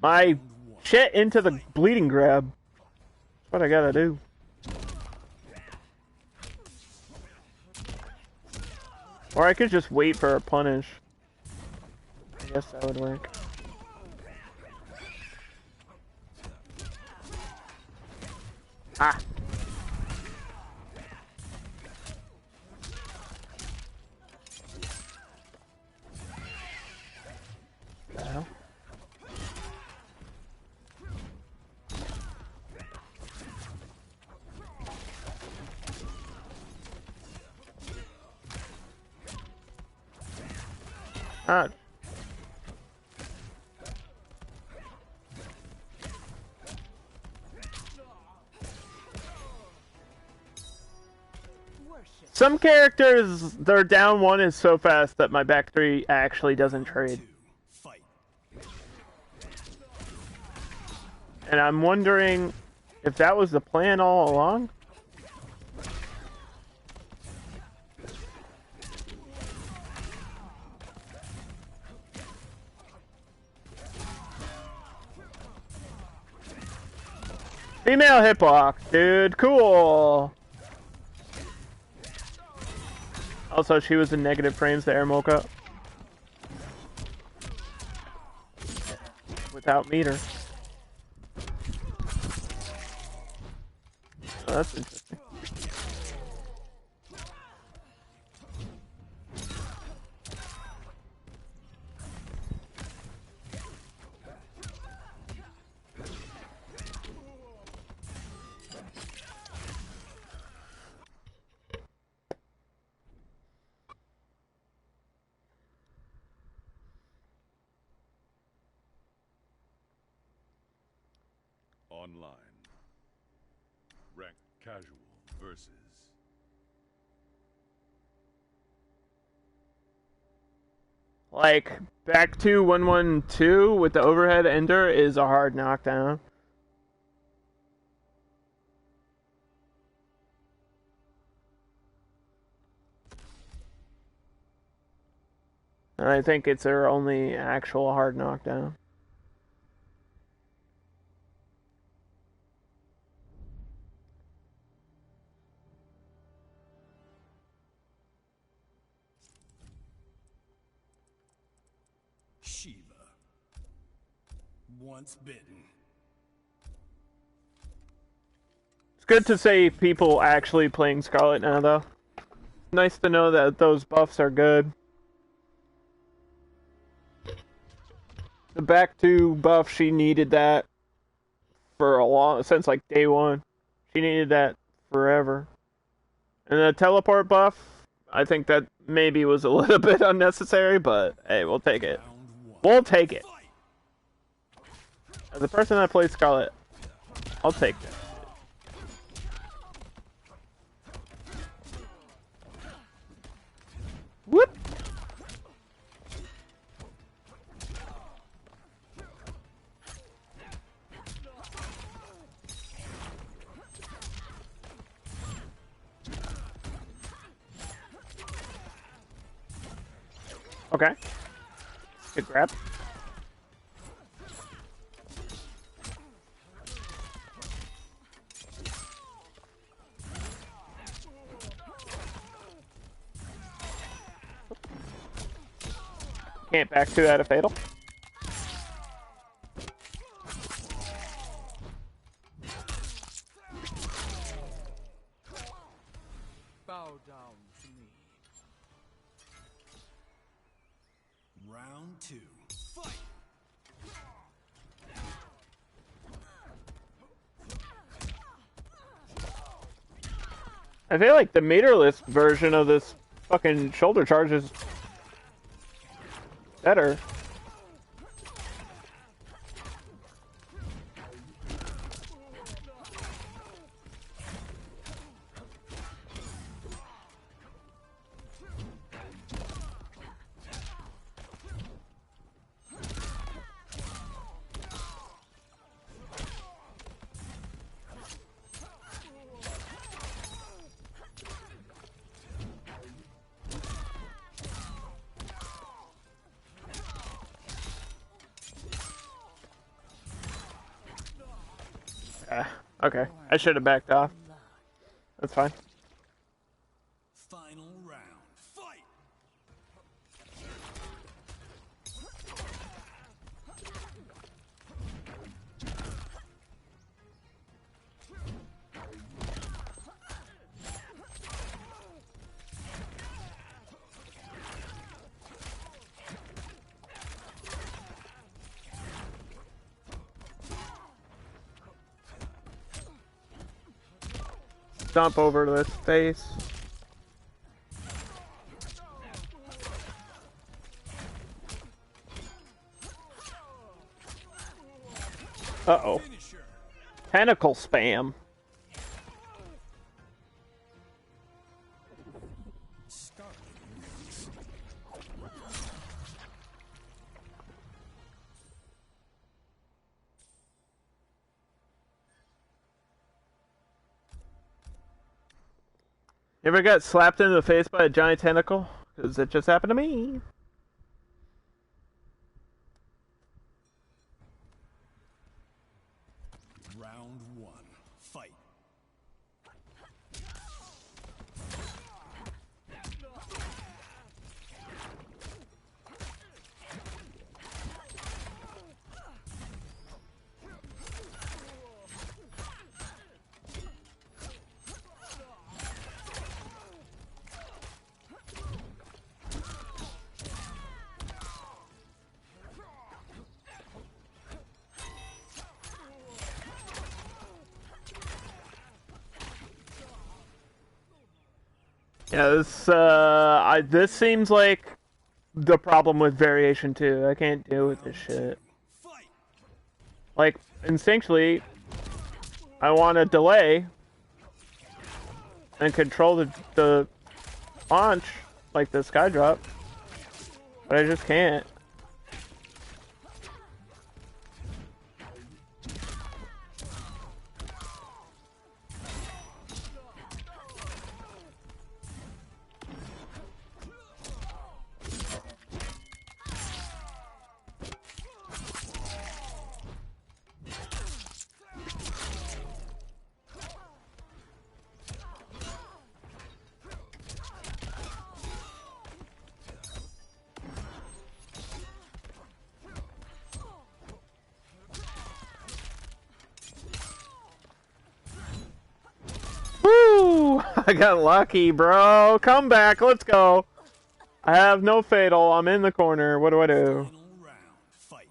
my shit into the bleeding grab. That's what I gotta do. Or I could just wait for a punish. I guess that would work. Ah! The hell? Ah. Some characters, their down one is so fast that my back three actually doesn't trade. Fight. And I'm wondering if that was the plan all along? Female hitbox, dude, cool! Also, she was in negative frames to air mocha. Without meter. Oh, that's interesting. Online. Ranked casual versus. Like, back to 112 with the overhead ender is a hard knockdown. And I think it's their only actual hard knockdown. Shiva. Once bitten. It's good to see people actually playing Scarlet now, though. Nice to know that those buffs are good. The back two buff, she needed that for a long, since like day one. She needed that forever. And the teleport buff, I think that maybe was a little bit unnecessary, but hey, we'll take it. We'll take it. As a person that plays Scarlet, I'll take that. Whoop! Okay. Good grab. Can't back two out of Fatal. Bow down to me. Round two. Fight! I feel like the meterless version of this fucking shoulder charge is better. Okay, I should have backed off. That's fine. Final round. Fight! Stomp over to this face. Uh-oh. Finisher. Tentacle spam. Scarlet wins. You ever got slapped in the face by a giant tentacle? Because it just happened to me. Round one. Fight. Yeah, this seems like the problem with Variation 2. I can't deal with this shit. Fight! Like, instinctually, I want to delay and control the launch, like the sky drop, but I just can't. Woo! I got lucky, bro. Come back. Let's go. I have no fatal. I'm in the corner. What do I do? Final round. Fight.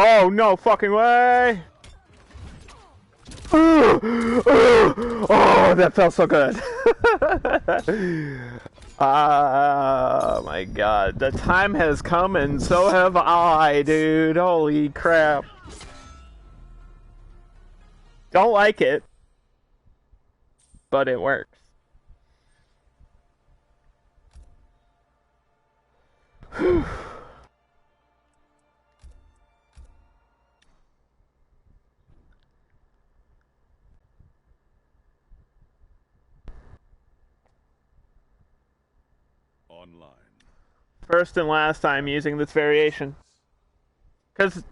Oh, no fucking way! Oh, that felt so good. Oh my god, the time has come and so have I, dude. Holy crap. Don't like it, but it works. Online. First and last time using this variation. Cause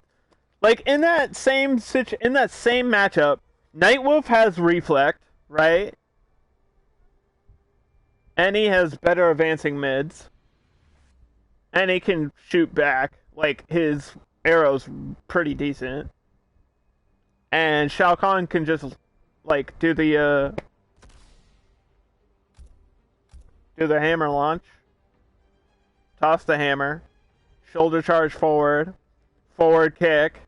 like in that same matchup, Nightwolf has Reflect, right? And he has better advancing mids. And he can shoot back. Like his arrow's pretty decent. And Shao Kahn can just like do the hammer launch. Toss the hammer. Shoulder charge forward. Forward kick.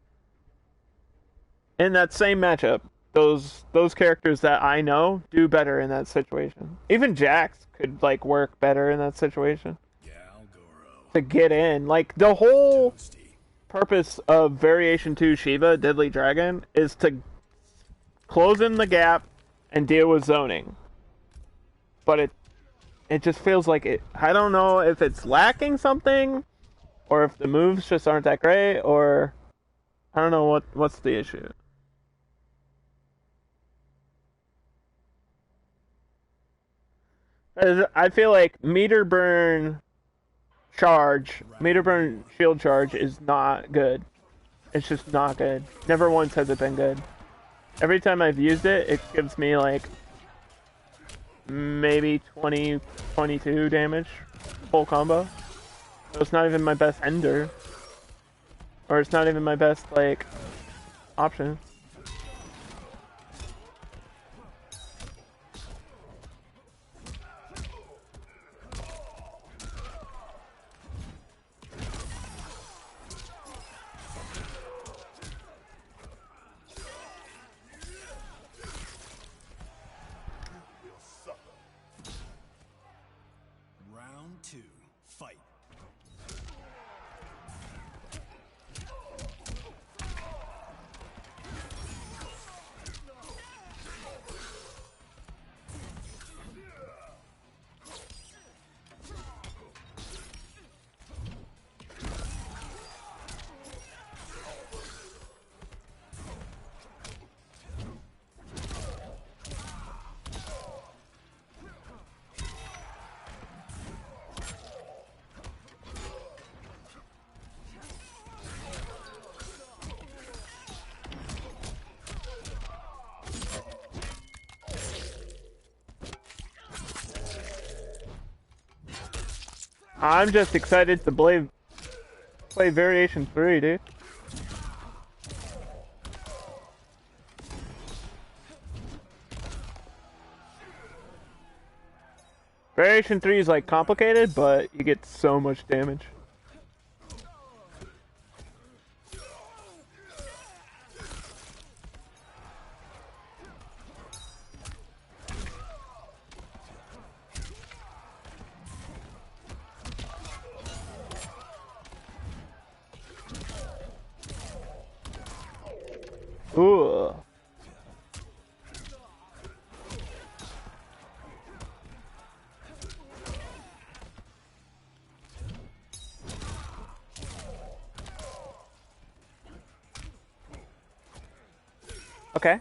In that same matchup, those characters that I know do better in that situation. Even Jax could like work better in that situation. To get in. Like the whole purpose of Variation 2 Shiva, Deadly Dragon, is to close in the gap and deal with zoning. But it just feels like it. I don't know if it's lacking something, or if the moves just aren't that great, or I don't know what's the issue. I feel like meter burn shield charge is not good. It's just not good. Never once has it been good. Every time I've used it, it gives me like maybe 20, 22 damage full combo. So it's not even my best ender. Or it's not even my best like option. Round 2, fight. I'm just excited to play Variation 3, dude. Variation 3 is like complicated, but you get so much damage. Ooh. Okay.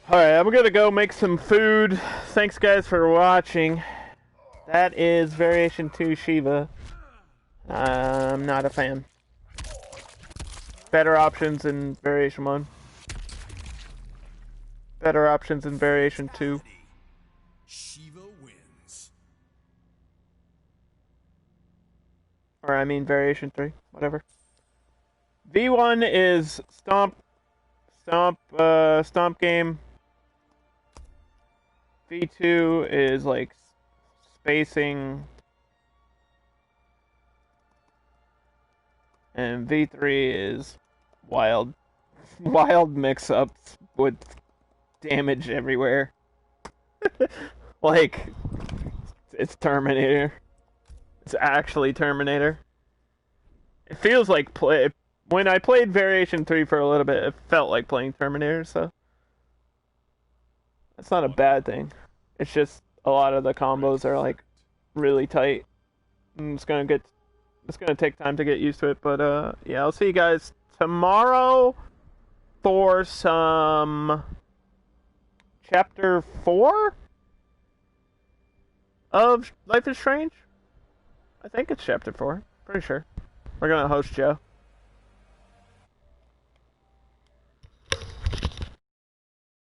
Alright, I'm gonna go make some food. Thanks guys for watching. That is Variation 2 Shiva. I'm not a fan. Better options in Variation 1. Better options in Variation 2. Shiva wins. Or I mean Variation 3, whatever. V1 is Stomp game. V2 is like spacing. And V3 is wild mix-ups with damage everywhere. Like, it's Terminator. It's actually Terminator. It feels like when I played Variation 3 for a little bit, it felt like playing Terminator, so that's not a bad thing. It's just a lot of the combos are like really tight. And it's gonna take time to get used to it, but yeah, I'll see you guys tomorrow for some chapter 4 of Life is Strange. I think it's chapter 4. Pretty sure. We're gonna host Joe.